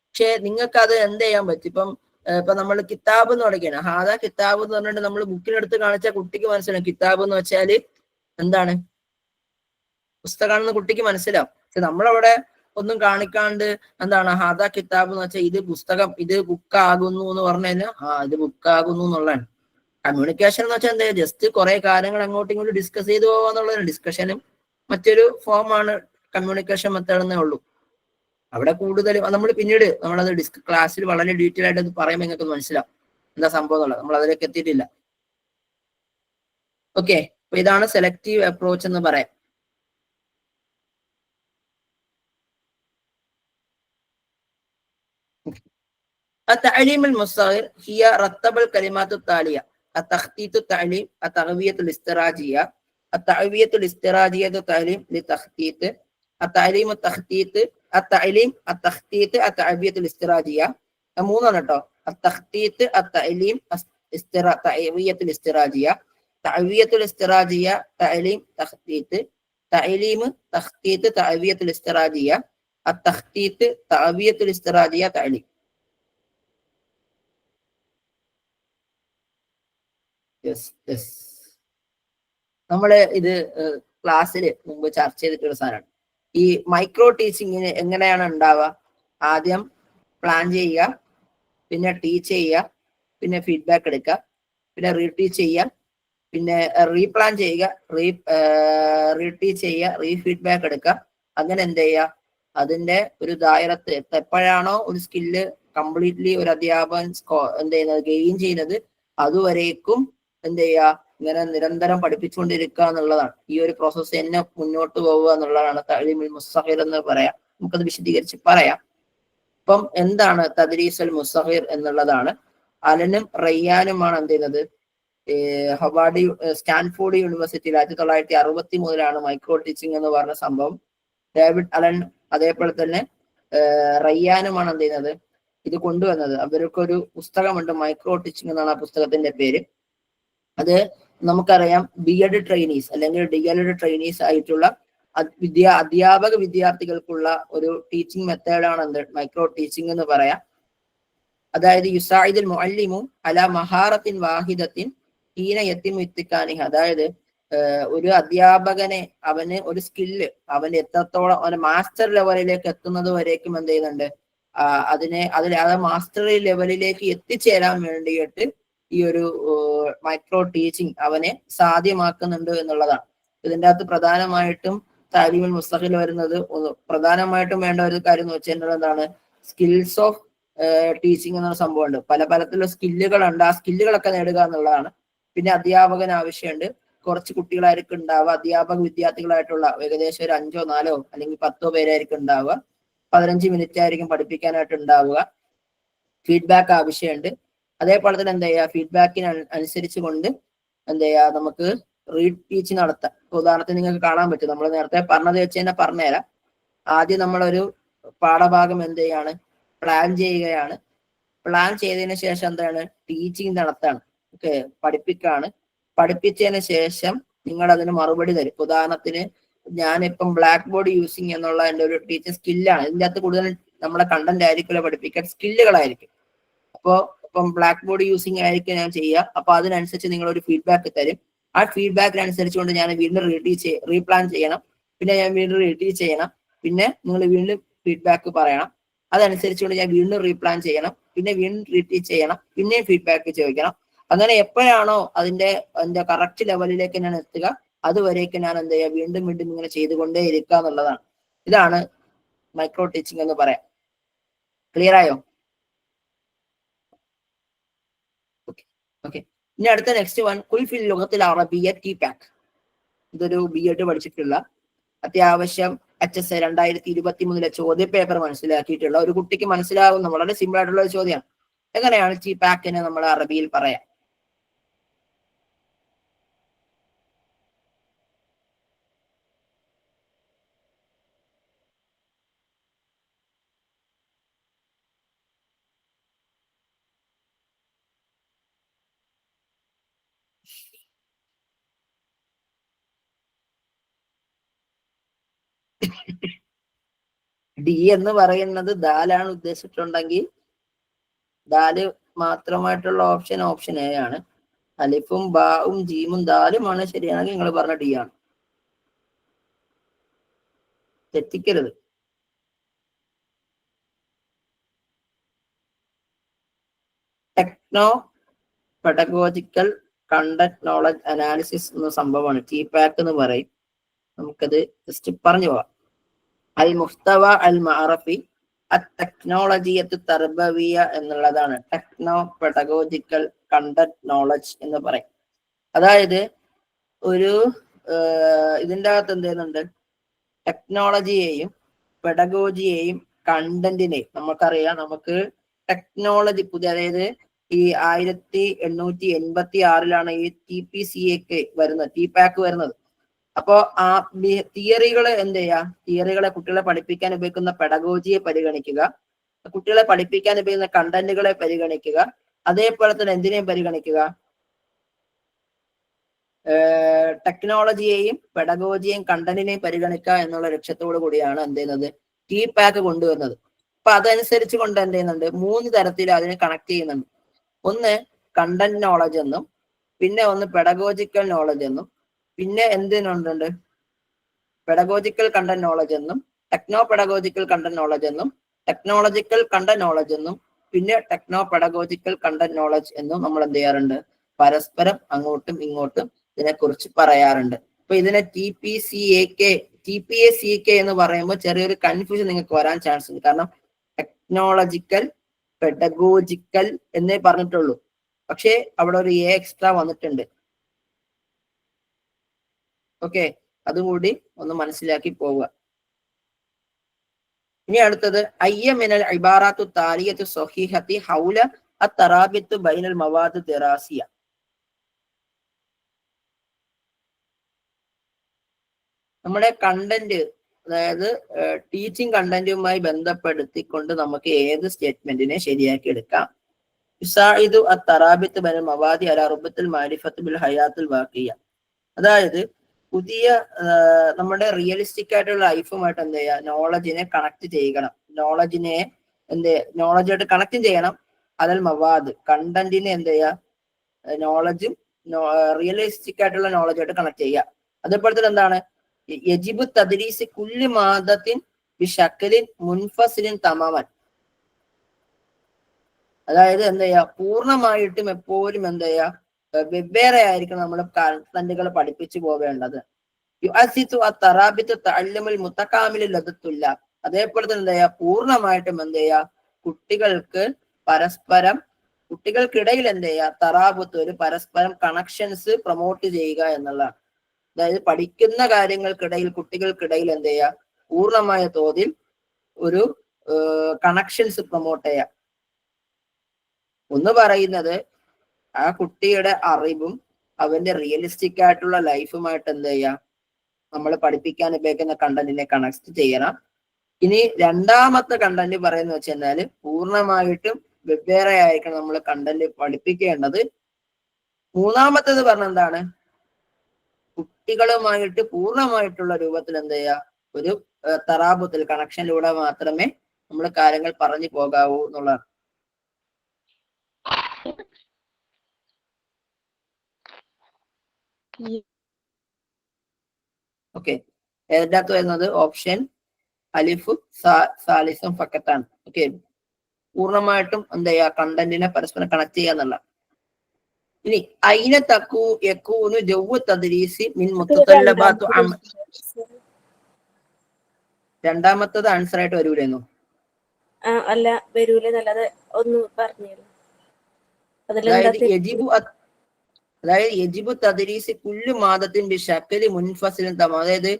പക്ഷെ നിങ്ങൾക്ക് അത് എന്ത് ചെയ്യാൻ പറ്റും. ഇപ്പൊ നമ്മൾ കിതാബ് എന്ന് പഠിക്കണം, ഹാദാ കിതാബ് എന്ന് പറഞ്ഞിട്ട് നമ്മൾ ബുക്കിനെടുത്ത് കാണിച്ചാൽ കുട്ടിക്ക് മനസ്സിലാവും കിതാബ് എന്ന് വെച്ചാല് എന്താണ്, പുസ്തകമാണെന്ന് കുട്ടിക്ക് മനസ്സിലാവും. പക്ഷെ നമ്മളവിടെ ഒന്നും കാണിക്കാണ്ട് എന്താണ് ഹാദാ കിതാബ് എന്ന് വെച്ചാൽ ഇത് പുസ്തകം, ഇത് ബുക്കാകുന്നു എന്ന് പറഞ്ഞു കഴിഞ്ഞാൽ ഇത് ബുക്കാകുന്നു എന്നുള്ളതാണ്. കമ്മ്യൂണിക്കേഷൻ എന്ന് വെച്ചാൽ എന്താ, ജസ്റ്റ് കുറെ കാര്യങ്ങൾ അങ്ങോട്ടും ഇങ്ങോട്ടും ഡിസ്കസ് ചെയ്തു പോകാന്നുള്ളതാണ്. ഡിസ്കഷനും മറ്റൊരു ഫോമാണ് കമ്മ്യൂണിക്കേഷൻ മെത്തേഡ് എന്നേ ഉള്ളൂ. അവിടെ കൂടുതൽ നമ്മൾ പിന്നീട് നമ്മളത് ക്ലാസ്സിൽ വളരെ ഡീറ്റെയിൽ ആയിട്ട് അത് പറയുമ്പോൾ നിങ്ങൾക്ക് മനസ്സിലാവും എന്താ സംഭവം എന്നുള്ളത്. നമ്മൾ അതിലേക്ക് എത്തിയിട്ടില്ല. ഓക്കെ, അപ്പൊ ഇതാണ് സെലക്റ്റീവ് അപ്രോച്ച് എന്ന് പറയാം. التعليم المصغر هي رتب الكلمات التالية: التخطيط التعليم، التغذية الاستراتيجية، التعوية الاستراتيجية، التعليم للتخطيط، التعليم التخطيط، التعليم التخطيط، التعوية الاستراتيجية. മൂന്നാണ് കേട്ടോ. التخطيط، التعليم، تعوية الاستراتيجية، تعوية الاستراتيجية، تعليم تخطيط، تعليم تخطيط، تعوية الاستراتيجية، التخطيط، تعوية الاستراتيجية، تعليم. നമ്മള് ഇത് ക്ലാസ്സിൽ മുമ്പ് ചർച്ച ചെയ്തിട്ടുള്ള സാധനമാണ്. ഈ മൈക്രോ ടീച്ചിങ്ങിന് എങ്ങനെയാണ് ഉണ്ടാവുക? ആദ്യം പ്ലാൻ ചെയ്യുക, പിന്നെ ടീച്ച് ചെയ്യുക, പിന്നെ ഫീഡ്ബാക്ക് എടുക്കുക, പിന്നെ റീടീച്ച് ചെയ്യുക, പിന്നെ റീപ്ലാൻ ചെയ്യുക, റീടീച്ച് ചെയ്യുക, റീഫീഡ്ബാക്ക് എടുക്കുക. അങ്ങനെ എന്ത് ചെയ്യുക, അതിന്റെ ഒരു ദായറത്ത് എപ്പോഴാണോ ഒരു സ്കില്ല് കംപ്ലീറ്റ്ലി ഒരു അധ്യാപകൻ എന്ത് ചെയ്യുന്നത് ഗെയിൻ ചെയ്യുന്നത്, അതുവരേക്കും എന്ത് ചെയ്യുക, ഇങ്ങനെ നിരന്തരം പഠിപ്പിച്ചുകൊണ്ടിരിക്കുക എന്നുള്ളതാണ്. ഈ ഒരു പ്രോസസ്സ് തന്നെ മുന്നോട്ട് പോവുക എന്നുള്ളതാണ് തഅലീമുൽ മുസ്തഖിർ എന്ന് പറയാം. നമുക്കത് വിശദീകരിച്ച് പറയാം. ഇപ്പം എന്താണ് തദ്രീസുൽ മുസ്തഖിർ എന്നുള്ളതാണ്. അലനും റയ്യാനുമാണ് എന്ത് ചെയ്യുന്നത്, സ്റ്റാൻഫോർഡ് യൂണിവേഴ്സിറ്റിയിൽ 1963 മൈക്രോ ടീച്ചിങ് എന്ന് പറഞ്ഞ സംഭവം. ഡേവിഡ് അലൻ അതേപോലെ തന്നെ റയ്യാനുമാണ് എന്ത് ചെയ്യുന്നത് ഇത് കൊണ്ടുവന്നത്. അവർക്കൊരു പുസ്തകമുണ്ട്, മൈക്രോ ടീച്ചിങ് എന്നാണ് ആ പുസ്തകത്തിന്റെ പേര്. അത് നമുക്കറിയാം ബി.എഡ് ട്രെയിനീസ് അല്ലെങ്കിൽ ഡി.എൽ.എഡ് ട്രെയിനീസ് ആയിട്ടുള്ള അധ്യാപക വിദ്യാർത്ഥികൾക്കുള്ള ഒരു ടീച്ചിങ് മെത്തേഡാണ് എന്ത് മൈക്രോ ടീച്ചിങ് എന്ന് പറയാം. അതായത് യുസായിദുൽ മുഅല്ലിമു അലാ മഹാറത്തിൻ വാഹിദത്തിൻ ഹീന യത്തിമു ഇത്തിഖാനിഹ. അതായത് ഒരു അധ്യാപകനെ അവന് ഒരു സ്കില്ല് അവൻ എത്രത്തോളം അവന് മാസ്റ്റർ ലെവലിലേക്ക് എത്തുന്നത് വരേക്കും എന്ത് ചെയ്യുന്നുണ്ട്, അതിൽ മാസ്റ്റർ ലെവലിലേക്ക് എത്തിച്ചേരാൻ വേണ്ടിയിട്ട് ഈ ഒരു മൈക്രോ ടീച്ചിങ് അവനെ സാധ്യമാക്കുന്നുണ്ട് എന്നുള്ളതാണ്. ഇതിൻ്റെ അകത്ത് പ്രധാനമായിട്ടും തഅലീമുൽ മുസ്തഖിൽ വരുന്നത് പ്രധാനമായിട്ടും വേണ്ട ഒരു കാര്യം എന്ന് വെച്ചാൽ എന്താണ്, സ്കിൽസ് ഓഫ് ടീച്ചിങ് എന്നൊരു സംഭവമുണ്ട്. പല പലത്തിലുള്ള സ്കില്ലുകളുണ്ട്, ആ സ്കില്ലുകളൊക്കെ നേടുക എന്നുള്ളതാണ്. പിന്നെ അധ്യാപകന് ആവശ്യമുണ്ട്, കുറച്ച് കുട്ടികളായിരിക്കും ഉണ്ടാവുക, അധ്യാപക വിദ്യാർത്ഥികളായിട്ടുള്ള ഏകദേശം ഒരു 5 or 4 അല്ലെങ്കിൽ 10 പേരായിരിക്കും ഉണ്ടാവുക. 15 മിനിറ്റ് ആയിരിക്കും പഠിപ്പിക്കാനായിട്ട് ഉണ്ടാവുക. ഫീഡ്ബാക്ക് ആവശ്യമുണ്ട്. അതേപോലെ തന്നെ എന്താ ചെയ്യുക, ഫീഡ്ബാക്കിന് അനുസരിച്ച് കൊണ്ട് എന്താ ചെയ്യുക, നമുക്ക് റീഡ് ടീച്ച് നടത്താം. ഉദാഹരണത്തിന് നിങ്ങൾക്ക് കാണാൻ പറ്റും, നമ്മൾ നേരത്തെ പറഞ്ഞത് വെച്ച് തന്നെ പറഞ്ഞുതരാം. ആദ്യം നമ്മളൊരു പാഠഭാഗം എന്ത് ചെയ്യാണ്, പ്ലാൻ ചെയ്യുകയാണ്. പ്ലാൻ ചെയ്തതിന് ശേഷം എന്താണ്, ടീച്ചിങ് നടത്താണ്. ഓക്കെ, പഠിപ്പിക്കാണ്. പഠിപ്പിച്ചതിന് ശേഷം നിങ്ങൾ അതിന് മറുപടി തരും. ഉദാഹരണത്തിന് ഞാനിപ്പം ബ്ലാക്ക് ബോർഡ് യൂസിങ് എന്നുള്ള എൻ്റെ ഒരു ടീച്ചിങ് സ്കില്ലാണ്. ഇതിൻ്റെ അകത്ത് കൂടുതൽ നമ്മളെ കണ്ടന്റ് ആയിരിക്കില്ല പഠിപ്പിക്കാൻ, സ്കില്ലുകളായിരിക്കും. അപ്പോൾ ഇപ്പം ബ്ലാക്ക് ബോർഡ് യൂസിങ് ആയിരിക്കും ഞാൻ ചെയ്യുക. അപ്പൊ അതിനനുസരിച്ച് നിങ്ങൾ ഒരു ഫീഡ്ബാക്ക് തരും. ആ ഫീഡ്ബാക്കിനനുസരിച്ചുകൊണ്ട് ഞാൻ വീണ്ടും റീപ്ലാൻ ചെയ്യണം. പിന്നെ ഞാൻ വീണ്ടും റീടീച്ച് ചെയ്യണം. പിന്നെ നിങ്ങൾ വീണ്ടും ഫീഡ്ബാക്ക് പറയണം. അതനുസരിച്ചുകൊണ്ട് ഞാൻ വീണ്ടും റീപ്ലാൻ ചെയ്യണം. പിന്നെ വീണ്ടും റീടീച്ച് ചെയ്യണം. പിന്നെയും ഫീഡ്ബാക്ക് ചോദിക്കണം. അങ്ങനെ എപ്പോഴാണോ അതിന്റെ കറക്റ്റ് ലെവലിലേക്ക് ഞാൻ എത്തുക, അതുവരേക്ക് ഞാൻ എന്ത് ചെയ്യുക, വീണ്ടും വീണ്ടും ഇങ്ങനെ ചെയ്തുകൊണ്ടേ ഇരിക്കുക എന്നുള്ളതാണ്. ഇതാണ് മൈക്രോ ടീച്ചിങ് എന്ന് പറയാം. ക്ലിയർ ആയോ? ഓക്കെ. ഇനി അടുത്ത നെക്സ്റ്റ് വൺ, കുൽഫിൽ ലുഗത്തിൽ അറബിയ ടി-പാക്ക്. ഇതൊരു ബി.എഡ് പഠിച്ചിട്ടുള്ള അത്യാവശ്യം HS 2023 ചോദ്യ പേപ്പർ മനസ്സിലാക്കിയിട്ടുള്ള ഒരു കുട്ടിക്ക് മനസ്സിലാവുന്ന വളരെ സിമ്പിൾ ആയിട്ടുള്ള ഒരു ചോദ്യമാണ്. എങ്ങനെയാണ് ടി-പാക്കിനെ നമ്മൾ അറബിയിൽ പറയാം? ഡി എന്ന് പറയുന്നത് ദാലാണ് ഉദ്ദേശിച്ചിട്ടുണ്ടെങ്കിൽ ദാല് മാത്രമായിട്ടുള്ള ഓപ്ഷൻ എ ആണ്. അലിഫും ബാവും ജീമും ദാലുമാണ് ശരിയാണെങ്കിൽ നിങ്ങൾ പറഞ്ഞ ഡി ആണ്. തെറ്റിക്കരുത്. Techno pedagogical content knowledge analysis എന്ന സംഭവമാണ് ടി-പാക്ക് എന്ന് പറയും. നമുക്കത് ജസ്റ്റ് പറഞ്ഞു പോവാം. അൽ മുസ്തവ അൽ മഅറഫി ടെക്നോളജിയത്ത് തർബവിയ എന്നുള്ളതാണ് ടെക്നോ പെഡഗോജിക്കൽ കണ്ടന്റ് നോളജ് എന്ന് പറയും. അതായത് ഒരു ഇതിൻ്റെ അകത്ത് എന്ത് ചെയ്യുന്നുണ്ട്, ടെക്നോളജിയെയും പെഡഗോജിയെയും കണ്ടന്റിനെയും നമുക്കറിയാം. നമുക്ക് ടെക്നോളജി പുതിയ, അതായത് ഈ 1886 ഈ TPCA വരുന്നത്, ടി-പാക്ക് വരുന്നത്. അപ്പോ ആ തിയറികളെ എന്ത് ചെയ്യുക, തിയറികളെ കുട്ടികളെ പഠിപ്പിക്കാൻ ഉപയോഗിക്കുന്ന പെഡഗോജിയെ പരിഗണിക്കുക, കുട്ടികളെ പഠിപ്പിക്കാൻ ഉപയോഗിക്കുന്ന കണ്ടന്റുകളെ പരിഗണിക്കുക, അതേപോലെ തന്നെ എന്തിനേയും പരിഗണിക്കുക, ടെക്നോളജിയെയും പെഡഗോജിയെയും കണ്ടന്റിനെയും പരിഗണിക്കുക എന്നുള്ള ലക്ഷ്യത്തോടു കൂടിയാണ് എന്ത് ചെയ്യുന്നത്, ടി-പാക്ക് കൊണ്ടുവരുന്നത്. അപ്പൊ അതനുസരിച്ച് കൊണ്ട് എന്ത് ചെയ്യുന്നുണ്ട്, 3 തരത്തിൽ അതിനെ കണക്ട് ചെയ്യുന്നുണ്ട്. ഒന്ന് കണ്ടന്റ് നോളജ് എന്നും, പിന്നെ ഒന്ന് പെഡഗോജിക്കൽ നോളജ് എന്നും, പിന്നെ എന്തിനുണ്ട് പെഡഗോജിക്കൽ കണ്ടന്റ് നോളജ് എന്നും, ടെക്നോ പെഡഗോജിക്കൽ കണ്ടന്റ് നോളജ് എന്നും, ടെക്നോളജിക്കൽ കണ്ടന്റ് നോളജ് എന്നും, പിന്നെ ടെക്നോ പെഡഗോജിക്കൽ കണ്ടന്റ് നോളജ് എന്നും നമ്മൾ എന്ത് ചെയ്യാറുണ്ട്, പരസ്പരം അങ്ങോട്ടും ഇങ്ങോട്ടും ഇതിനെക്കുറിച്ച് പറയാറുണ്ട്. അപ്പൊ ഇതിനെ TPA-CK എന്ന് പറയുമ്പോൾ ചെറിയൊരു കൺഫ്യൂഷൻ നിങ്ങൾക്ക് വരാൻ ചാൻസ് ഉണ്ട്. കാരണം ടെക്നോളജിക്കൽ പെഡഗോജിക്കൽ എന്നേ പറഞ്ഞിട്ടുള്ളൂ, പക്ഷേ അവിടെ ഒരു എ എക്സ്ട്രാ വന്നിട്ടുണ്ട്. ഓക്കെ, അതുകൂടി ഒന്ന് മനസ്സിലാക്കി പോവുക. ഇനി അടുത്തത് അയ്യമിനൽ ഇബാറാത്തു താലിയത്തു സ്വഹീഹത്തി ഹൗല അത്തറാബിത്തു ബൈനൽ മവാദ് ദിറാസിയ. നമ്മുടെ കണ്ടന്റ്, അതായത് ടീച്ചിങ് കണ്ടന്റുമായി ബന്ധപ്പെടുത്തിക്കൊണ്ട് നമുക്ക് ഏത് സ്റ്റേറ്റ്മെന്റിനെ ശരിയാക്കി എടുക്കാം. യുസാഇദു അത്തറാബിത്തു ബൈനൽ മവാദി അലാ റുബത്തുൽ മാരിഫത്ത് ബിൽ ഹയാത്തുൽ വാഖിയ. അതായത് പുതിയ നമ്മുടെ റിയലിസ്റ്റിക് ആയിട്ടുള്ള ലൈഫുമായിട്ട് എന്ത് ചെയ്യുക, നോളജിനെ കണക്ട് ചെയ്യണം. നോളജായിട്ട് കണക്ട് ചെയ്യണം. അതൽ മവാദ് കണ്ടന്റിനെ എന്ത് ചെയ്യുക, നോളജും റിയലിസ്റ്റിക് ആയിട്ടുള്ള നോളജായിട്ട് കണക്ട് ചെയ്യുക. അതേപോലെ തന്നെ എന്താണ്, യജിബു തദ്രീസ് കുല്ലി മാദത്തിൻ ബിശക്കലിൻ മുൻഫസിലിൻ തമാമൻ. അതായത് എന്ത് ചെയ്യുക, പൂർണ്ണമായിട്ടും എപ്പോഴും എന്ത് ചെയ്യുക, വെവ്വേറെ ആയിരിക്കണം നമ്മൾ കണ്ടന്റുകൾ പഠിപ്പിച്ചു പോവേണ്ടത്. അതേപോലെ തന്നെ എന്താ ചെയ്യുക, പൂർണ്ണമായിട്ടും എന്ത് ചെയ്യുക, കുട്ടികൾക്കിടയിൽ എന്ത് ചെയ്യുക, തറാബത്ത്, ഒരു പരസ്പരം കണക്ഷൻസ് പ്രൊമോട്ട് ചെയ്യുക എന്നുള്ളതാണ്. അതായത് പഠിക്കുന്ന കാര്യങ്ങൾക്കിടയിൽ കുട്ടികൾക്കിടയിൽ എന്ത് ചെയ്യുക, പൂർണ്ണമായ തോതിൽ ഒരു കണക്ഷൻസ് പ്രൊമോട്ട് ചെയ്യുക. ഒന്ന് പറയുന്നത് ആ കുട്ടിയുടെ അറിവും അവന്റെ റിയലിസ്റ്റിക് ആയിട്ടുള്ള ലൈഫുമായിട്ട് എന്ത് ചെയ്യാം, നമ്മൾ പഠിപ്പിക്കാൻ ഉപയോഗിക്കുന്ന കണ്ടന്റിനെ കണക്ട് ചെയ്യണം. ഇനി രണ്ടാമത്തെ കണ്ടന്റ് പറയുന്ന വെച്ച് കഴിഞ്ഞാല് പൂർണ്ണമായിട്ടും വെവ്വേറെ ആയിരിക്കണം നമ്മൾ കണ്ടന്റ് പഠിപ്പിക്കേണ്ടത്. മൂന്നാമത്തേത് പറഞ്ഞ എന്താണ്, കുട്ടികളുമായിട്ട് പൂർണ്ണമായിട്ടുള്ള രൂപത്തിൽ എന്ത് ചെയ്യുക, ഒരു തറാബത്തിൽ കണക്ഷനിലൂടെ മാത്രമേ നമ്മൾ കാര്യങ്ങൾ പറഞ്ഞു പോകാവൂ എന്നുള്ളതാണ്. ഓക്കെ, ഏതിനകത്ത് വരുന്നത് ഓപ്ഷൻ അലിഫ് സാലിസും ഫക്കത്താണ്. ഓക്കെ, പൂർണ്ണമായിട്ടും എന്താ ചെയ്യുക, കണ്ടന്റിനെ പരസ്പരം കണക്ട് ചെയ്യാന്നുള്ള. ഇനി അയിന യകൂനു ജവ്വു തദ്രീസി മിൻ മുത്തതല്ലബാത്തു രണ്ടാമത്തത് ആൻസർ ആയിട്ട് വരൂലെന്നോ?
അല്ല, വരൂല നല്ലത് ഒന്ന് പറഞ്ഞു.
അതായത് യജിബു തദ്രീസി കുല്ലു മാദത്തിൻ ബിശക്കലി മുൻഫസിലിൻ തമാം. അതായത്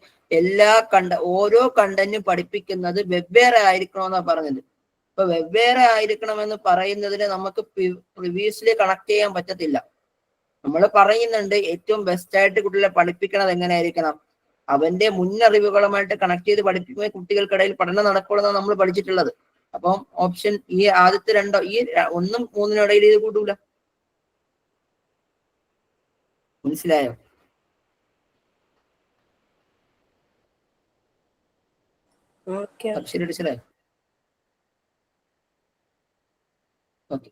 ഓരോ കണ്ടന്റും പഠിപ്പിക്കുന്നത് വെവ്വേറെ ആയിരിക്കണമെന്നാ പറഞ്ഞത്. അപ്പൊ വെവ്വേറെ ആയിരിക്കണമെന്ന് പറയുന്നതിന് നമുക്ക് പ്രീവിയസ്ലി കണക്ട് ചെയ്യാൻ പറ്റത്തില്ല. നമ്മൾ പറയുന്നുണ്ട് ഏറ്റവും ബെസ്റ്റ് ആയിട്ട് കുട്ടികളെ പഠിപ്പിക്കണത് എങ്ങനെയായിരിക്കണം, അവന്റെ മുന്നറിവുകളുമായിട്ട് കണക്ട് ചെയ്ത് പഠിപ്പിക്കുമ്പോൾ കുട്ടികൾക്കിടയിൽ പഠനം നടക്കുമെന്നാണ് നമ്മൾ പഠിച്ചിട്ടുള്ളത്. അപ്പം ഓപ്ഷൻ ഈ ആദ്യത്തെ രണ്ടോ, ഈ 1 ഉം 3 ഇടയിൽ ഇത് കൂട്ടൂല. മനസ്സിലായോ? മനസ്സിലായോ? ഓക്കെ.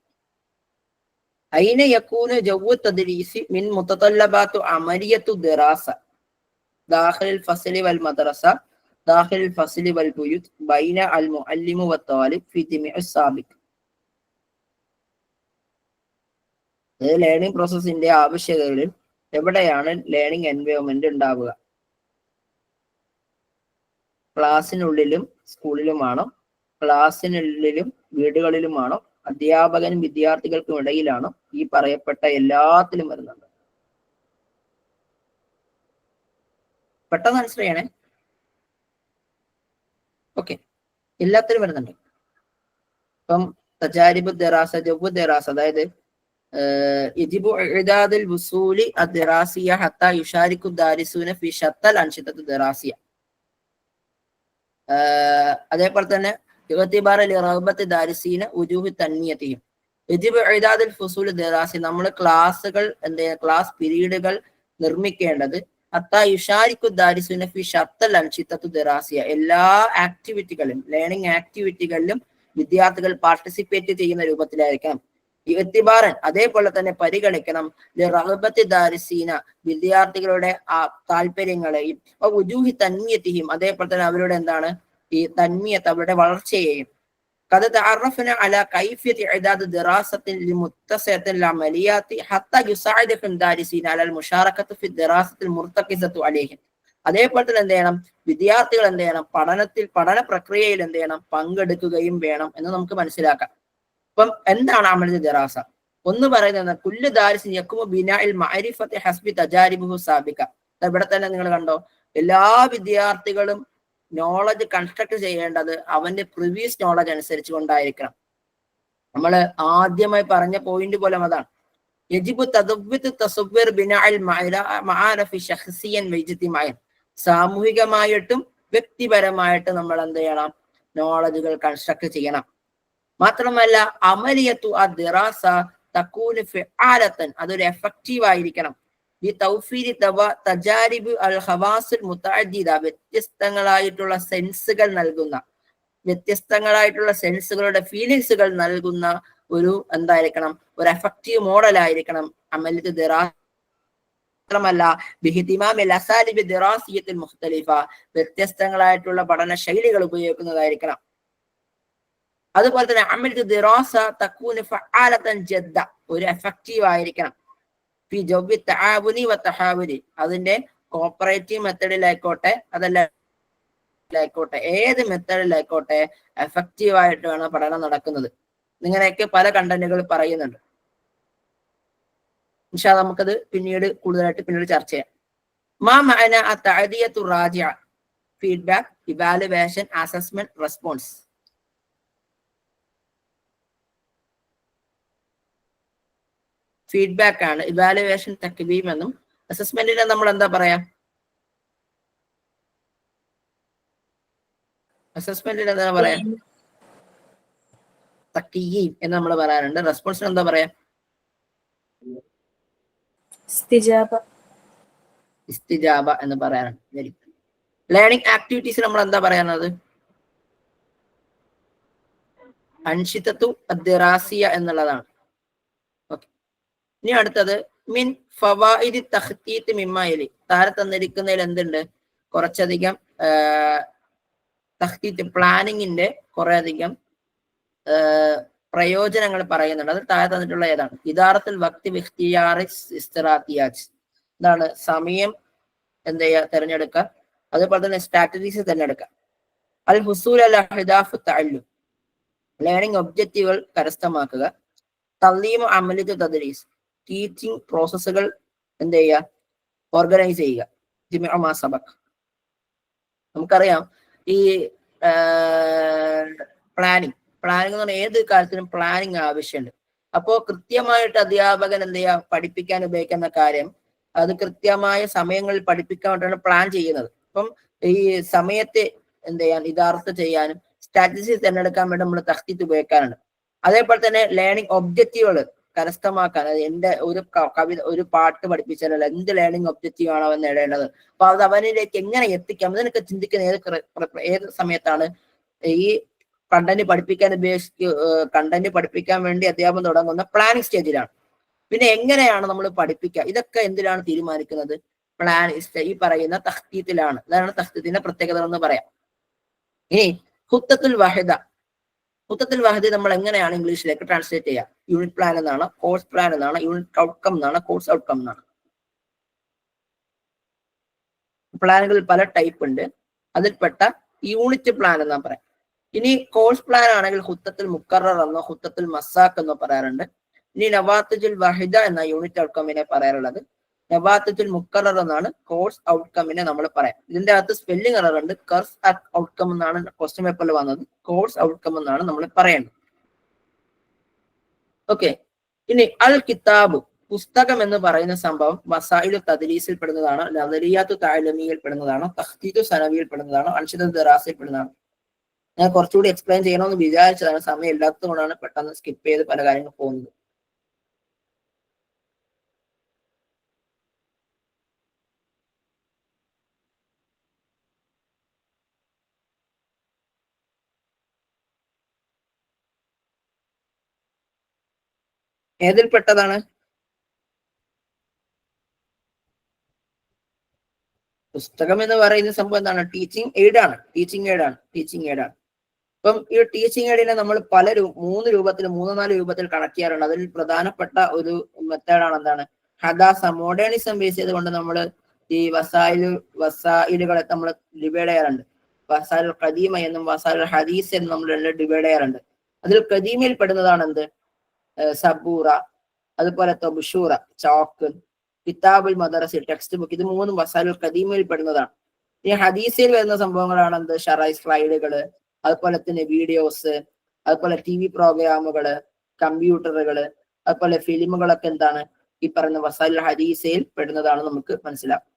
അയിന യകൂനു ജവ്വു തദ്രീസി മിൻ മുതതല്ലബാത്തു അമലിയത്തു ദിറാസ ദാഖിൽ ഫസ്ലി വൽ മദ്രസ ദാഖിൽ ഫസ്ലി വൽ ബുയൂത്ത് ബൈന അൽ മുഅല്ലിമു വത്താലിബ് ഫി ജമീഇ സാബിഖ്. ലേണിംഗ് പ്രോസസ്സിന്റെ ആവശ്യകതകളിൽ എവിടെയാണ് ലേണിംഗ് എൻവയോൺമെന്റ് ഉണ്ടാവുക? ക്ലാസ്സിനുള്ളിലും സ്കൂളിലുമാണോ, ക്ലാസ്സിനുള്ളിലും വീടുകളിലുമാണോ, അധ്യാപകനും വിദ്യാർത്ഥികൾക്കും ഇടയിലാണോ, ഈ പറയപ്പെട്ട എല്ലാത്തിലും വരുന്നുണ്ട്? പെട്ടെന്ന് ആൻസർ ചെയ്യണേ. ഓക്കെ, എല്ലാത്തിലും വരുന്നുണ്ട്. ഇപ്പം തജാരിബ് ദിറാസ, ജവ്വു ദിറാസ, അതായത് യജിബു ഇഅദാദുൽ വുസൂലി അദ്ദിറാസിയ ഹത്താ യുശാരിക്കു ദാരിസൂന ഫി ശത്തൽ അൻശിതത്തു ദിറാസിയ. അതേപോലെ തന്നെ നമ്മൾ ക്ലാസ്സുകൾ ക്ലാസ് പീരീഡുകൾ നിർമ്മിക്കേണ്ടത് എല്ലാ ആക്ടിവിറ്റികളിലും, ലേണിംഗ് ആക്ടിവിറ്റികളിലും വിദ്യാർത്ഥികൾ പാർട്ടിസിപ്പേറ്റ് ചെയ്യുന്ന രൂപത്തിലായിരിക്കണം. ഇഅ്തിബാറൻ, അതേപോലെ തന്നെ പരിഗണിക്കണം, റഗ്ബത്തി ദാരിസീന, വിദ്യാർത്ഥികളുടെ താല്പര്യങ്ങളെയും, വുജൂഹി തൻമിയത്തിഹിം, അതേപോലെ തന്നെ അവരുടെ എന്താണ് ഈ തൻമിയത്ത്, അവരുടെ വളർച്ചയെയും, قد تعرفنا على كيفية إعداد دراسة لمتسعة العمليات حتى يساعدكم الدارسين على المشاركة في الدراسة المرتكزة عليهم. അതേപോലെ തന്നെ എന്ത് ചെയ്യണം, വിദ്യാർത്ഥികൾ എന്ത് ചെയ്യണം, പഠന പ്രക്രിയയിൽ എന്ത് ചെയ്യണം, പങ്കെടുക്കുകയും വേണം എന്ന് നമുക്ക് മനസ്സിലാക്കാം. അപ്പം എന്താണ് അമലി ദിറാസ? ഒന്ന് പറയുന്നത് കുല്ലു ദാരിസിൻ യഖുമു ബിനാഇൽ മഅരിഫത്തി ഹസ്ബി തജാരിബുഹു സാബിക. ഇവിടെ തന്നെ നിങ്ങൾ കണ്ടോ, എല്ലാ വിദ്യാർത്ഥികളും നോളജ് കൺസ്ട്രക്ട് ചെയ്യേണ്ടത് അവന്റെ പ്രീവിയസ് നോളജ് അനുസരിച്ച് കൊണ്ടായിരിക്കണം. നമ്മൾ ആദ്യമായി പറഞ്ഞ പോയിന്റ് പോലെ അതാണ്. യജിബു തദവ്വിത് തസവ്വുർ ബിനാഇൽ മആരിഫി ശഖ്സിയൻ വഇജ്തിമാഇൻ. സാമൂഹികമായിട്ടും വ്യക്തിപരമായിട്ടും നമ്മൾ എന്ത് ചെയ്യണം, നോളജുകൾ കൺസ്ട്രക്ട് ചെയ്യണം. മാത്രമല്ല അമലിയത്തു അദ്ദിറാസ തകൂന ഫിആലതൻ, അതൊരു എഫക്റ്റീവ് ആയിരിക്കണം. ഈ തൗഫീരി തജാരിബ് അൽ ഖവാസിൽ മുതഅദ്ദിദ, വ്യത്യസ്തങ്ങളായിട്ടുള്ള സെൻസുകൾ നൽകുന്ന, വ്യത്യസ്തങ്ങളായിട്ടുള്ള സെൻസുകളുടെ ഫീലിങ്സുകൾ നൽകുന്ന ഒരു എന്തായിരിക്കണം, ഒരു എഫക്റ്റീവ് മോഡൽ ആയിരിക്കണം അമലിയത്തു ദിറാസ. മാത്രമല്ല ബിഹിതിമാമിൽ അസാലിബി ദിറാസിയത്തിൽ മുഖ്തലിഫ, വ്യത്യസ്തങ്ങളായിട്ടുള്ള പഠന ശൈലികൾ ഉപയോഗിക്കുന്നതായിരിക്കണം. അതുപോലെ തന്നെ അമലിയത്തു ദിറാസ തകൂന ഫഅാലതൻ ജദ്ദ, ഒരു എഫക്റ്റീവ് ആയിരിക്കണം. ഫി ജൗബി തആവുനി വതഹാവുനി, അതിന്റെ കോപ്പറേറ്റീവ് മെത്തഡിലായിക്കോട്ടെ അതല്ലായിക്കോട്ടെ, ഏത് മെത്തഡിലായിക്കോട്ടെ എഫക്റ്റീവ് ആയിട്ട് വേണം പഠനം നടക്കുന്നത്. ഇങ്ങനെയൊക്കെ പല കണ്ടന്റുകൾ പറയുന്നുണ്ട്. ഇൻഷാ അല്ലാഹ് നമുക്കത് പിന്നീട് ചർച്ച ചെയ്യാം. മാ മഅന അത്തഅദിയത്തു റാജിഅ, feedback, evaluation, assessment, response. Feedback ആണ്, ഇവാലുവേഷൻ തക്ബീം എന്നും. അസസ്മെന്റിനെ നമ്മൾ എന്താ പറയാ? അസസ്മെന്റിന് എന്താ പറയാ? തഖ്യീം എന്ന് നമ്മൾ പറയാറുണ്ട്. റെസ്പോൺസിന് എന്താ പറയാ? ഇസ്തിജാബ എന്ന് പറയാറുണ്ട്. ലേണിംഗ് ആക്ടിവിറ്റീസ് നമ്മൾ എന്താ പറയുന്നത്? അൻഷിതത്തു അദ്ദിറാസിയ എന്നുള്ളതാണ്. ഓക്കെ, ഇനി അടുത്തത് മിൻ ഫവായിദി തഖ്തീത്ത് മിമ്മയിലി. താഴെ തന്നിരിക്കുന്നതിൽ എന്തുണ്ട്? കുറച്ചധികം തഖ്തീത്ത്, പ്ലാനിങ്ങിന്റെ കുറെ അധികം പ്രയോജനങ്ങൾ പറയുന്നുണ്ട്. അത് താഴെ തന്നിട്ടുള്ള ഏതാണ്? ഇദാറത്തുൽ വഖ്തി ബിഖ്തിയാറിസ് ഇസ്തിറാത്തിയാജ്, എന്താണ്? സമയം എന്ത് ചെയ്യുക, തിരഞ്ഞെടുക്കുക. അതുപോലെ തന്നെ സ്ട്രാറ്റജീസ് തിരഞ്ഞെടുക്കുക. അൽ ഹുസൂൽ അൽ അഹ്ദാഫ് തഅല്ലും, ലേണിംഗ് ഒബ്ജക്റ്റീവുകൾ കരസ്ഥമാക്കുക. തഅലീമു അമലിയത്തു തദ്രീസ്, ടീച്ചിങ് പ്രോസസ്സുകൾ എന്ത് ചെയ്യുക, ഓർഗനൈസ് ചെയ്യുക. ജമിഉ മാ സബഖ്, നമുക്കറിയാം ഈ പ്ലാനിങ് എന്ന് പറഞ്ഞാൽ ഏത് കാര്യത്തിനും പ്ലാനിങ് ആവശ്യമുണ്ട്. അപ്പോൾ കൃത്യമായിട്ട് അധ്യാപകൻ എന്ത് ചെയ്യുക, പഠിപ്പിക്കാൻ ഉപയോഗിക്കുന്ന കാര്യം അത് കൃത്യമായ സമയങ്ങളിൽ പഠിപ്പിക്കാൻ വേണ്ടിയാണ് പ്ലാൻ ചെയ്യുന്നത്. അപ്പം ഈ സമയത്തെ എന്ത് ചെയ്യാൻ, ഇദാറത്ത് ചെയ്യാനും സ്ട്രാറ്റജി തിരഞ്ഞെടുക്കാൻ വേണ്ടി നമ്മൾ തഖ്തീത്ത് ഉപയോഗിക്കാറുണ്ട്. അതേപോലെ തന്നെ ലേണിംഗ് ഒബ്ജക്റ്റീവുകൾ കരസ്ഥമാക്കാൻ, അത് എന്റെ ഒരു കവിത, ഒരു പാട്ട് പഠിപ്പിച്ചാലല്ല എന്ത് ലേണിംഗ് ഒബ്ജക്റ്റീവ് ആണോ എന്ന് നേടേണ്ടത്. അപ്പൊ അത് അവനിലേക്ക് എങ്ങനെ എത്തിക്കാം എന്നൊക്കെ ചിന്തിക്കുന്ന ഏത് സമയത്താണ്? ഈ കണ്ടന്റ് പഠിപ്പിക്കാൻ വേണ്ടി അധ്യാപനം തുടങ്ങുന്ന പ്ലാനിങ് സ്റ്റേജിലാണ്. പിന്നെ എങ്ങനെയാണ് നമ്മൾ പഠിപ്പിക്കുക, ഇതൊക്കെ എന്തിനാണ് തീരുമാനിക്കുന്നത്? ഈ പറയുന്ന തഖ്തീത്തിലാണ്. അതാണ് തഖ്തീത്തിന്റെ പ്രത്യേകത എന്ന് പറയാം. ഇനി ഖുത്തത്തുൽ വാഹിദ നമ്മൾ എങ്ങനെയാണ് ഇംഗ്ലീഷിലേക്ക് ട്രാൻസ്ലേറ്റ് ചെയ്യുക? യൂണിറ്റ് പ്ലാൻ എന്നാണ്, കോഴ്സ് പ്ലാൻ എന്നാണ്, യൂണിറ്റ് ഔട്ട്കം എന്നാണ്, കോഴ്സ് ഔട്ട്കം എന്നാണ്. പ്ലാനുകളിൽ പല ടൈപ്പ് ഉണ്ട്. അതിൽപ്പെട്ട യൂണിറ്റ് പ്ലാൻ എന്നാ പറയാം. ഇനി കോഴ്സ് പ്ലാൻ ആണെങ്കിൽ ഖുത്തത്തുൽ മുക്കറർ എന്നോ ഖുത്തത്തുൽ മസാഖ് എന്നോ പറയാറുണ്ട്. ഇനി നവാത്തുൽ വാഹിദ എന്ന യൂണിറ്റ് ഔട്ട്കമ്മിനെ പറയാറുള്ളത്. നവാത്തുൽ മുക്കറർ എന്നാണ് കോഴ്സ് ഔട്ട്കമ്മിനെ നമ്മൾ പറയാം. ഇതിന്റെ അകത്ത് സ്പെല്ലിംഗ് എറർ ഉണ്ട്. കോഴ്സ് ഔട്ട്കം എന്നാണ് ക്വസ്റ്റ്യൻ പേപ്പറിൽ വന്നത്, കോഴ്സ് ഔട്ട്കം എന്നാണ് നമ്മൾ പറയേണ്ടത്. ഓക്കെ, ഇനി അൽ കിതാബ്, പുസ്തകം എന്ന് പറയുന്ന സംഭവം വസായിലു തദ്രീസിൽ പെടുന്നതാണ്, നദരിയാത്തു തഅലീമിയിൽ പെടുന്നതാണ്, തഖ്തീത്തു സനവിയിൽ പെടുന്നതാണ്, അൻഷിദത്തു ദറാസയിൽ പെടുന്നതാണ്. ഞാൻ കുറച്ചുകൂടി എക്സ്പ്ലെയിൻ ചെയ്യണമെന്ന് വിചാരിച്ചതാണ്, സമയം ഇല്ലാത്തത് കൊണ്ടാണ് പെട്ടെന്ന് സ്കിപ്പ് ചെയ്ത് പല കാര്യങ്ങൾ പോകുന്നത്. ഏതിൽപ്പെട്ടതാണ്? പുസ്തകം എന്ന് പറയുന്ന സംഭവം എന്താണ്? ടീച്ചിങ് എയ്ഡ് ആണ്. ഇപ്പം ഈ ടീച്ചിങ് എയ്ഡിനെ നമ്മൾ പല 3-4 രൂപത്തിൽ കണക്ട് ചെയ്യാറുണ്ട്. അതിൽ പ്രധാനപ്പെട്ട ഒരു മെത്തേഡാണ് എന്താണ്, ഹദാസ, മോഡേണിസം ബേസ് ചെയ്തുകൊണ്ട് നമ്മൾ ഈ വസായിലുകളെ നമ്മൾ ഡിവൈഡ് ചെയ്യാറുണ്ട്. വസാൽ ഖദീമ എന്നും വസാൽ ഹദീസ് എന്നും നമ്മൾ ഡിവൈഡ് ചെയ്യാറുണ്ട്. അതിൽ ഖദീമയിൽ പെടുന്നതാണ് എന്ത്, സബൂറ, അതുപോലെ തബ്ഷൂറ, ചോക്ക്, കിതാബുൽ മദറസി, ടെക്സ്റ്റ് ബുക്ക്. ഇത് 3 വസാലുൽ ഖദീമയിൽ പെടുന്നതാണ്. ഈ ഹദീസിൽ വരുന്ന സംഭവങ്ങളാണ് എന്ത്, ഷറൈ സ്ലൈഡുകള്, അതുപോലെ തന്നെ വീഡിയോസ്, അതുപോലെ TV പ്രോഗ്രാമുകള്, കമ്പ്യൂട്ടറുകള്, അതുപോലെ ഫിലിമുകളൊക്കെ എന്താണ് ഈ പറയുന്ന വസാലുൽ ഹദീസയിൽ പെടുന്നതാണ് നമുക്ക് മനസ്സിലാവും.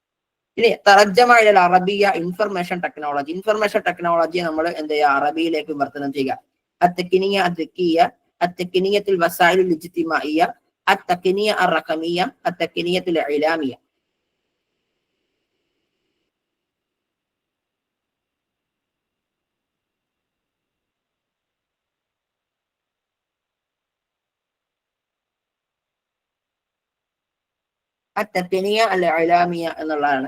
ഇനി തർജ്ജമ ഇലൽ അറബിയ ഇൻഫർമേഷൻ ടെക്നോളജി. ഇൻഫർമേഷൻ ടെക്നോളജിയെ നമ്മൾ എന്ത് ചെയ്യുക, അറബിയിലേക്ക് വിവർത്തനം ചെയ്യുക. التقنية الذكية، التقنية الوسائل الاجتماعية، التقنية الرقمية، التقنية الإعلامية. التقنية الإعلامية എന്നുള്ളതാണ്.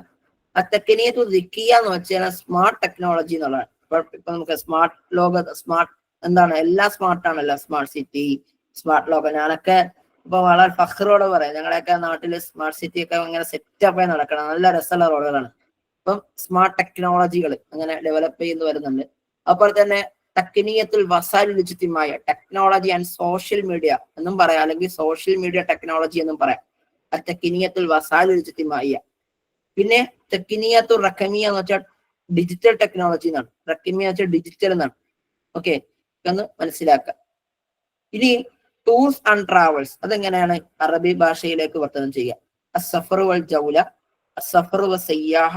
التقنية الذكية എന്ന് വെച്ചാൽ സ്മാർട്ട് ടെക്നോളജി എന്നുള്ളതാണ്. ഇപ്പൊ നമുക്ക് സ്മാർട്ട് എന്താണ്, എല്ലാം സ്മാർട്ട് ആണല്ലോ. സ്മാർട്ട് സിറ്റി, സ്മാർട്ട് ലോകം. ഞാനൊക്കെ ഇപ്പൊ വളരെ ഫഖ്റോടെ പറയാം, ഞങ്ങളുടെയൊക്കെ നാട്ടില് സ്മാർട്ട് സിറ്റി ഒക്കെ ഇങ്ങനെ സെറ്റപ്പായി നടക്കണം, നല്ല രസമുള്ള റോഡുകളാണ്. അപ്പം സ്മാർട്ട് ടെക്നോളജികൾ അങ്ങനെ ഡെവലപ്പ് ചെയ്ത് വരുന്നുണ്ട്. അതുപോലെ തന്നെ തക്നിയത്തുൽ വസായിൽ ലുജിത്തിമായ ടെക്നോളജി ആൻഡ് സോഷ്യൽ മീഡിയ എന്നും പറയാം, അല്ലെങ്കിൽ സോഷ്യൽ മീഡിയ ടെക്നോളജി എന്നും പറയാം. തക്നിയത്തുൽ വസായിൽ ലുജിത്തിമായ. പിന്നെ തക്നിയത്തുൽ റഖമിയ എന്ന് വെച്ചാൽ ഡിജിറ്റൽ ടെക്നോളജി എന്നാണ്. റഖമിയ എന്ന് വെച്ചാൽ ഡിജിറ്റൽ എന്നാണ്. ഓക്കെ, എന്ന് മനസ്സിലാക്കുക. ഇനി ടൂർസ് ആൻഡ് ട്രാവൽസ് അതെങ്ങനെയാണ് അറബി ഭാഷയിലേക്ക് വർത്തനം ചെയ്യുക. അസ്സഫർ വൽ ജൗല, അസ്സഫർ വ സയ്യാഹ,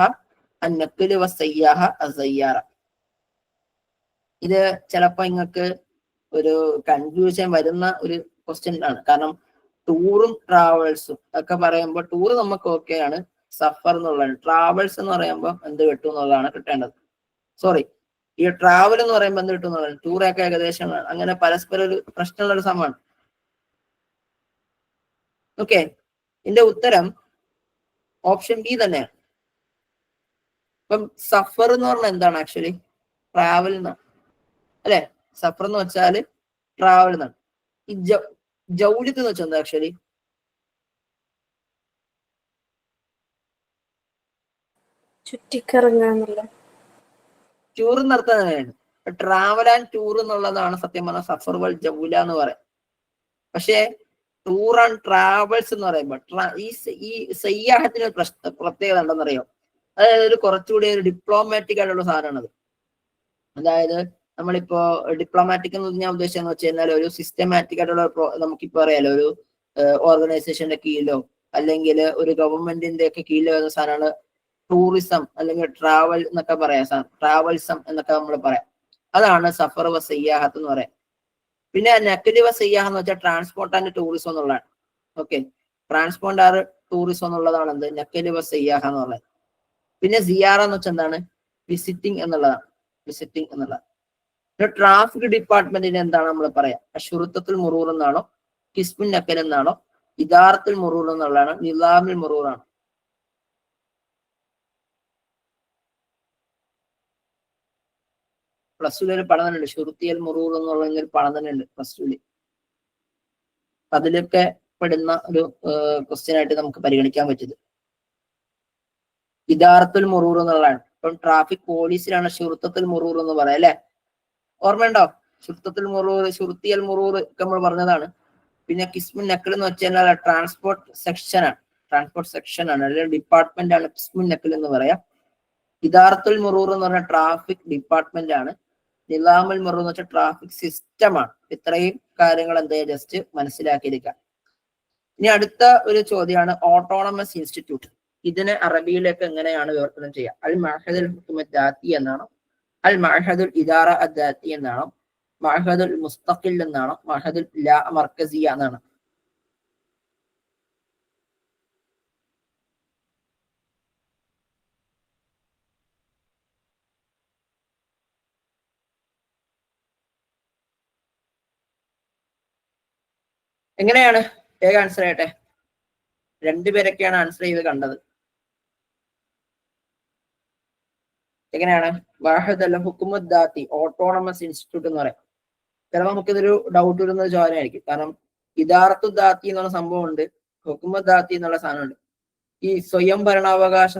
അന്നഖ്ലു വ സയ്യാഹ, അസയ്യാറ. ഇത് ചിലപ്പോ നിങ്ങൾക്ക് ഒരു കൺഫ്യൂഷൻ വരുന്ന ഒരു ക്വസ്റ്റ്യൻ ആണ്. കാരണം ടൂറും ട്രാവൽസും ഒക്കെ പറയുമ്പോൾ ടൂർ നമുക്ക് ഓക്കെയാണ്, സഫർ എന്നുള്ളതാണ്. ട്രാവൽസ് എന്ന് പറയുമ്പോൾ എന്ത് കിട്ടും എന്നുള്ളതാണ് കിട്ടേണ്ടത്. സോറി, ഈ ട്രാവൽ എന്ന് പറയുമ്പോൾ എന്ത് കിട്ടും എന്നുള്ളതാണ്. ടൂറൊക്കെ ഏകദേശം അങ്ങനെ പരസ്പരം ഒരു പ്രശ്നമുള്ള ഒരു സംഭവമാണ്. ഓക്കെ, ഇതിന്റെ ഉത്തരം ഓപ്ഷൻ ബി തന്നെയാണ്. ഇപ്പം സഫർ എന്ന് പറഞ്ഞാൽ എന്താണ്, ആക്ച്വലി ട്രാവൽ എന്നാണ് അല്ലെ. സഫർ എന്ന് വെച്ചാൽ ട്രാവൽ എന്നാണ്. ഈ ജൗലിത്ത് എന്ന് വെച്ചാൽ എന്താ ആക്ച്വലി?
ചുറ്റിക്കറങ്ങാന്നുള്ള
ടൂർ നടത്താൻ തന്നെയാണ്. ട്രാവൽ ആൻഡ് ടൂർ എന്നുള്ളതാണ് സത്യം പറഞ്ഞാൽ സഫർ വൽ ജൗല എന്ന് പറയാം. പക്ഷേ ടൂർ ആൻഡ് ട്രാവൽസ് എന്ന് പറയുമ്പോൾ ഈ സയ്യാഹത്തിന് പ്രത്യേകത ഉണ്ടെന്നറിയാം. അതായത് ഒരു കുറച്ചുകൂടി ഒരു ഡിപ്ലോമാറ്റിക് ആയിട്ടുള്ള സാധനമാണത്. അതായത് നമ്മളിപ്പോ ഡിപ്ലോമാറ്റിക് എന്ന് ഞാൻ ഉദ്ദേശിച്ചെന്ന് വെച്ച് കഴിഞ്ഞാൽ ഒരു സിസ്റ്റമാറ്റിക് ആയിട്ടുള്ള നമുക്കിപ്പോ അറിയാലോ, ഒരു ഓർഗനൈസേഷന്റെ കീഴിലോ അല്ലെങ്കിൽ ഒരു ഗവൺമെന്റിന്റെ ഒക്കെ കീഴിലോ വരുന്ന സാധനമാണ് ടൂറിസം അല്ലെങ്കിൽ ട്രാവൽ എന്നൊക്കെ പറയാം. ട്രാവൽസം എന്നൊക്കെ നമ്മൾ പറയാം. അതാണ് സഫർ വ സയ്യാഹത്ത് എന്ന് പറയാം. പിന്നെ നഖ്ലു വ സയ്യാഹ എന്ന് വെച്ചാൽ ട്രാൻസ്പോർട്ട് ആൻഡ് ടൂറിസം എന്നുള്ളതാണ്. ഓക്കെ, ട്രാൻസ്പോർട്ട് ആൻഡ് ടൂറിസം എന്നുള്ളതാണ് എന്ത്, നഖ്ലു വ സയ്യാഹ എന്നുള്ളത്. പിന്നെ സിയാറ എന്ന് വെച്ചാൽ എന്താണ്, വിസിറ്റിംഗ് എന്നുള്ളതാണ്. വിസിറ്റിംഗ് എന്നുള്ളത്. പിന്നെ ട്രാഫിക് ഡിപ്പാർട്ട്മെന്റിന് എന്താണ് നമ്മൾ പറയാം, അശുറുത്തത്തുൽ മുറൂർ എന്നാണോ, കിസ്മുൻ നക്കൽ എന്നാണോ, ഇദാറത്തുൽ മുറൂർ എന്നുള്ളതാണ്, നിലാമുൽ മുറൂർ ആണ്. പ്ലസ് ടുവിൽ ഒരു പഠനം ഉണ്ട്, ഷുറുത്തിയൽ മുറൂർ എന്നുള്ള ഒരു പഠനം തന്നെ ഉണ്ട് പ്ലസ് ടുവിൽ. അതിലൊക്കെ പെടുന്ന ഒരു ക്വസ്റ്റ്യൻ ആയിട്ട് നമുക്ക് പരിഗണിക്കാൻ പറ്റിയത് ഇദാറത്തുൽ മുറൂർ എന്നുള്ളതാണ്. ഇപ്പം ട്രാഫിക് പോലീസിലാണ് ഷുറുത്തത്തുൽ മുറൂർ എന്ന് പറയാം അല്ലെ. ഓർമ്മയുണ്ടോ? ഷുറുത്തത്തുൽ മുറൂർ, ഷുറുത്തിയൽ മുറൂർ ഒക്കെ നമ്മൾ പറഞ്ഞതാണ്. പിന്നെ കിസ്മുൻ നക്കൽ എന്ന് വെച്ചാൽ ട്രാൻസ്പോർട്ട് സെക്ഷനാണ്. ട്രാൻസ്പോർട്ട് സെക്ഷൻ ആണ്, അല്ലെങ്കിൽ ഡിപ്പാർട്ട്മെന്റ് ആണ് കിസ്മുൻ നക്കൽ എന്ന് പറയാം. ഇദാറത്തുൽ മുറൂർ എന്ന് പറഞ്ഞാൽ ട്രാഫിക് ഡിപ്പാർട്ട്മെന്റ് ആണ്. നിലാമുൽ മുറൂർ എന്ന് വെച്ചാൽ ട്രാഫിക് സിസ്റ്റം ആണ്. ഇത്രയും കാര്യങ്ങൾ എന്താ ജസ്റ്റ് മനസ്സിലാക്കിയിരിക്കാം. ഇനി അടുത്ത ഒരു ചോദ്യമാണ് ഓട്ടോണമസ് ഇൻസ്റ്റിറ്റ്യൂട്ട്. ഇതിന് അറബിയിലേക്ക് എങ്ങനെയാണ് വിവർത്തനം ചെയ്യുക? അൽ മഅഹദുൽ ഹുക്കുമത്ത് ദാത്തി എന്നാണോ, അൽ മഅഹദുൽ ഇദാറ അദ്ദാത്തി എന്നാണോ, മഅഹദുൽ മുസ്തഖിൽ എന്നാണോ, മഅഹദുൽ ലാ മർക്കസിയ എന്നാണ്? എങ്ങനെയാണ്? വേഗം ആൻസർ ചെയ്യട്ടെ. രണ്ടുപേരൊക്കെയാണ് ആൻസർ ചെയ്ത് കണ്ടത്. എങ്ങനെയാണ് വാഹിദ് അല്ല ഹുക്കുമുദ്ദാത്തി ഓട്ടോണമസ് ഇൻസ്റ്റിറ്റ്യൂട്ട് എന്ന് പറയാം. ചിലപ്പോൾ നമുക്കിതൊരു ഡൗട്ട് വരുന്ന ചോദ്യമായിരിക്കും. കാരണം ഇദാറത്തുദ്ദാത്തി എന്നുള്ള സംഭവം ഉണ്ട്, ഹുക്കുമുദ്ദാത്തി എന്നുള്ള സാധനമുണ്ട്. ഈ സ്വയം ഭരണാവകാശ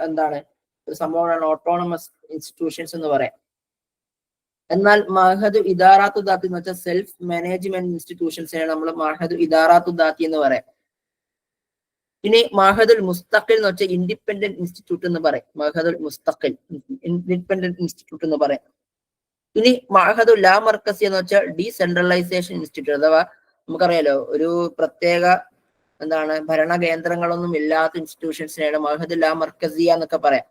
എന്താണ് ഒരു സംഭവമാണ് ഓട്ടോണമസ് ഇൻസ്റ്റിറ്റ്യൂഷൻസ് എന്ന് പറയാം. എന്നാൽ മഹദു ഇദാറാത്തുദ്ദാത്തി എന്ന് വെച്ചാൽ സെൽഫ് മാനേജ്മെന്റ് ഇൻസ്റ്റിറ്റ്യൂഷൻസിനാണ് നമ്മൾ മഹദു ഇദാറാത്തുദ്ദാത്തി എന്ന് പറയാം. ഇനി മഹദുൽ മുസ്തഖിൽ എന്ന് വെച്ചാൽ ഇൻഡിപെൻഡന്റ് ഇൻസ്റ്റിറ്റ്യൂട്ട് എന്ന് പറയും. മഹദുൽ മുസ്തഖിൽ ഇൻഡിപെൻഡന്റ് ഇൻസ്റ്റിറ്റ്യൂട്ട് എന്ന് പറയാം. ഇനി മഹദുൽ ലാ മർക്കസി എന്ന് വെച്ചാൽ ഡീസെൻട്രലൈസേഷൻ ഇൻസ്റ്റിറ്റ്യൂട്ട്, അഥവാ നമുക്കറിയാലോ ഒരു പ്രത്യേക എന്താണ് ഭരണ കേന്ദ്രങ്ങളൊന്നും ഇല്ലാത്ത ഇൻസ്റ്റിറ്റ്യൂഷൻസിനെയാണ് മഹദുൽ ലാ മർക്കസിയ എന്നൊക്കെ പറയാം.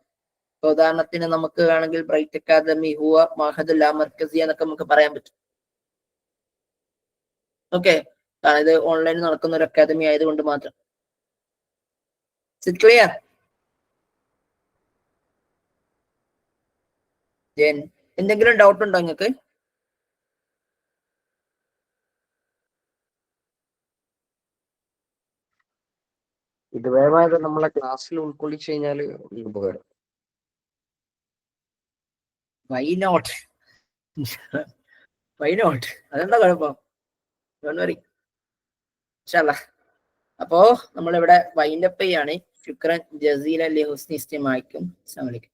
ഇപ്പൊ ഉദാഹരണത്തിന് നമുക്ക് വേണമെങ്കിൽ ബ്രൈറ്റ് അക്കാദമി ഹുവ മഹദുൽ ലാ മർക്കസിയ എന്നൊക്കെ നമുക്ക് പറയാൻ പറ്റും. ഓക്കെ, കാരണം ഇത് ഓൺലൈനിൽ നടക്കുന്ന ഒരു അക്കാദമി ആയതുകൊണ്ട് മാത്രം. ക്ലിയർ? എന്തെങ്കിലും ഡൗട്ട് ഉണ്ടോ നിങ്ങൾക്ക്?
ഇത് വേഗമായിട്ട് നമ്മളെ ക്ലാസ്സിൽ ഉൾക്കൊള്ളിച്ചു കഴിഞ്ഞാൽ ഉപകാരം.
Why not? Why not? അതെന്താ കുഴപ്പം? അപ്പോ നമ്മളിവിടെ വൈൻഡപ്പ് ചെയ്യാണ്. ശുക്രൻ ജസീലൻ ലി ഹുസ്നി ഇസ്തിമാഇക്കും. അസ്സലാമു അലൈക്കും.